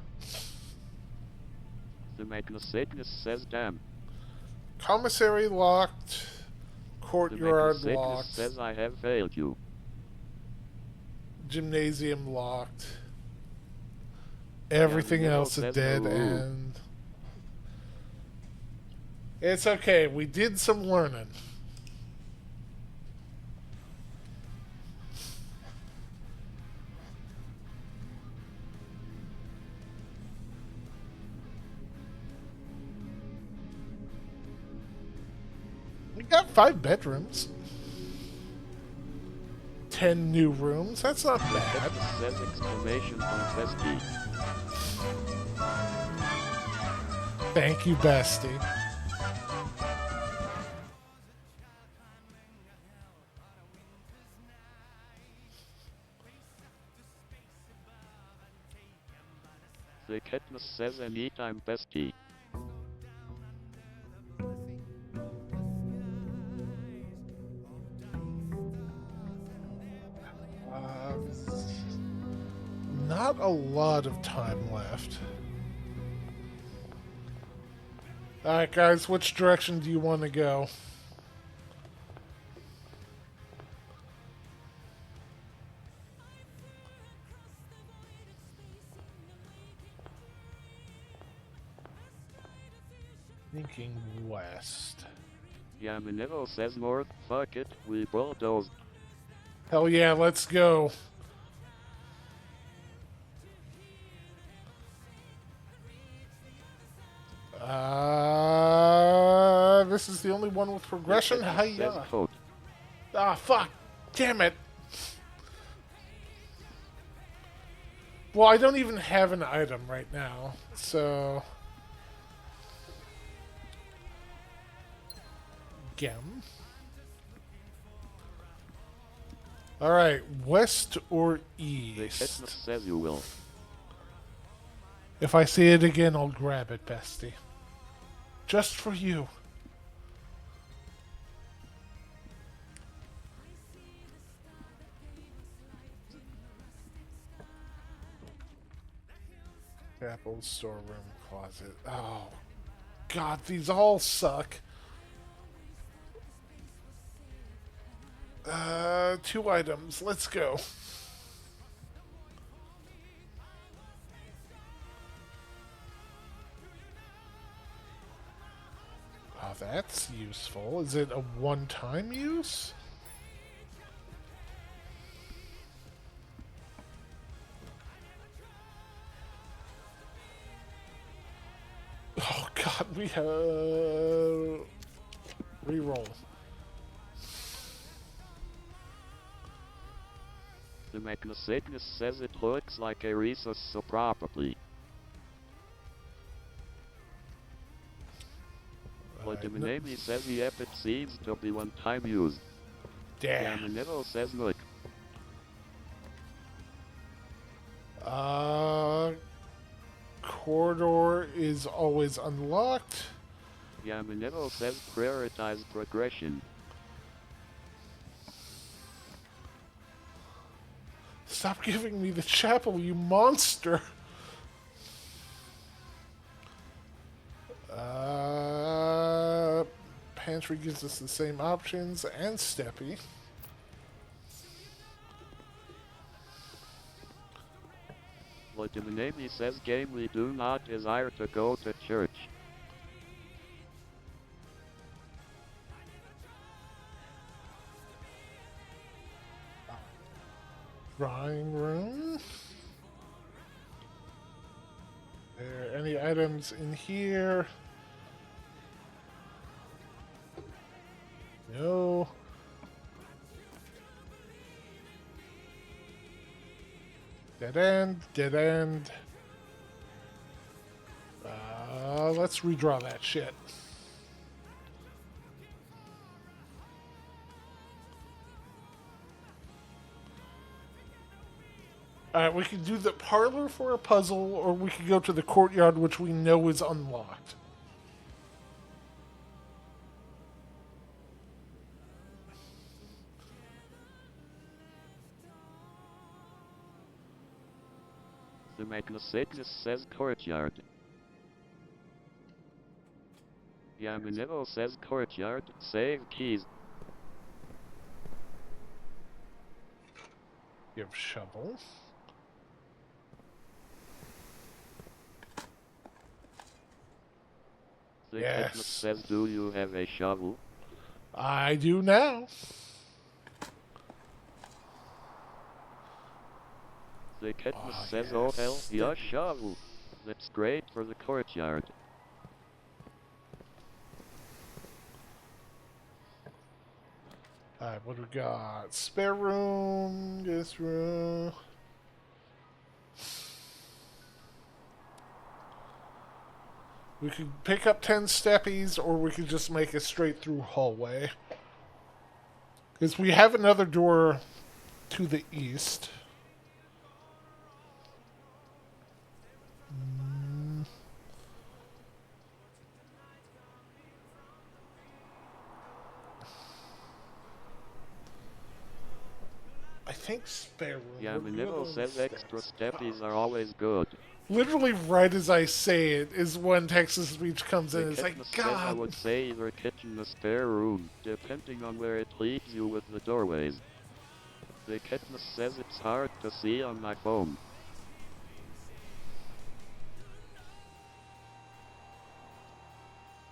The Magnasagnus says damn. Commissary locked, The courtyard Magnasagnus locked, says I have failed you. gymnasium locked. Everything Yeah, else a says dead no. end. It's okay, we did some learning. We got 5 bedrooms. 10 new rooms. That's not bad. Magnasagnus says exclamation point bestie. Thank you, bestie. The Katniss says anytime bestie. Not a lot of time left. Alright, guys, which direction do you want to go? Thinking west. Yamanero says north. Fuck it, we bulldozed. Hell yeah, let's go. This is the only one with progression? Says Hiya. quote. Ah, fuck. Damn it. Well, I don't even have an item right now, so... Gem. Alright, west or The east? Katniss says you will. If I see it again, I'll grab it, bestie. Just for you. Apple storeroom closet. Oh, God, these all suck. 2 items. Let's go. Oh, that's useful. Is it a one-time use? Oh God, we have reroll. The Magnasagnus says it looks like a resource, so probably. But the no- Minami says yep, it seems to be one-time use. Damn. Yamanero says look. Corridor is always unlocked. Yamanero says prioritize progression. Stop giving me the chapel, you monster! Pantry gives us the same options, and Steppy. But the Minami says game we do not desire to go to church. Drawing room. There any items in here? No. Dead end, dead end. let's redraw that shit. Alright, we can do the parlor for a puzzle, or we can go to the courtyard, which we know is unlocked. The Magnasatus says courtyard. Yaminevo says courtyard, save keys. You have shovel. The Yes. Ketmus says, do you have a shovel? I do now. The Ketmus Ah, says, oh hell, yes. your shovel. That's great for the courtyard. Alright, what do we got? Spare room, this room. We could pick up 10 steppies, or we could just make a straight through hallway. Because we have another door to the east. I think spare room. would be Yaminevo on says the extra stairs. steppies are always good. Literally right as I say it is when Texas Speech comes The in. It's like, Ketmus says, I God. would say either kitchen or spare room, depending on where it leaves you with the doorways. The Ketmus says it's hard to see on my phone.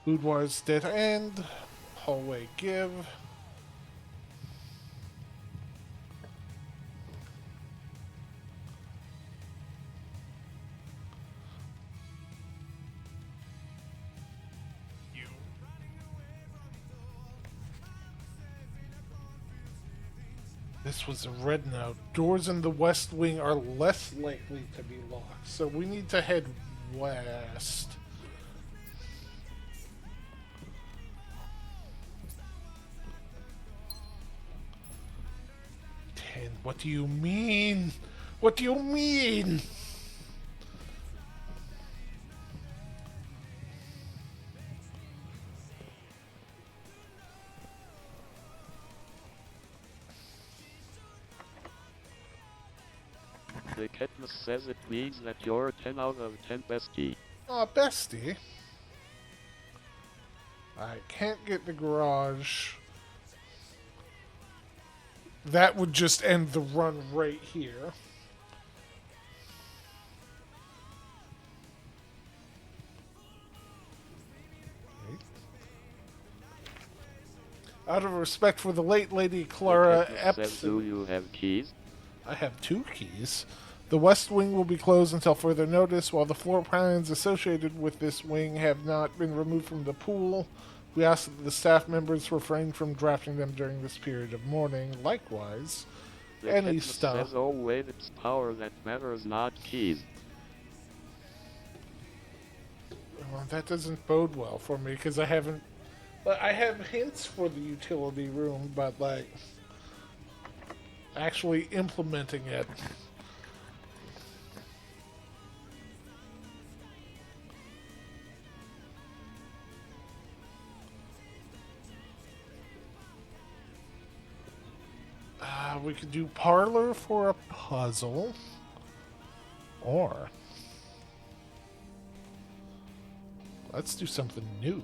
Boudoir's dead end. Hallway give. This was a red note. Doors in the west wing are less likely to be locked, so we need to head west. Ten. What do you mean? What do you mean? The Ketmus says it means that you're 10 out of 10 bestie. Aw, bestie. I can't get the garage. That would just end the run right here. Out of respect for the late Lady Clara The Ketmus says, do Epson, you have keys? I have 2 keys. The west wing will be closed until further notice, while the floor plans associated with this wing have not been removed from the pool. We ask that the staff members refrain from drafting them during this period of mourning. Likewise, The any Ketmus stuff. says, oh wait, it's power that matters, not keys. Well, that doesn't bode well for me because I haven't. I have hints for the utility room, but like actually implementing it. We could do parlor for a puzzle, or let's do something new.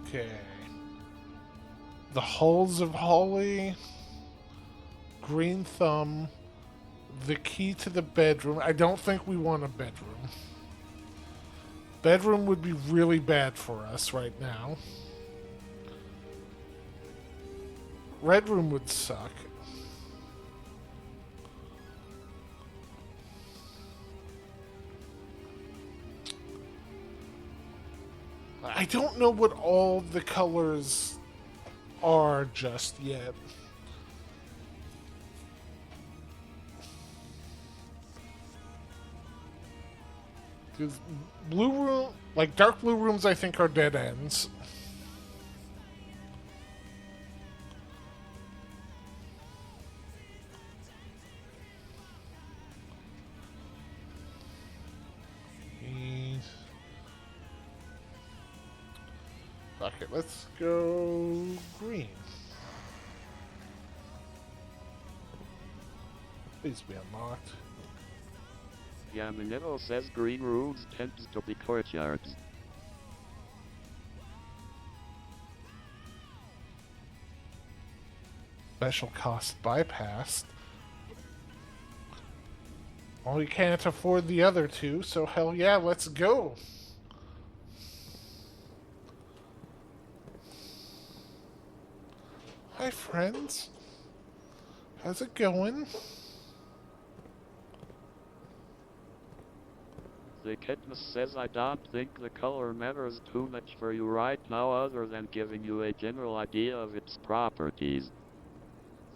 Okay. The Halls of Holly, Green Thumb, the key to the bedroom. I don't think we want a bedroom. Bedroom would be really bad for us right now. Red room would suck. I don't know what all the colors are just yet. Because blue room, like dark blue rooms, I think are dead ends. Fuck it, let's go green. Please be unlocked. Yamanero says green rooms tends to be courtyards. Special cost bypassed. Well, we can't afford the other two, so hell yeah, let's go. Hi, friends. How's it going? The Katniss says I don't think the color matters too much for you right now other than giving you a general idea of its properties.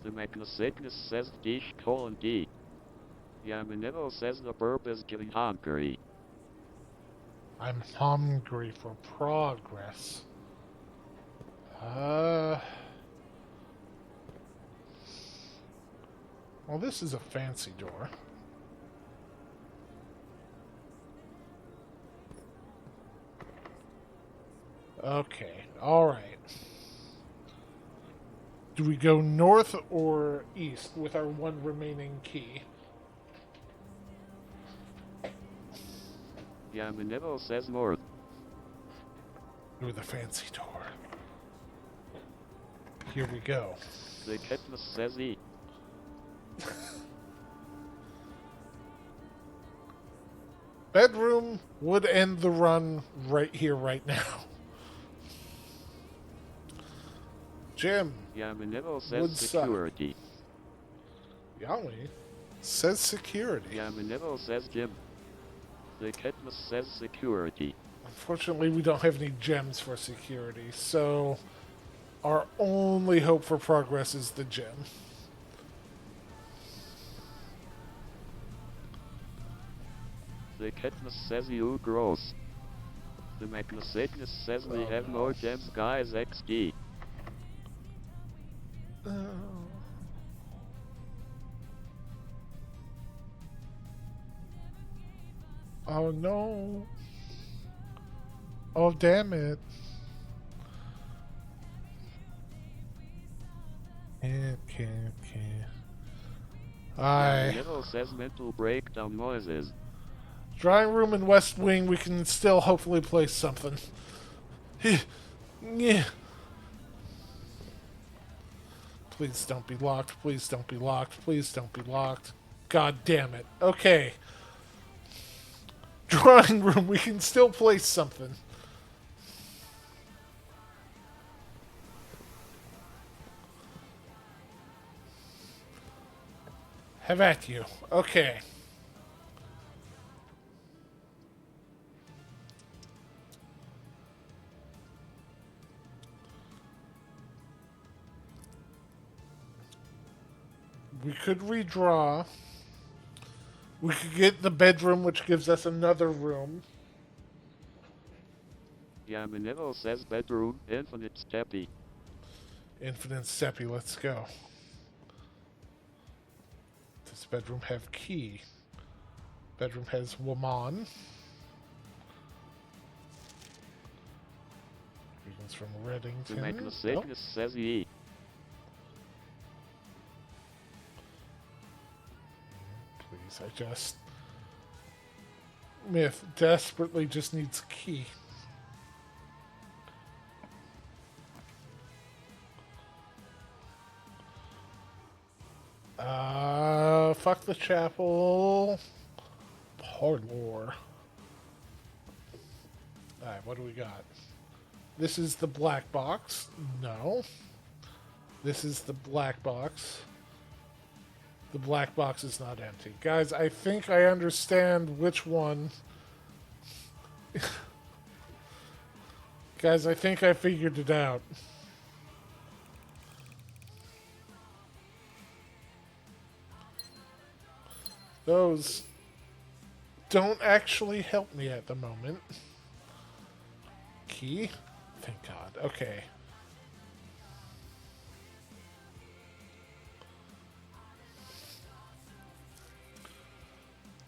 The Magnacygnus says D::D. Yamanero says the burb is getting hungry. I'm hungry for progress. Well, this is a fancy door. Okay, alright. Do we go north or east with our one remaining key? Yamanero says north. Through the fancy door. Here we go. The Katniss says E. Bedroom would end the run right here, right now. Jim. Yamanero Would says suck. security. Yali says security. Yamanero says Jim. The Katniss says security. Unfortunately, we don't have any gems for security, so our only hope for progress is the gem. The Katniss says you gross. The Magnacygnus says we have no gems guys XD. Oh no. Oh damn it. Can't. Yamanero says mental breakdown noises. Drawing room and West Wing, we can still hopefully place something. Yeah. Please don't be locked. Please don't be locked. Please don't be locked. God damn it. Okay. Drawing room, we can still place something. Have at you. Okay. We could redraw. We could get the bedroom, which gives us another room. Yamanero says bedroom, infinite steppy. Infinite Seppi, let's go. Does bedroom have key? Bedroom has woman. Greetings from The Reddington. Magnacygnus says E. Please, I just... Myth desperately just needs key. Fuck the chapel. Parlor. Alright, what do we got? This is the black box. No. This is the black box. The black box is not empty. Guys, I think I understand which one. Guys, I think I figured it out. Those don't actually help me at the moment. Key? Thank God. Okay.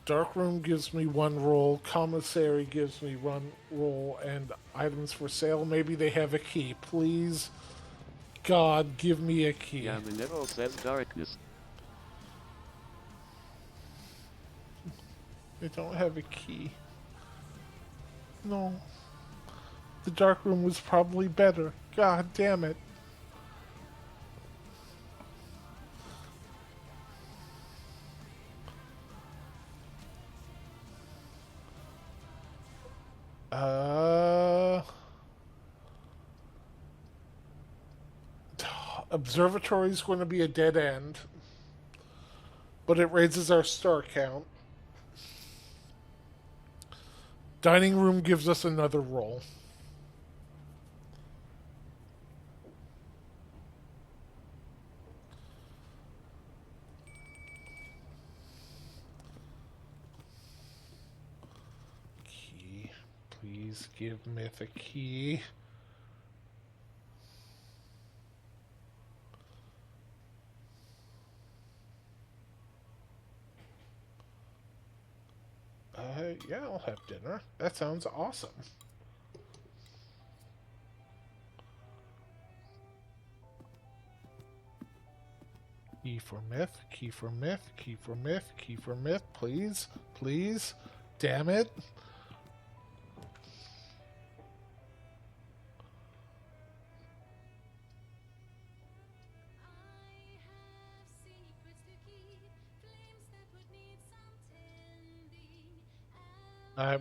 Dark room gives me one roll, commissary gives me one roll, and items for sale, maybe they have a key. Please, God, give me a key. Yamanero says darkness. They don't have a key. No. The dark room was probably better. God damn it. Observatory is going to be a dead end, but it raises our star count. Dining room gives us another roll. Key. Please give Myth a key. Yeah, I'll have dinner. That sounds awesome. Key for Myth, key for Myth, key for Myth, key for Myth, please, please. Damn it.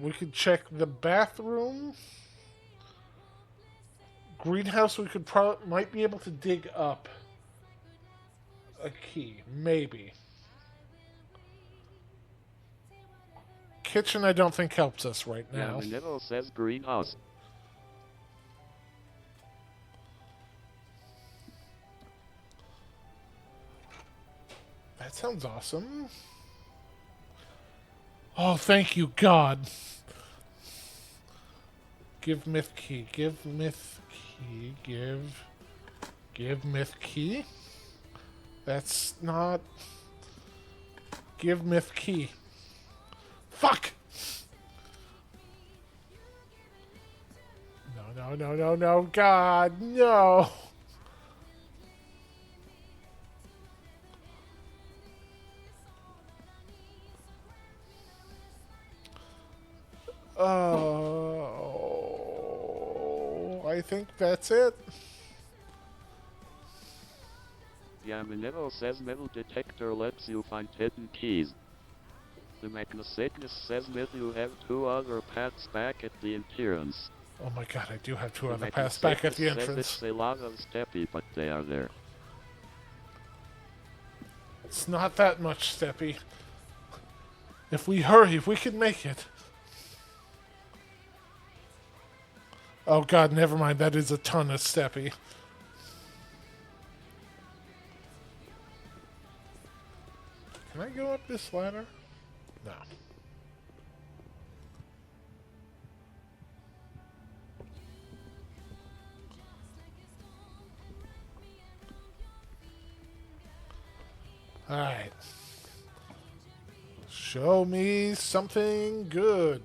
We could check the bathroom. Greenhouse, we could might be able to dig up a key, maybe. Kitchen, I don't think helps us right now. Yamanero says greenhouse. That sounds awesome. Oh, thank you, God. Give Myth key. Give Myth key. Give Myth key. That's not... Give Myth key. Fuck! No, God, no! Oh, I think that's it. Yamanero says metal detector lets you find hidden keys. The Magnasagnus says myth you have 2 other paths back at the entrance. Oh my God, I do have 2 The other paths back at the Magnasagnus says entrance. it's a lot of steppy, but they are there. It's not that much, Steppy. If we hurry, if we can make it. Oh God, never mind. That is a ton of Steppy. Can I go up this ladder? No. Alright. Show me something good.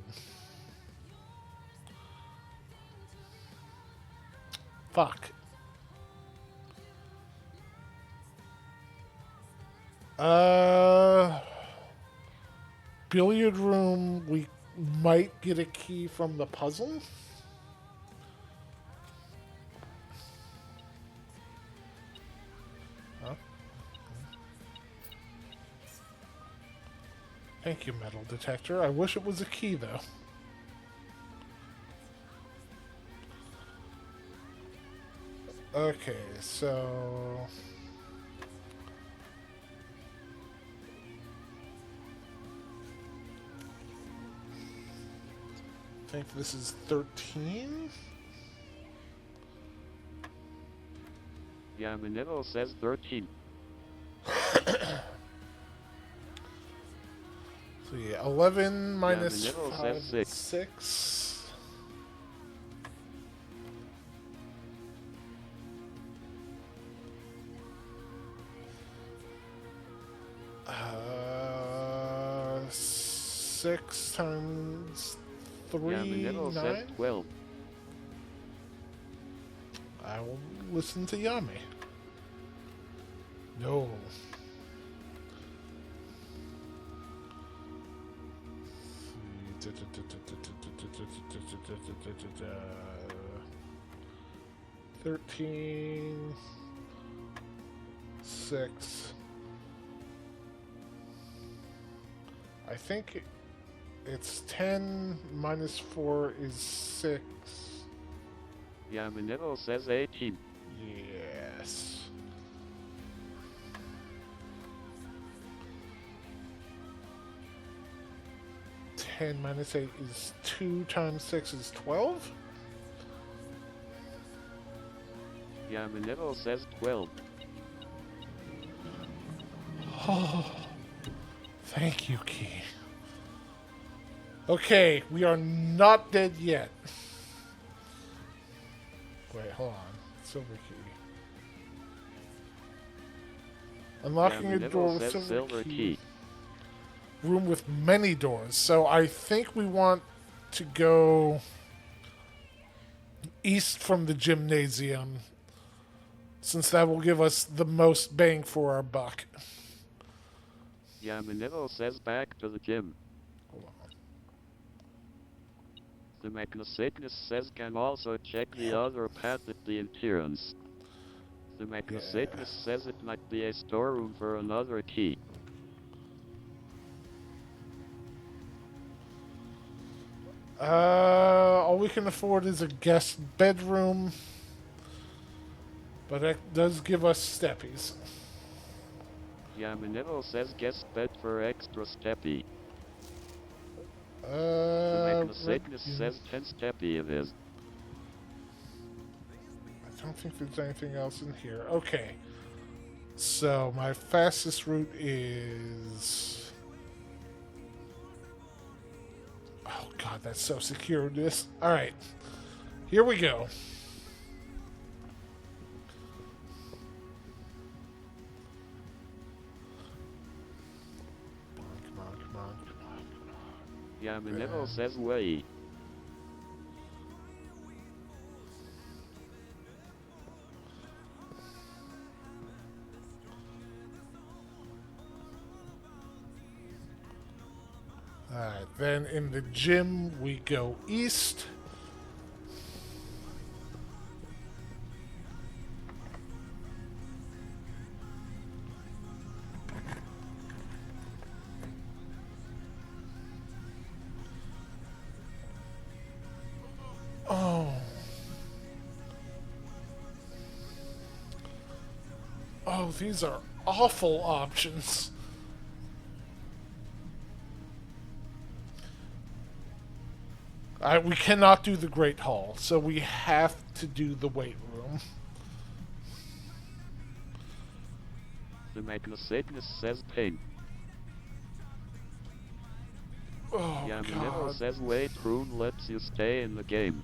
Fuck. Billiard room, we might get a key from the puzzle. Huh? Thank you, metal detector. I wish it was a key, though. Okay, so... I think this is 13? Yamanero says 13. So yeah, 11 minus middle 5 says is 6. 6. Uh, 6 times 3, Yamanero says 9? 12. I will listen to Yami. No. 13, 6. I think it's 10 minus 4 is 6. Yamanero says 18. Yes. Ten minus 8 is 2 times 6 is 12? Yamanero says 12. Oh, thank you, Key. Okay, we are not dead yet. Wait, hold on. Silver key. Unlocking a door Yamanero with says silver key. key. Room with many doors. So I think we want to go east from the gymnasium, since that will give us the most bang for our buck. Yamanero says back to the gym. Hold on. The Magnasagnus says can also check the other path at the entrance. The Magnasagnus says it might be a storeroom for another key. All we can afford is a guest bedroom, but that does give us steppies. Yamanero says guest bed for extra steppy. The Magnasagnus says 10 steppy it is. I don't think there's anything else in here. Okay. So my fastest route is... Oh god, that's so secure. Alright. Here we go. Come on, come on, come on, come on. Yamanero says way. Alright, then in the gym we go east. Oh. Oh, these are awful options. We cannot do the Great Hall, so we have to do the weight room. The Magnasagnus says pain. Oh, Yamanero God. says weight room lets you stay in the game.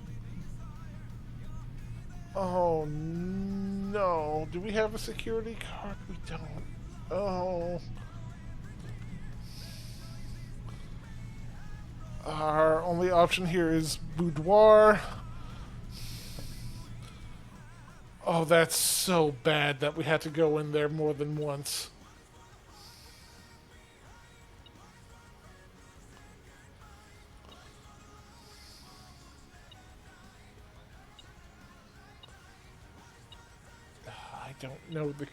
Oh, no. Do we have a security card? We don't. Oh. Our only option here is boudoir. Oh, that's so bad that we had to go in there more than once. I don't know the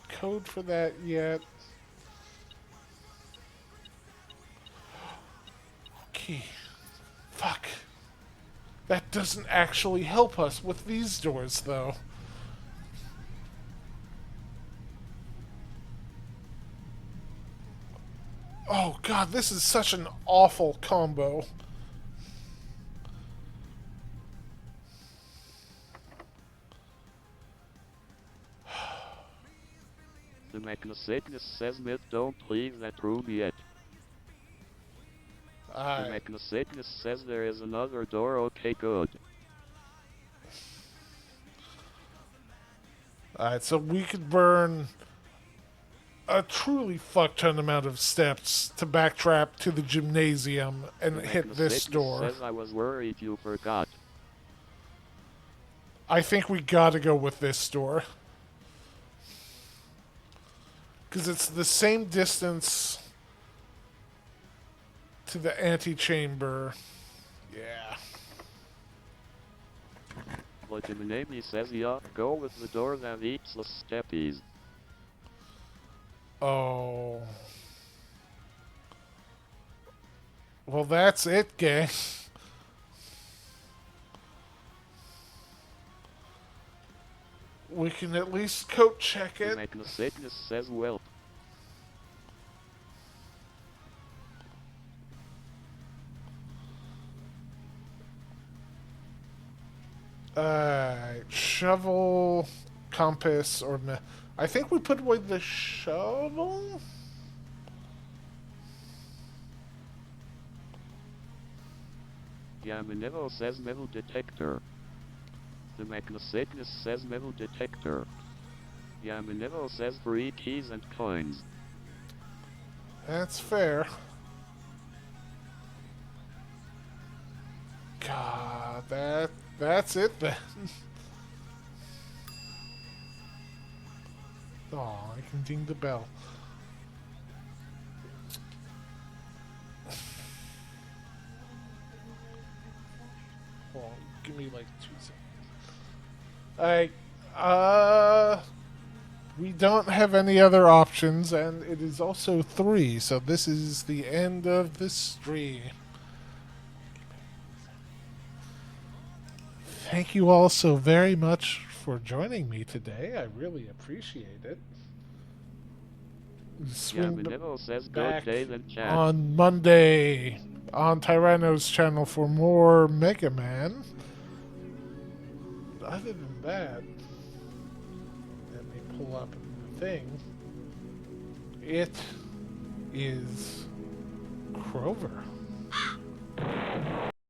code for that yet. Okay. Fuck. That doesn't actually help us with these doors, though. Oh god, this is such an awful combo. The Magnasagnus says mid don't leave that room yet. The Mechnosatanist says there is another door. Okay, good. Alright, so we could burn a truly fuck ton amount of steps to backtrack to the gymnasium and The hit this Mechnosatanist door. says I was worried you forgot. I think we gotta go with this door. Because it's the same distance to the antechamber. Yeah. But Imanemi says yeah, go with the door that eats the steppies. Oh. Well, that's it, gang. We can at least coat check The it. Mechnosatanist says welp. Shovel, compass, or I think we put away the shovel. Yamanevo says metal detector. The Mechnosatanist says metal detector. Yamanevo says free keys and coins. That's fair. God, that's it then. Oh, I can ding the bell. Hold on, give me like 2 seconds. Alright, we don't have any other options, and it is also 3, so this is the end of the stream. Thank you all so very much for joining me today. I really appreciate it. Swing Yamanevo says back good day then chat. on Monday on Tyranno's channel for more Mega Man. Other than that, let me pull up the thing. It is Crover.